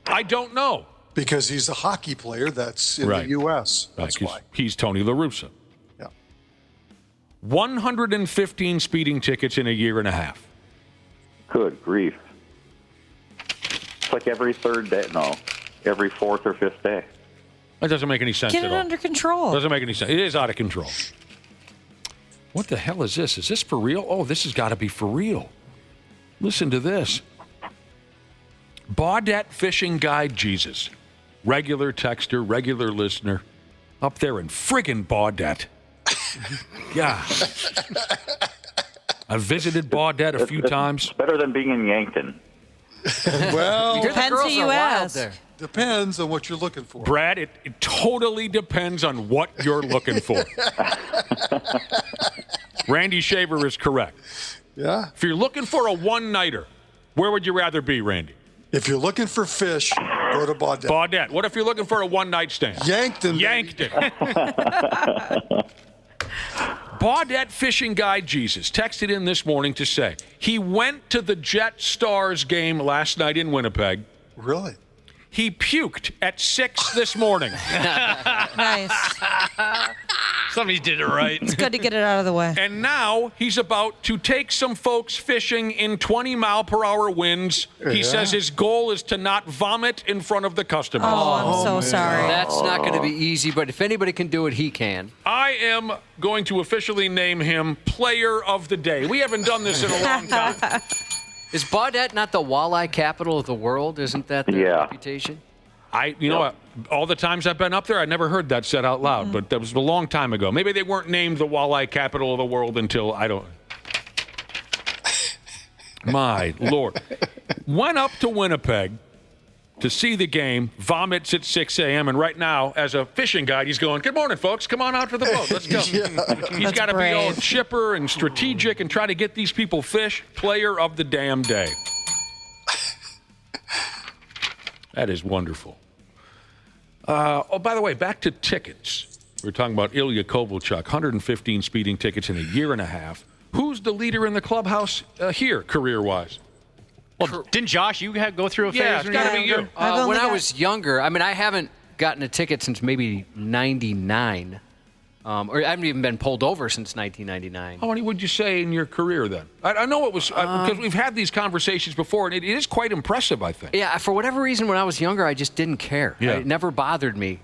I don't know. Because he's a hockey player that's in the U.S. That's why. He's Tony La Russa. Yeah. 115 speeding tickets in a year and a half. Good grief. It's like every 3rd day. No, every 4th or 5th day. That doesn't make any sense Get at it all. under control. Doesn't make any sense. It is out of control. What the hell is this? Is this for real? Oh, this has got to be for real. Listen to this. Baudette Fishing Guide Jesus. Regular texter, regular listener. Up there in friggin' Baudette. Yeah. I've visited Baudette a few times. It's better than being in Yankton. Well, Depends who you ask. Depends on what you're looking for. Brad, it totally depends on what you're looking for. Randy Shaver is correct. Yeah. If you're looking for a one-nighter, where would you rather be, Randy? If you're looking for fish, go to Baudette. Baudette. What if you're looking for a one-night stand? Yankton. Baudette fishing guy Jesus texted in this morning to say he went to the Jet Stars game last night in Winnipeg. Really? He puked at 6 this morning. Nice. Somebody did it right. It's good to get it out of the way. And now he's about to take some folks fishing in 20-mile-per-hour winds. He says his goal is to not vomit in front of the customers. Oh, I'm so sorry. That's not going to be easy, but if anybody can do it, he can. I am going to officially name him Player of the Day. We haven't done this in a long time. Is Baudette not the walleye capital of the world? Isn't that the reputation? You know what? All the times I've been up there, I never heard that said out loud, but that was a long time ago. Maybe they weren't named the walleye capital of the world until, I don't... My Lord. Went up to Winnipeg to see the game, vomits at 6 a.m., and right now, as a fishing guide, he's going, "Good morning, folks. Come on out to the boat. Let's go." He's got to be all chipper and strategic and try to get these people fish. Player of the damn day. That is wonderful. Oh, by the way, back to tickets. We were talking about Ilya Kovalchuk, 115 speeding tickets in a year and a half. Who's the leader in the clubhouse here, career-wise? Well, didn't Josh, you go through a phase? Yeah, it's got to be you. When I was younger, I mean, I haven't gotten a ticket since maybe 99. Or I haven't even been pulled over since 1999. How many would you say in your career then? I know it was, because we've had these conversations before, and it is quite impressive, I think. Yeah, for whatever reason, when I was younger, I just didn't care. Yeah. It never bothered me.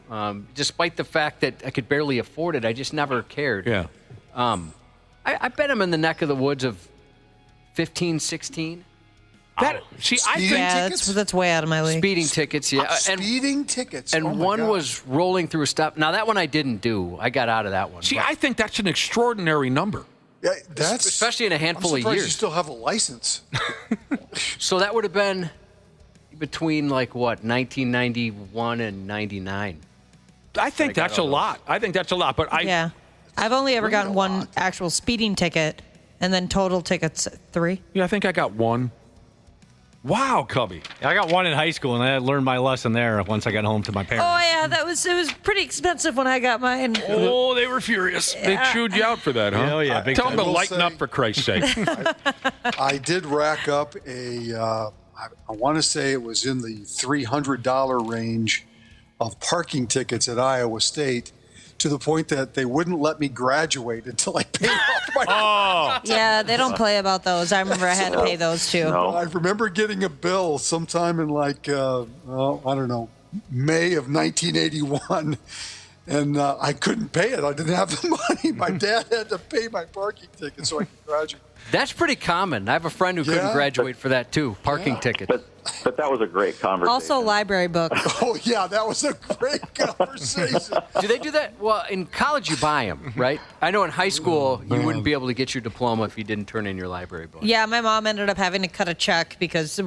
Despite the fact that I could barely afford it, I just never cared. Yeah. I bet I'm in the neck of the woods of 15, 16. I think that's way out of my league. Speeding tickets, yeah. Speeding tickets. And one was rolling through a stop. Now, that one I didn't do. I got out of that one. See, I think that's an extraordinary number. Yeah, that's especially in a handful of I'm years. You still have a license. So that would have been between, 1991 and 99. I think that's a lot. But Yeah. I've only ever gotten one actual speeding ticket, and then total tickets 3. Yeah, I think I got one. Wow, Cubby. I got one in high school, and I learned my lesson there once I got home to my parents. Oh, yeah, it was pretty expensive when I got mine. Oh, they were furious. They chewed you out for that, huh? Oh, yeah. Tell them to lighten up, for Christ's sake. I did rack up I want to say it was in the $300 range of parking tickets at Iowa State, to the point that they wouldn't let me graduate until I paid off my Yeah, they don't play about those. I remember I had to pay those too. I remember getting a bill sometime in I don't know, May of 1981, and I couldn't pay it. I didn't have the money. My dad had to pay my parking ticket so I could graduate. That's pretty common. I have a friend who couldn't graduate for that too, parking tickets. But that was a great conversation. Also, library books. Oh, yeah, that was a great conversation. Do they do that? Well, in college, you buy them, right? I know in high school, you wouldn't be able to get your diploma if you didn't turn in your library book. Yeah, my mom ended up having to cut a check because, it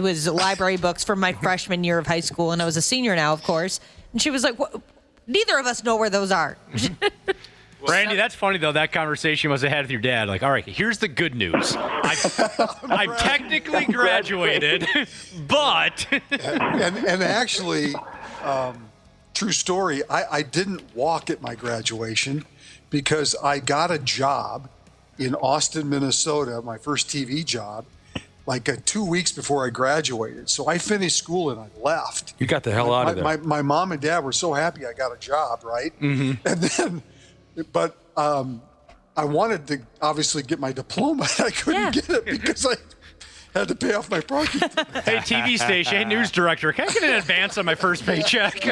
was library books from my freshman year of high school, and I was a senior now, of course. And she was like, neither of us know where those are. Randy, that's funny, though, that conversation you must have had with your dad. Like, all right, here's the good news. I've technically graduated, but... and actually, true story, I didn't walk at my graduation because I got a job in Austin, Minnesota, my first TV job, 2 weeks before I graduated. So I finished school and I left. You got the hell out of there. My mom and dad were so happy I got a job, right? Mm-hmm. And then... But I wanted to obviously get my diploma. I couldn't get it because Had to pay off my parking. Hey, TV station, hey, news director, can I get an advance on my first paycheck?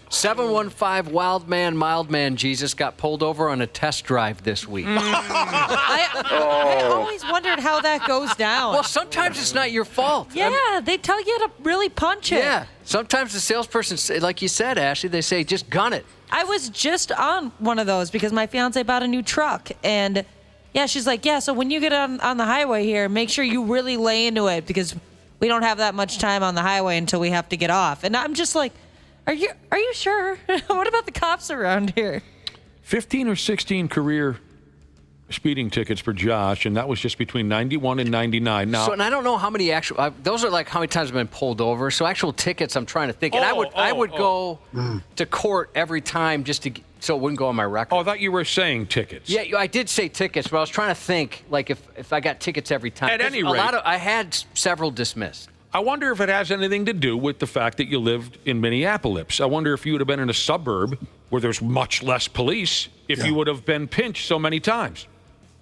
715 Wild Man, Mild Man Jesus got pulled over on a test drive this week. I always wondered how that goes down. Well, sometimes it's not your fault. Yeah, they tell you to really punch it. Yeah. Sometimes the salesperson, like you said, Ashley, they say, just gun it. I was just on one of those because my fiance bought a new truck. And, yeah, she's like, yeah, so when you get on the highway here, make sure you really lay into it because we don't have that much time on the highway until we have to get off. And I'm just like, are you sure? What about the cops around here? 15 or 16 career speeding tickets for Josh, and that was just between 91 and 99. Now, and I don't know how many actual. Those are like how many times I've been pulled over. So actual tickets, I'm trying to think. And I would go to court every time just to so it wouldn't go on my record. Oh, I thought you were saying tickets. Yeah, I did say tickets, but I was trying to think like if I got tickets every time. At any rate, I had several dismissed. I wonder if it has anything to do with the fact that you lived in Minneapolis. I wonder if you would have been in a suburb where there's much less police if you would have been pinched so many times.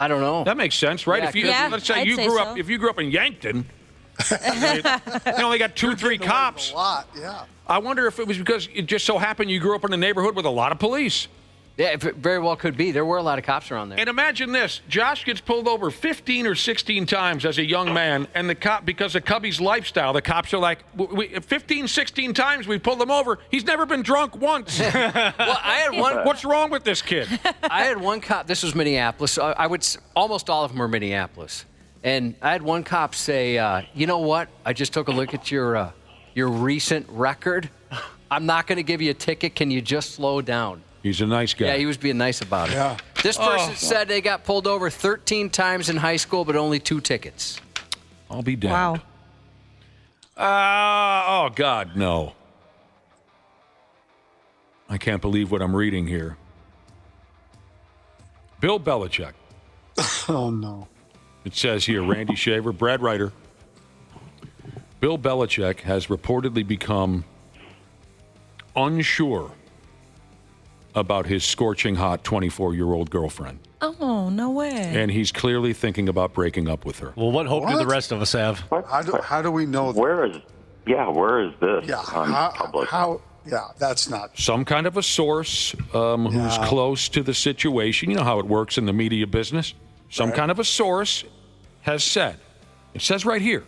I don't know. That makes sense, right? Let's say you grew up. If you grew up in Yankton, you only got 2-3 cops. A lot, yeah. I wonder if it was because it just so happened you grew up in a neighborhood with a lot of police. Yeah, it very well could be. There were a lot of cops around there. And imagine this: Josh gets pulled over 15 or 16 times as a young man, and the cop, because of Cubby's lifestyle, the cops are like, 15, 16 times we pulled him over. He's never been drunk once. Well, I had one. What's wrong with this kid? I had one cop. This was Minneapolis. I would almost all of them were Minneapolis, and I had one cop say, "You know what? I just took a look at your recent record. I'm not going to give you a ticket. Can you just slow down?" He's a nice guy. Yeah, he was being nice about it. Yeah. This person said they got pulled over 13 times in high school, but only 2 tickets. I'll be damned. Wow. Oh, God, no. I can't believe what I'm reading here. Bill Belichick. Oh, no. It says here, Randy Shaver, Brad Ryder. Bill Belichick has reportedly become unsure about his scorching hot 24-year-old girlfriend. Oh, no way. And he's clearly thinking about breaking up with her. Well, what hope do the rest of us have? How do we know that? Where is this Yeah, public? That's not. Some kind of a source who's close to the situation. You know how it works in the media business. Some kind of a source has said, it says right here,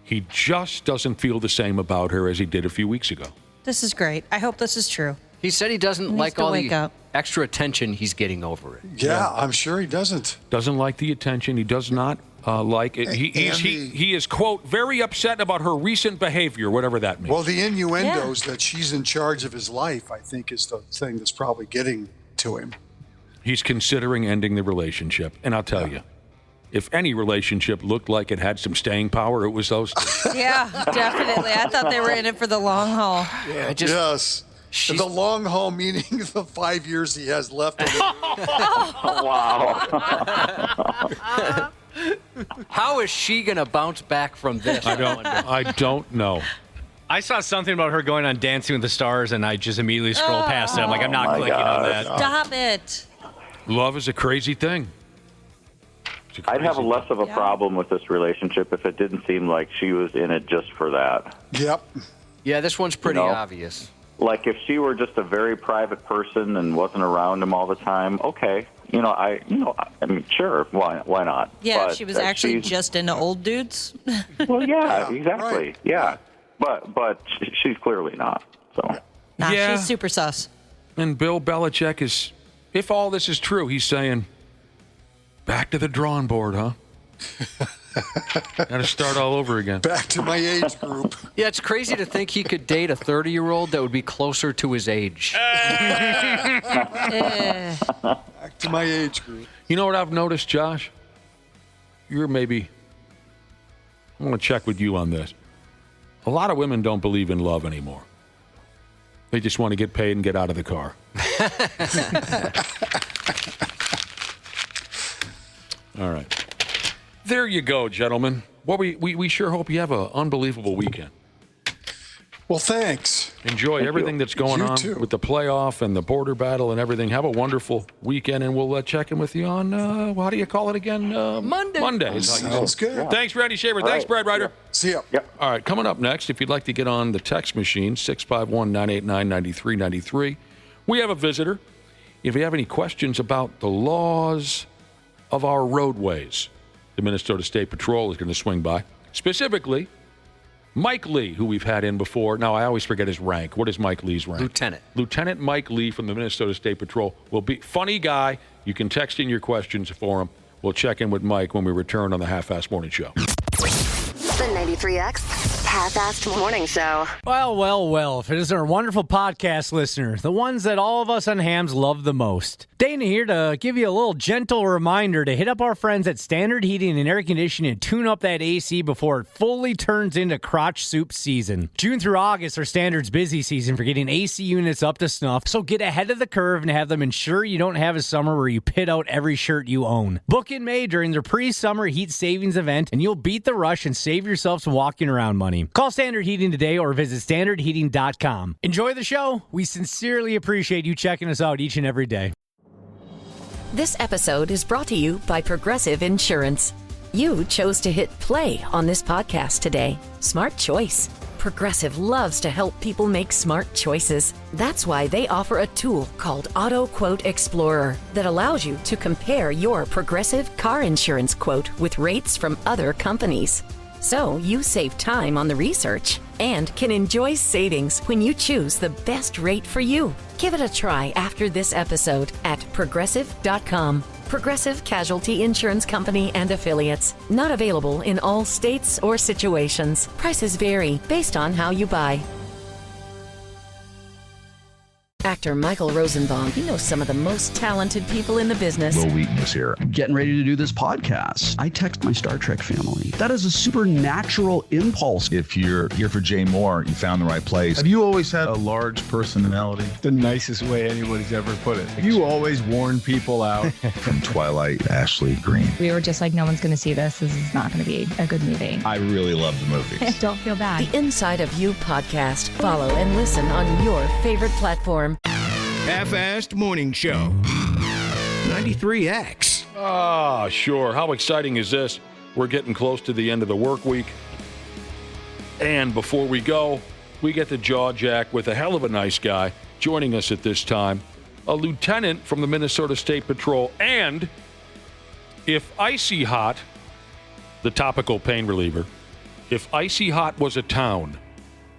he just doesn't feel the same about her as he did a few weeks ago. This is great. I hope this is true. He said he doesn't like all the extra attention he's getting over it. Yeah, I'm sure he doesn't. Doesn't like the attention. He does not like it. He is, quote, very upset about her recent behavior, whatever that means. Well, the innuendos that she's in charge of his life, I think, is the thing that's probably getting to him. He's considering ending the relationship. And I'll tell you, if any relationship looked like it had some staying power, it was those two. Yeah, definitely. I thought they were in it for the long haul. Yeah, yes. The long haul meaning the 5 years he has left. Wow. How is she going to bounce back from this? I don't know. I saw something about her going on Dancing with the Stars, and I just immediately scrolled past it. I'm like, I'm not clicking on that. Stop it. Love is a crazy thing. I'd have less of a problem with this relationship if it didn't seem like she was in it just for that. Yep. Yeah, this one's pretty obvious. Like if she were just a very private person and wasn't around him all the time, okay. I mean, sure, why not? Yeah, but she was actually just into old dudes. Well, yeah, exactly. Right. Yeah. But she's clearly not. So. Nah, she's super sus. And Bill Belichick is, if all this is true, he's saying, back to the drawing board, huh? Got to start all over again. Back to my age group. Yeah, it's crazy to think he could date a 30-year-old that would be closer to his age. Back to my age group. You know what I've noticed, Josh? I want to check with you on this. A lot of women don't believe in love anymore. They just want to get paid and get out of the car. All right. There you go, gentlemen. Well, we sure hope you have an unbelievable weekend. Well, thanks. Enjoy everything that's going on with the playoff and the border battle and everything. Have a wonderful weekend, and we'll check in with you on, how do you call it again? Monday. Sounds good. Thanks, Randy Shaver. Thanks, Brad Ryder. See ya. Yep. All right, coming up next, if you'd like to get on the text machine, 651-989-9393. We have a visitor. If you have any questions about the laws of our roadways, the Minnesota State Patrol is going to swing by. Specifically, Mike Lee, who we've had in before. Now, I always forget his rank. What is Mike Lee's rank? Lieutenant. Lieutenant Mike Lee from the Minnesota State Patrol will be funny guy. You can text in your questions for him. We'll check in with Mike when we return on the Half-Assed Morning Show. The 93X Half-Assed Morning Show. Well. If it is our wonderful podcast listener, the ones that all of us on hams love the most. Dana here to give you a little gentle reminder to hit up our friends at Standard Heating and Air Conditioning and tune up that AC before it fully turns into crotch soup season. June through August are Standard's busy season for getting AC units up to snuff, so get ahead of the curve and have them ensure you don't have a summer where you pit out every shirt you own. Book in May during their pre-summer heat savings event, and you'll beat the rush and save yourself some walking around money. Call Standard Heating today or visit standardheating.com. Enjoy the show. We sincerely appreciate you checking us out each and every day. This episode is brought to you by Progressive Insurance. You chose to hit play on this podcast today. Smart choice. Progressive loves to help people make smart choices. That's why they offer a tool called Auto Quote Explorer that allows you to compare your Progressive car insurance quote with rates from other companies. So you save time on the research and can enjoy savings when you choose the best rate for you. Give it a try after this episode at Progressive.com. Progressive Casualty Insurance Company and Affiliates. Not available in all states or situations. Prices vary based on how you buy. Actor Michael Rosenbaum, he knows some of the most talented people in the business. Will Wheaton is here. Getting ready to do this podcast. I text my Star Trek family. That is a supernatural impulse. If you're here for Jay Moore, you found the right place. Have you always had a large personality? The nicest way anybody's ever put it. You always warn people out. From Twilight, Ashley Green. We were just like, no one's going to see this. This is not going to be a good movie. I really love the movies. Don't feel bad. The Inside of You podcast. Follow and listen on your favorite platform. Half-Assed Morning Show. 93X. Ah, sure. How exciting is this? We're getting close to the end of the work week. And before we go, we get the jaw jack with a hell of a nice guy joining us at this time. A lieutenant from the Minnesota State Patrol. And if Icy Hot, the topical pain reliever, if Icy Hot was a town,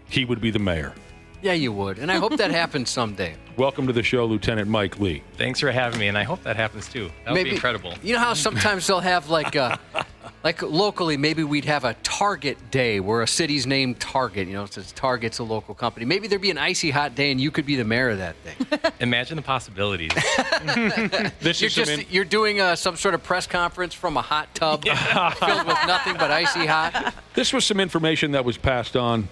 he would be the mayor. Yeah, you would. And I hope that happens someday. Welcome to the show, Lieutenant Mike Lee. Thanks for having me, and I hope that happens too. That would be incredible. You know how sometimes they'll have like locally, maybe we'd have a Target day where a city's named Target. You know, it says Target's a local company. Maybe there'd be an Icy Hot day and you could be the mayor of that thing. Imagine the possibilities. You're doing some sort of press conference from a hot tub filled with nothing but Icy Hot. This was some information that was passed on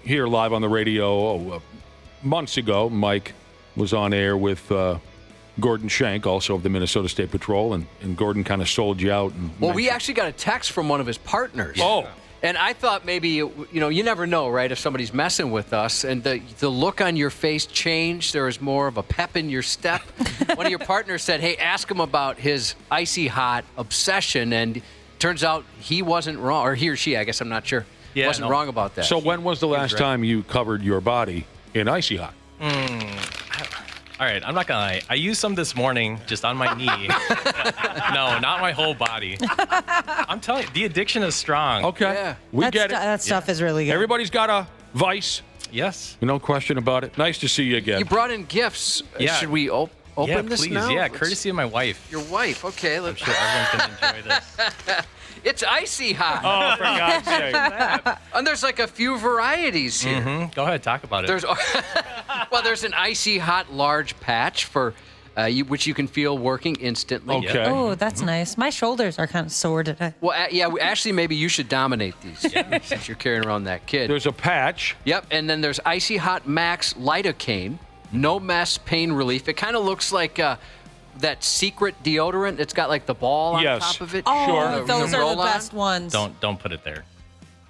here live on the radio months ago. Mike was on air with Gordon Shank, also of the Minnesota State Patrol, and Gordon kind of sold you out. Well, we actually got a text from one of his partners. Oh. And I thought maybe, you never know, right, if somebody's messing with us. And the look on your face changed. There was more of a pep in your step. One of your partners said, hey, ask him about his Icy Hot obsession. And turns out he wasn't wrong. Or he or she, I guess, I'm not sure. Yeah, wasn't wrong about that. So when was the last time you covered your body in Icy Hot? All right, I'm not going to lie. I used some this morning just on my knee. No, not my whole body. I'm telling you, the addiction is strong. Okay. Yeah. We get it. That stuff is really good. Everybody's got a vice. Yes. No question about it. Nice to see you again. You brought in gifts. Yeah. Should we open this please. now? Yeah, courtesy of my wife. Your wife. Okay. I'm sure everyone's going to enjoy this. It's Icy Hot. Oh, for God's sake. And there's like a few varieties here. Mm-hmm. Go ahead, talk about it. There's an Icy Hot large patch for which you can feel working instantly. Okay. Oh, that's nice. My shoulders are kind of sore today. Well, Ashley, maybe you should dominate these since you're carrying around that kid. There's a patch. Yep, and then there's Icy Hot Max Lidocaine, no mess pain relief. It kind of looks like that secret deodorant. It's got like the ball on top of it. Oh, Sure. those are the best ones. Don't put it there.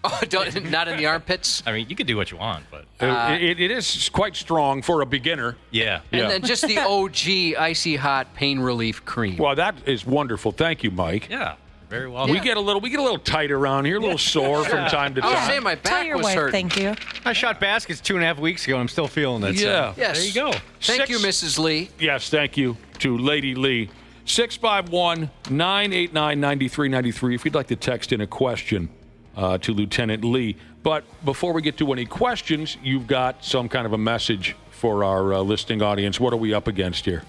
Oh, not in the armpits? I mean, you could do what you want, but it is quite strong for a beginner. Yeah. And then just the OG Icy Hot pain relief cream. Well, that is wonderful. Thank you, Mike. Yeah, very well. We get a little tight around here, a little sore from time to time. I was saying my back was hurting. Thank you. I shot baskets 2.5 weeks ago. I'm still feeling it. Yeah. Yes. There you go. Thank you, Mrs. Lee. Yes, thank you to Lady Lee. 651-989-9393 if you'd like to text in a question to Lieutenant Lee. But before we get to any questions, you've got some kind of a message for our listening audience. What are we up against here?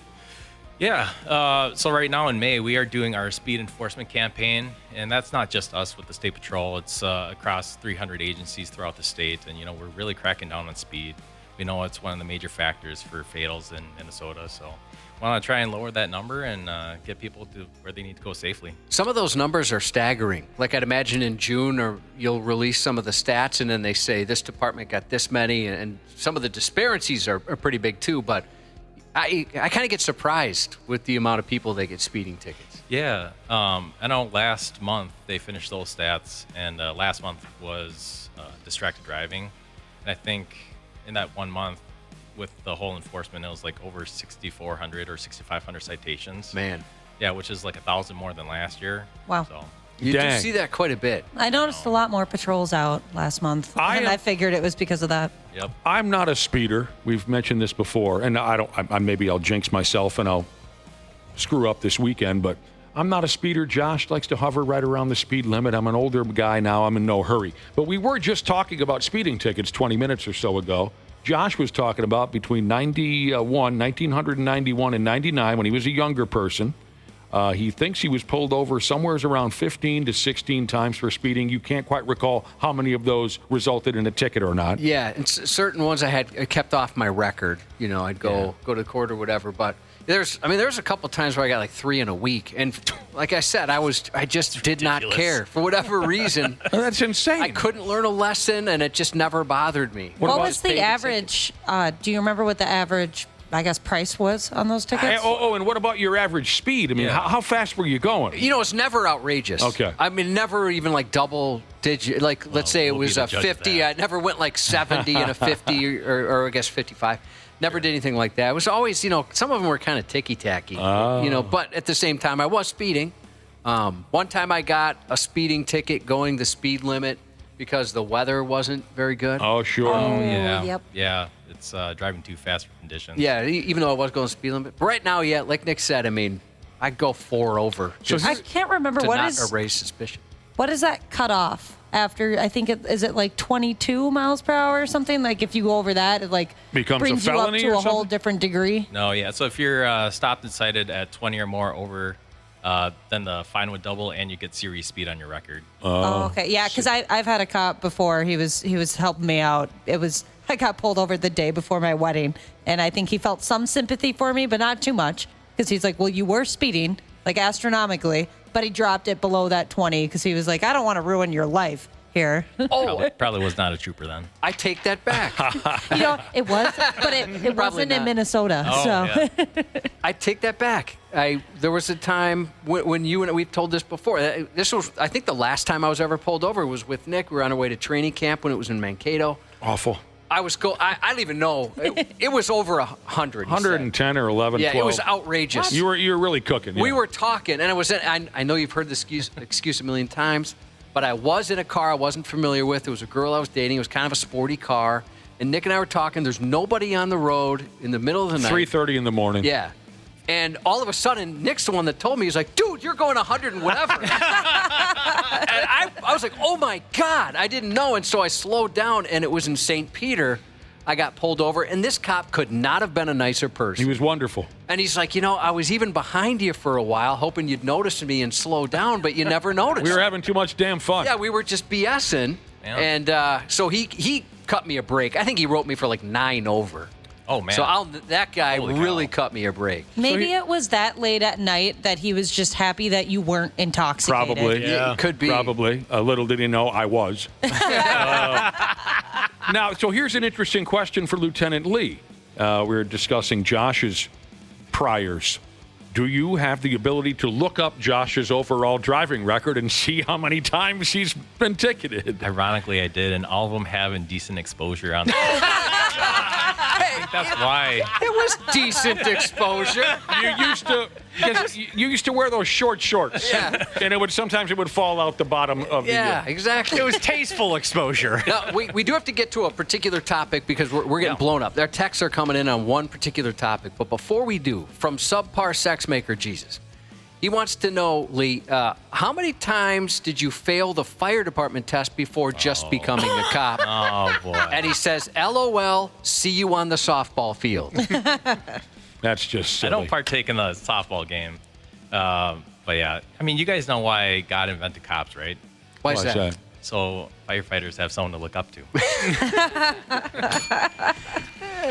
Yeah. So right now in May, we are doing our speed enforcement campaign, and that's not just us with the State Patrol. It's across 300 agencies throughout the state, and we're really cracking down on speed. We know it's one of the major factors for fatals in Minnesota, so we want to try and lower that number and get people to where they need to go safely. Some of those numbers are staggering. Like I'd imagine in June, or you'll release some of the stats, and then they say this department got this many, and some of the disparities are pretty big too. But I kind of get surprised with the amount of people that get speeding tickets. Yeah, I know last month they finished those stats, and last month was distracted driving, and I think in that 1 month, with the whole enforcement, it was like over 6,400 or 6,500 citations. Man. Yeah, which is like 1,000 more than last year. Wow. So. You do see that quite a bit. I noticed a lot more patrols out last month, and I figured it was because of that. Yep. I'm not a speeder. We've mentioned this before, and maybe I'll jinx myself and I'll screw up this weekend, but I'm not a speeder. Josh likes to hover right around the speed limit. I'm an older guy now. I'm in no hurry. But we were just talking about speeding tickets 20 minutes or so ago. Josh was talking about between 1991 and 99, when he was a younger person. He thinks he was pulled over somewhere around 15 to 16 times for speeding. You can't quite recall how many of those resulted in a ticket or not. Yeah, and certain ones I kept off my record. I'd go to court or whatever. But there's a couple times where I got like 3 in a week, and like I said, I just did not care for whatever reason. That's insane. I couldn't learn a lesson, and it just never bothered me. What was the average? Do you remember what the average, I guess, price was on those tickets? And what about your average speed? I mean, how fast were you going? It's never outrageous. Okay. I mean, never even like double digit. Like, let's say it was a 50. I never went like 70 and a 50 or I guess 55. Never did anything like that. It was always, some of them were kind of ticky-tacky. But at the same time, I was speeding. One time I got a speeding ticket going the speed limit because the weather wasn't very good. Oh, sure. Oh, yeah. Yep. Yeah, it's driving too fast for conditions. Yeah, even though I was going speed limit. But right now, yeah, like Nick said, I mean, I'd go 4 over. I can't remember to not erase suspicion. What is that cut off? After, I think is it like 22 miles per hour or something? Like if you go over that, it like becomes brings a felony you up to or a whole something? different degree. No, yeah. So if you're stopped and cited at 20 or more over, then the fine would double and you get serious speed on your record. Oh, okay. Yeah, because I've had a cop before. He was helping me out. I got pulled over the day before my wedding, and I think he felt some sympathy for me, but not too much, because he's like, well, you were speeding, like astronomically, but he dropped it below that 20 because he was like, I don't want to ruin your life here. Probably was not a trooper then. I take that back. It was, but it wasn't in Minnesota. Oh, so yeah. I take that back. There was a time when you and we've told this before. This was, I think, the last time I was ever pulled over was with Nick. We were on our way to training camp when it was in Mankato. Awful. I don't even know. It was over 100. 110 or 11, Yeah, 12. it was outrageous. What? You were really cooking. We yeah. were talking, and I know you've heard this excuse a million times, but I was in a car I wasn't familiar with. It was a girl I was dating. It was kind of a sporty car. And Nick and I were talking. There's nobody on the road in the middle of the night. 3:30 in the morning. Yeah. And all of a sudden, Nick's the one that told me, he's like, dude, you're going 100 and whatever. And I was like, oh, my God. I didn't know. And so I slowed down, and it was in St. Peter. I got pulled over, and this cop could not have been a nicer person. He was wonderful. And he's like, I was even behind you for a while, hoping you'd notice me and slow down, but you never noticed. We were having too much damn fun. Yeah, we were just BSing. Yeah. And so he cut me a break. I think he wrote me for like 9 over. Oh, man. So that guy really cut me a break. maybe it was that late at night that he was just happy that you weren't intoxicated. Probably. Yeah. It could be. Probably. Little did he know I was. Now, so here's an interesting question for Lieutenant Lee. We were discussing Josh's priors. Do you have the ability to look up Josh's overall driving record and see how many times he's been ticketed? Ironically, I did, and all of them have indecent exposure on I think that's why. It was decent exposure. You used to wear those short shorts. Yeah. And sometimes it would fall out the bottom of the... Yeah, exactly. It was tasteful exposure. Now, we do have to get to a particular topic because we're getting blown up. Their texts are coming in on one particular topic. But before we do, from Subpar Sex Maker Jesus, he wants to know, Lee, how many times did you fail the fire department test before just becoming a cop? Oh, boy. And he says, LOL, see you on the softball field. That's just silly. I don't partake in the softball game. But yeah, I mean, you guys know why God invented cops, right? Why is that? So firefighters have someone to look up to.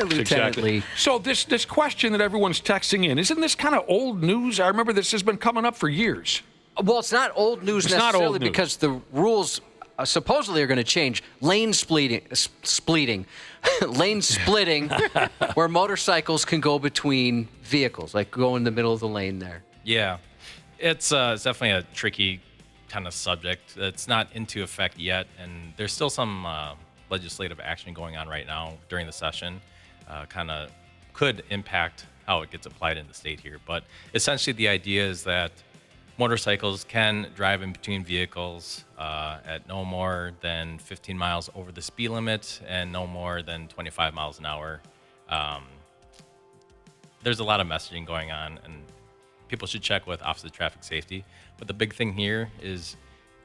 Lieutenant Lee. So this question that everyone's texting in, isn't this kind of old news? I remember this has been coming up for years. Well, it's not old news necessarily because the rules supposedly are going to change. Lane splitting, where motorcycles can go between vehicles, like go in the middle of the lane there. Yeah, it's definitely a tricky kind of subject. It's not into effect yet, and there's still some legislative action going on right now during the session. Kind of could impact how it gets applied in the state here. But essentially the idea is that motorcycles can drive in between vehicles at no more than 15 miles over the speed limit and no more than 25 miles an hour. There's a lot of messaging going on, and people should check with Office of Traffic Safety. But the big thing here is,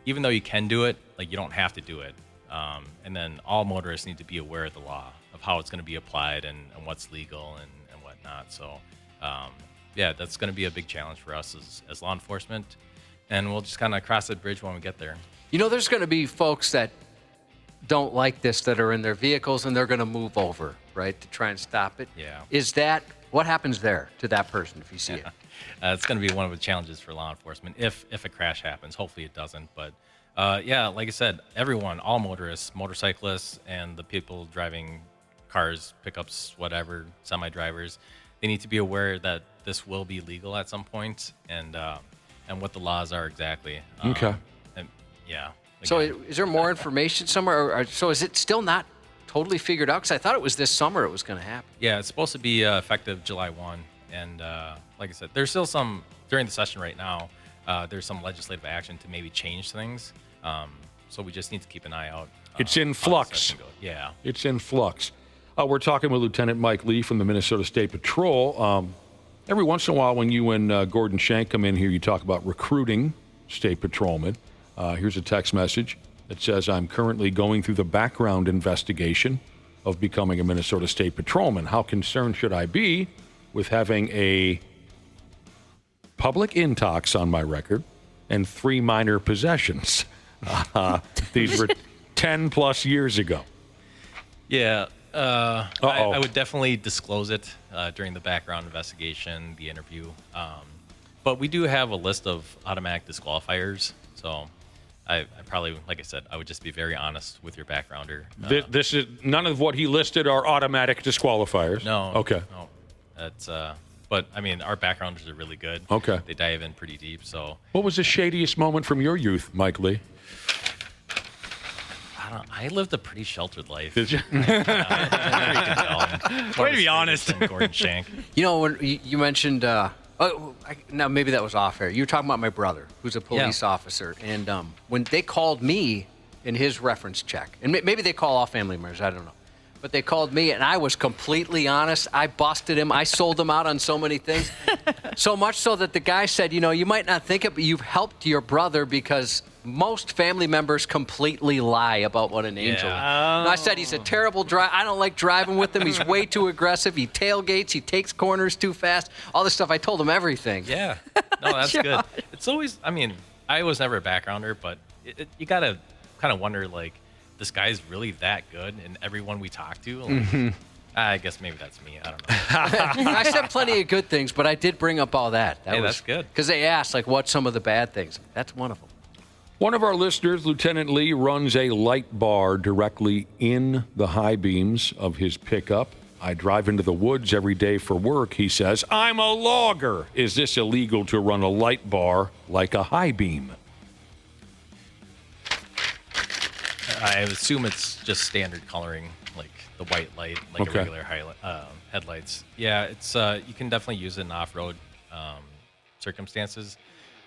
even though you can do it, like, you don't have to do it. And then all motorists need to be aware of the law, of how it's going to be applied and what's legal and whatnot. So, yeah, that's going to be a big challenge for us as law enforcement. And we'll just kind of cross that bridge when we get there. You know, there's going to be folks that don't like this that are in their vehicles, and they're going to move over, right, to try and stop it. Yeah. Is that, what happens there to that person if you see it? It's going to be one of the challenges for law enforcement if a crash happens. Hopefully it doesn't. But, yeah, like I said, everyone, all motorists, motorcyclists, and the people driving cars, pickups, whatever, semi-drivers, they need to be aware that this will be legal at some point and what the laws are exactly. Okay. And, yeah. So is there more information somewhere? Or so is it still not totally figured out? Because I thought it was this summer it was going to happen. Yeah, it's supposed to be effective July 1. And like I said, there's still some, during the session right now, there's some legislative action to maybe change things. So we just need to keep an eye out. It's in flux. Yeah. It's in flux. We're talking with Lieutenant Mike Lee from the Minnesota State Patrol. Every once in a while when you and Gordon Shank come in here, you talk about recruiting state patrolmen. Here's a text message that says, I'm currently going through the background investigation of becoming a Minnesota State Patrolman. How concerned should I be with having a public intox on my record and 3 minor possessions? These were 10 plus years ago. Yeah. I would definitely disclose it during the background investigation, the interview. But we do have a list of automatic disqualifiers. So I probably, like I said, I would just be very honest with your backgrounder. This is none of what he listed are automatic disqualifiers. No. Okay. No. That's but I mean, our backgrounders are really good. Okay. They dive in pretty deep. So what was the shadiest moment from your youth, Mike Lee? I lived a pretty sheltered life. Did you? Way to be honest. Gordon Shank. You know, when you mentioned, now maybe that was off air. You were talking about my brother, who's a police officer. And when they called me in his reference check, and maybe they call all family members, I don't know. But they called me, and I was completely honest. I busted him. I sold him out on so many things. So much so that the guy said, you know, you might not think it, but you've helped your brother because most family members completely lie about what an angel is. And I said he's a terrible driver. I don't like driving with him. He's way too aggressive. He tailgates. He takes corners too fast. All this stuff. I told him everything. Yeah. No, that's good. It's always, I mean, I was never a backgrounder, but you got to kind of wonder, like, this guy's really that good, and everyone we talk to, like, I guess maybe that's me. I don't know. I said plenty of good things, but I did bring up all that. That's good. Because they asked, like, what's some of the bad things? That's one of them. One of our listeners, Lieutenant Lee, runs a light bar directly in the high beams of his pickup. I drive into the woods every day for work, he says. I'm a logger. Is this illegal to run a light bar like a high beam? I assume it's just standard coloring, like the white light, like a regular headlights. Yeah, it's you can definitely use it in off-road circumstances,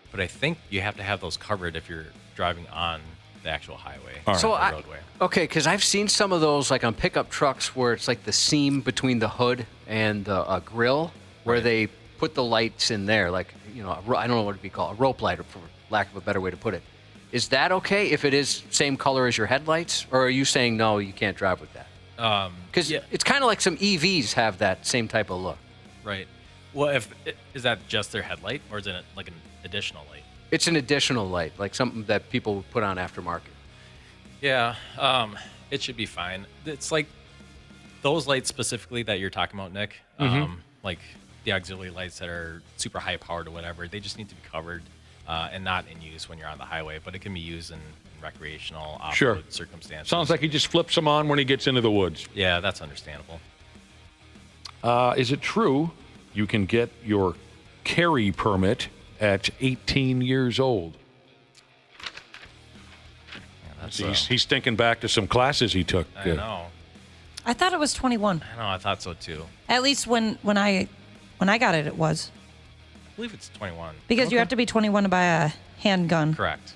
but I think you have to have those covered if you're driving on the actual highway, roadway. Okay, because I've seen some of those like on pickup trucks where it's like the seam between the hood and the grill, where they put the lights in there, like I don't know what it'd be called, a rope light, for lack of a better way to put it. Is that okay if it is same color as your headlights, or are you saying no, you can't drive with that? Because it's kind of like some EVs have that same type of look. Right. Well, is that just their headlight, or is it like an additional light? It's an additional light, like something that people would put on aftermarket. Yeah, it should be fine. It's like those lights specifically that you're talking about, Nick, like the auxiliary lights that are super high powered or whatever, they just need to be covered and not in use when you're on the highway, but it can be used in recreational off-road circumstances. Sounds like he just flips them on when he gets into the woods. Yeah, that's understandable. Is it true you can get your carry permit at 18 years old? Yeah, he's thinking back to some classes he took. I know. I thought it was 21. I know. I thought so too. At least when I got it, it was. I believe it's 21. Because you have to be 21 to buy a handgun. Correct.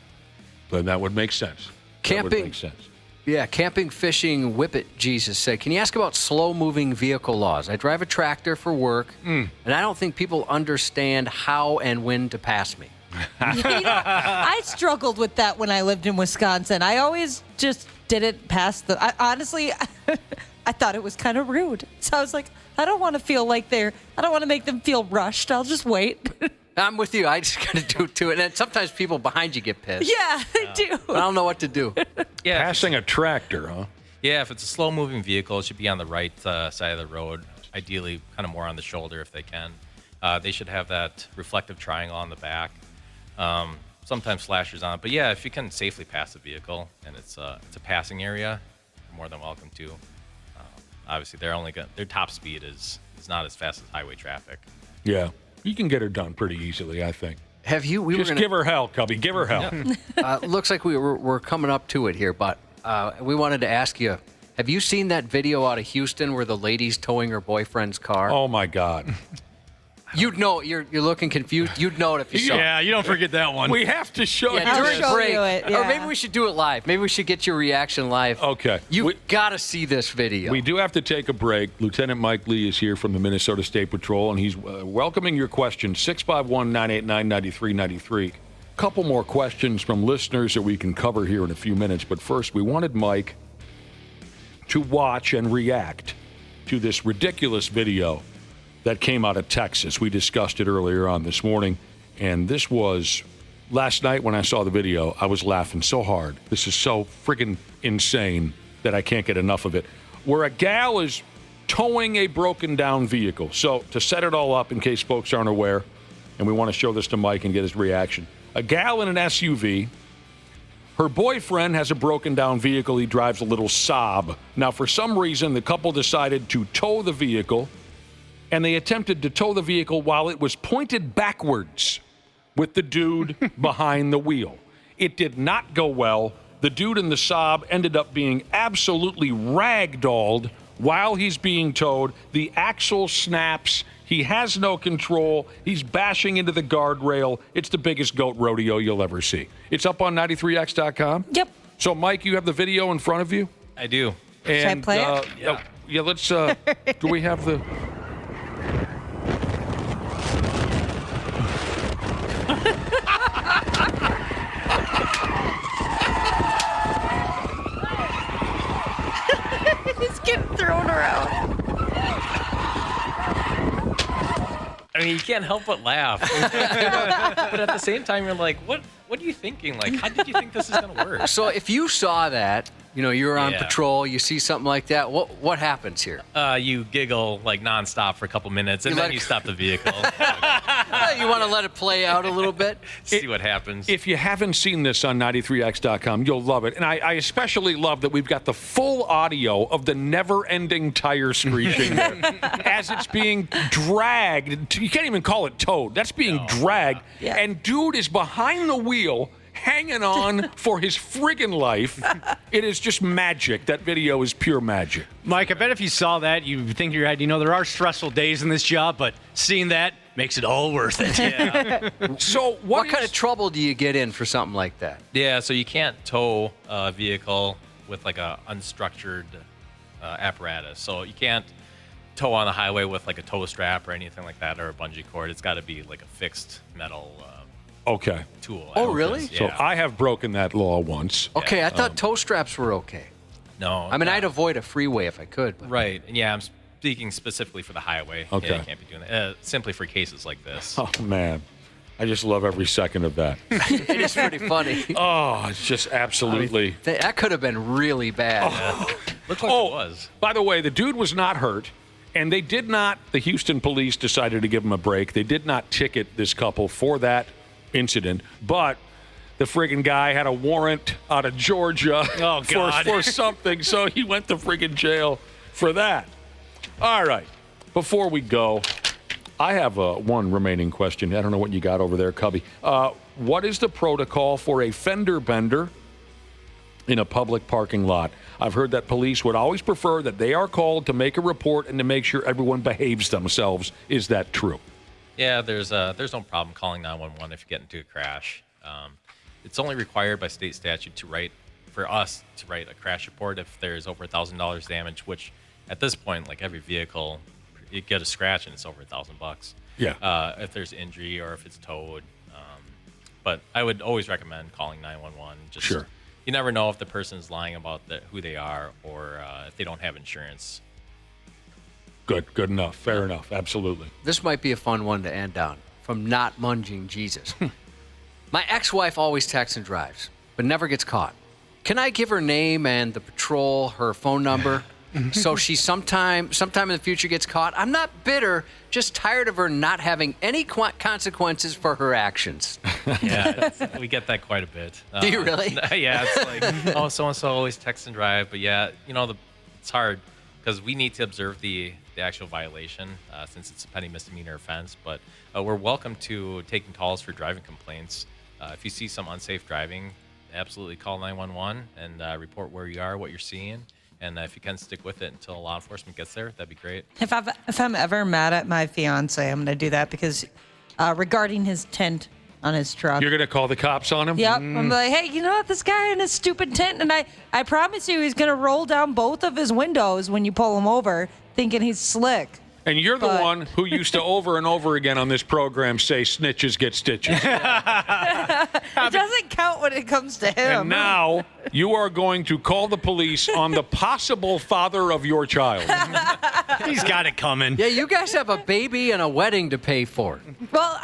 Then that would make sense. Camping. That would make sense. Yeah, camping, fishing, Whippet Jesus said, can you ask about slow-moving vehicle laws? I drive a tractor for work, and I don't think people understand how and when to pass me. I struggled with that when I lived in Wisconsin. I always just didn't pass honestly, I thought it was kind of rude. So I was like, I don't want to feel like I don't want to make them feel rushed. I'll just wait. I'm with you. I just got to do it too. And then sometimes people behind you get pissed. Yeah, they do. I don't know what to do. Yeah, passing a tractor, huh? Yeah, if it's a slow-moving vehicle, it should be on the right side of the road, ideally kind of more on the shoulder if they can. They should have that reflective triangle on the back. Sometimes flashers on it. But yeah, if you can safely pass the vehicle and it's a passing area, you're more than welcome to. Obviously, their top speed is not as fast as highway traffic. Yeah. You can get her done pretty easily, I think. Have you? Give her hell, Cubby. Give her hell. Looks like we're coming up to it here, but we wanted to ask you, have you seen that video out of Houston where the lady's towing her boyfriend's car? Oh, my God. You'd know. You're looking confused. You'd know it if you saw it. Yeah, you don't forget that one. We have to show it during break. Or maybe we should do it live. Maybe we should get your reaction live. Okay. You've got to see this video. We do have to take a break. Lieutenant Mike Lee is here from the Minnesota State Patrol, and he's welcoming your questions, 651-989-9393. Couple more questions from listeners that we can cover here in a few minutes. But first, we wanted Mike to watch and react to this ridiculous video that came out of Texas. We discussed it earlier on this morning, and this was last night when I saw the video, I was laughing so hard. This is so friggin' insane that I can't get enough of it. Where a gal is towing a broken down vehicle. So to set it all up in case folks aren't aware, and we want to show this to Mike and get his reaction. A gal in an SUV, her boyfriend has a broken down vehicle. He drives a little Saab. Now, for some reason, the couple decided to tow the vehicle, and they attempted to tow the vehicle while it was pointed backwards with the dude behind the wheel. It did not go well. The dude in the Saab ended up being absolutely ragdolled while he's being towed. The axle snaps. He has no control. He's bashing into the guardrail. It's the biggest goat rodeo you'll ever see. It's up on 93x.com? Yep. So, Mike, you have the video in front of you? I do. And, should I play it? Yeah, let's, do we have the... He's getting thrown around. I mean, you can't help but laugh. But at the same time, you're like, what are you thinking? Like, how did you think this is going to work? So if you saw that, You're on patrol, you see something like that. What happens here? You giggle like nonstop for a couple minutes, and then you stop the vehicle. You want to let it play out a little bit? See what happens. If you haven't seen this on 93x.com, you'll love it. And I especially love that we've got the full audio of the never-ending tire screeching as it's being dragged. You can't even call it towed. That's being dragged. Yeah. And dude is behind the wheel, hanging on for his friggin' life. It is just magic. That video is pure magic. Mike, I bet if you saw that, you would think in your head, there are stressful days in this job, but seeing that makes it all worth it. Yeah. So what kind of trouble do you get in for something like that? Yeah, so you can't tow a vehicle with like a unstructured apparatus. So you can't tow on the highway with like a tow strap or anything like that or a bungee cord. It's got to be like a fixed metal tool. Oh, really? So I have broken that law once. Okay, I thought tow straps were okay. No. I mean, I'd avoid a freeway if I could. But. Right. Yeah, I'm speaking specifically for the highway. Okay. Yeah, you can't be doing that. Simply for cases like this. Oh, man. I just love every second of that. It is pretty funny. Oh, it's just absolutely. That could have been really bad. Looked like it was. By the way, the dude was not hurt. And they did not, the Houston police decided to give him a break. They did not ticket this couple for that incident. But the friggin' guy had a warrant out of Georgia for something. So he went to friggin' jail for that. All right. Before we go, I have one remaining question. I don't know what you got over there, Cubby. What is the protocol for a fender bender in a public parking lot? I've heard that police would always prefer that they are called to make a report and to make sure everyone behaves themselves. Is that true? Yeah, there's no problem calling 911 if you get into a crash. It's only required by state statute for us to write a crash report if there's over $1,000 damage, which at this point, like every vehicle, you get a scratch and it's over $1,000. Yeah. If there's injury or if it's towed. But I would always recommend calling 911. Sure. You never know if the person's lying about who they are or if they don't have insurance. Good enough. Fair enough. Absolutely. This might be a fun one to end on. From Not Munging Jesus. My ex-wife always texts and drives, but never gets caught. Can I give her name and the patrol her phone number so she sometime in the future gets caught? I'm not bitter, just tired of her not having any consequences for her actions. Yeah, we get that quite a bit. Do you really? Yeah, it's like, oh, so-and-so always text and drive. But yeah, it's hard because we need to observe the actual violation since it's a petty misdemeanor offense. But we're welcome to taking calls for driving complaints. If you see some unsafe driving, absolutely call 911 and report where you are, what you're seeing. And if you can stick with it until law enforcement gets there, that'd be great. If I'm ever mad at my fiance, I'm going to do that because regarding his tent on his truck. You're going to call the cops on him? Yep. I'm like, hey, you know what? This guy in his stupid tent, and I promise you he's going to roll down both of his windows when you pull him over, thinking he's slick. And you're the one who used to over and over again on this program say snitches get stitches. It doesn't count when it comes to him. And now you are going to call the police on the possible father of your child. He's got it coming. Yeah, you guys have a baby and a wedding to pay for. Well,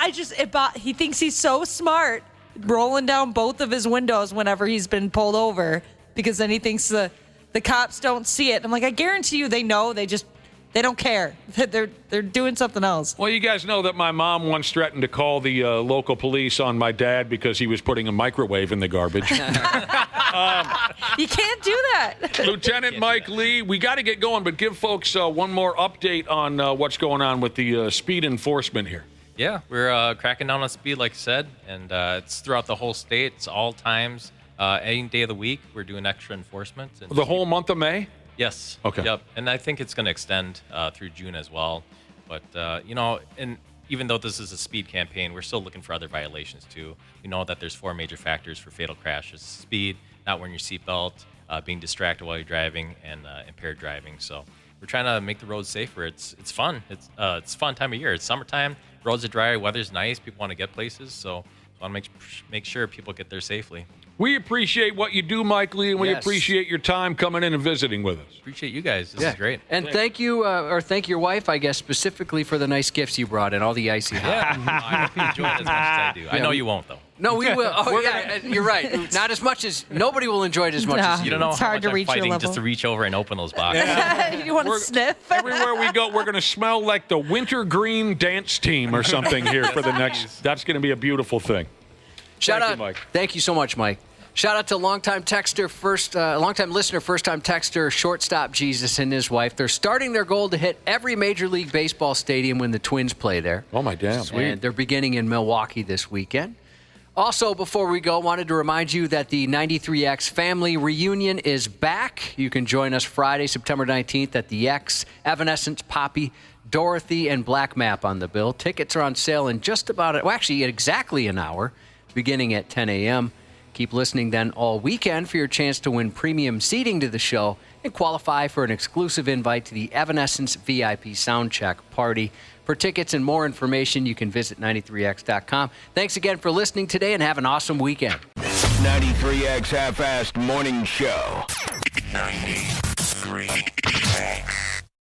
he thinks he's so smart, rolling down both of his windows whenever he's been pulled over, because then he thinks the cops don't see it. I'm like, I guarantee you they know. They don't care. They're doing something else. Well, you guys know that my mom once threatened to call the local police on my dad because he was putting a microwave in the garbage. You can't do that. Lieutenant Mike Lee, we got to get going, but give folks one more update on what's going on with the speed enforcement here. Yeah, we're cracking down on speed, like I said, and it's throughout the whole state. It's all times. Any day of the week, we're doing extra enforcement. The whole month of May? Yes. Okay. Yep. And I think it's going to extend through June as well. But, and even though this is a speed campaign, we're still looking for other violations, too. We know that there's 4 major factors for fatal crashes: speed, not wearing your seatbelt, being distracted while you're driving, and impaired driving. So we're trying to make the roads safer. It's fun. It's a fun time of year. It's summertime. Roads are dry. Weather's nice. People want to get places. So we want to make sure people get there safely. We appreciate what you do, Mike Lee, and we appreciate your time coming in and visiting with us. Appreciate you guys. This is great. And thank you, or thank your wife, I guess, specifically for the nice gifts you brought and all the Icy Hot. Yeah, I hope you enjoy it as much as I do. I know you won't, though. No, we will. Oh, yeah, you're right. Not as much as nobody will enjoy it as much as you don't know it's how hard much to reach I'm your fighting level. just to reach over and open those boxes. You want to sniff? Everywhere we go, we're going to smell like the winter green dance team or something here for the next. That's going to be a beautiful thing. Shout Thank out, you, Mike. Thank you so much, Mike. Shout out to longtime listener, first-time texter, shortstop Jesus and his wife. They're starting their goal to hit every Major League Baseball stadium when the Twins play there. Oh, my damn. And they're beginning in Milwaukee this weekend. Also, before we go, wanted to remind you that the 93X family reunion is back. You can join us Friday, September 19th at the X, Evanescence, Poppy, Dorothy, and Black Map on the bill. Tickets are on sale in exactly an hour, beginning at 10 a.m. Keep listening then all weekend for your chance to win premium seating to the show and qualify for an exclusive invite to the Evanescence VIP Soundcheck Party. For tickets and more information, you can visit 93x.com. Thanks again for listening today and have an awesome weekend. 93X Half-Assed Morning Show. 93X.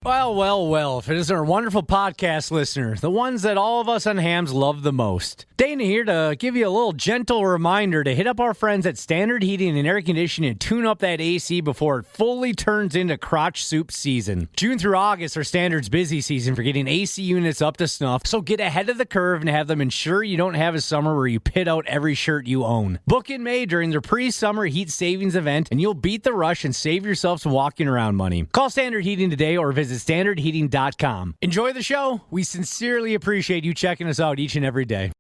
Well, if it isn't our wonderful podcast listener, the ones that all of us on hams love the most. Dana here to give you a little gentle reminder to hit up our friends at Standard Heating and Air Conditioning and tune up that AC before it fully turns into crotch soup season. June through August are Standard's busy season for getting AC units up to snuff, so get ahead of the curve and have them ensure you don't have a summer where you pit out every shirt you own. Book in May during their pre-summer heat savings event, and you'll beat the rush and save yourself some walking around money. Call Standard Heating today or visit standardheating.com. Enjoy the show. We sincerely appreciate you checking us out each and every day.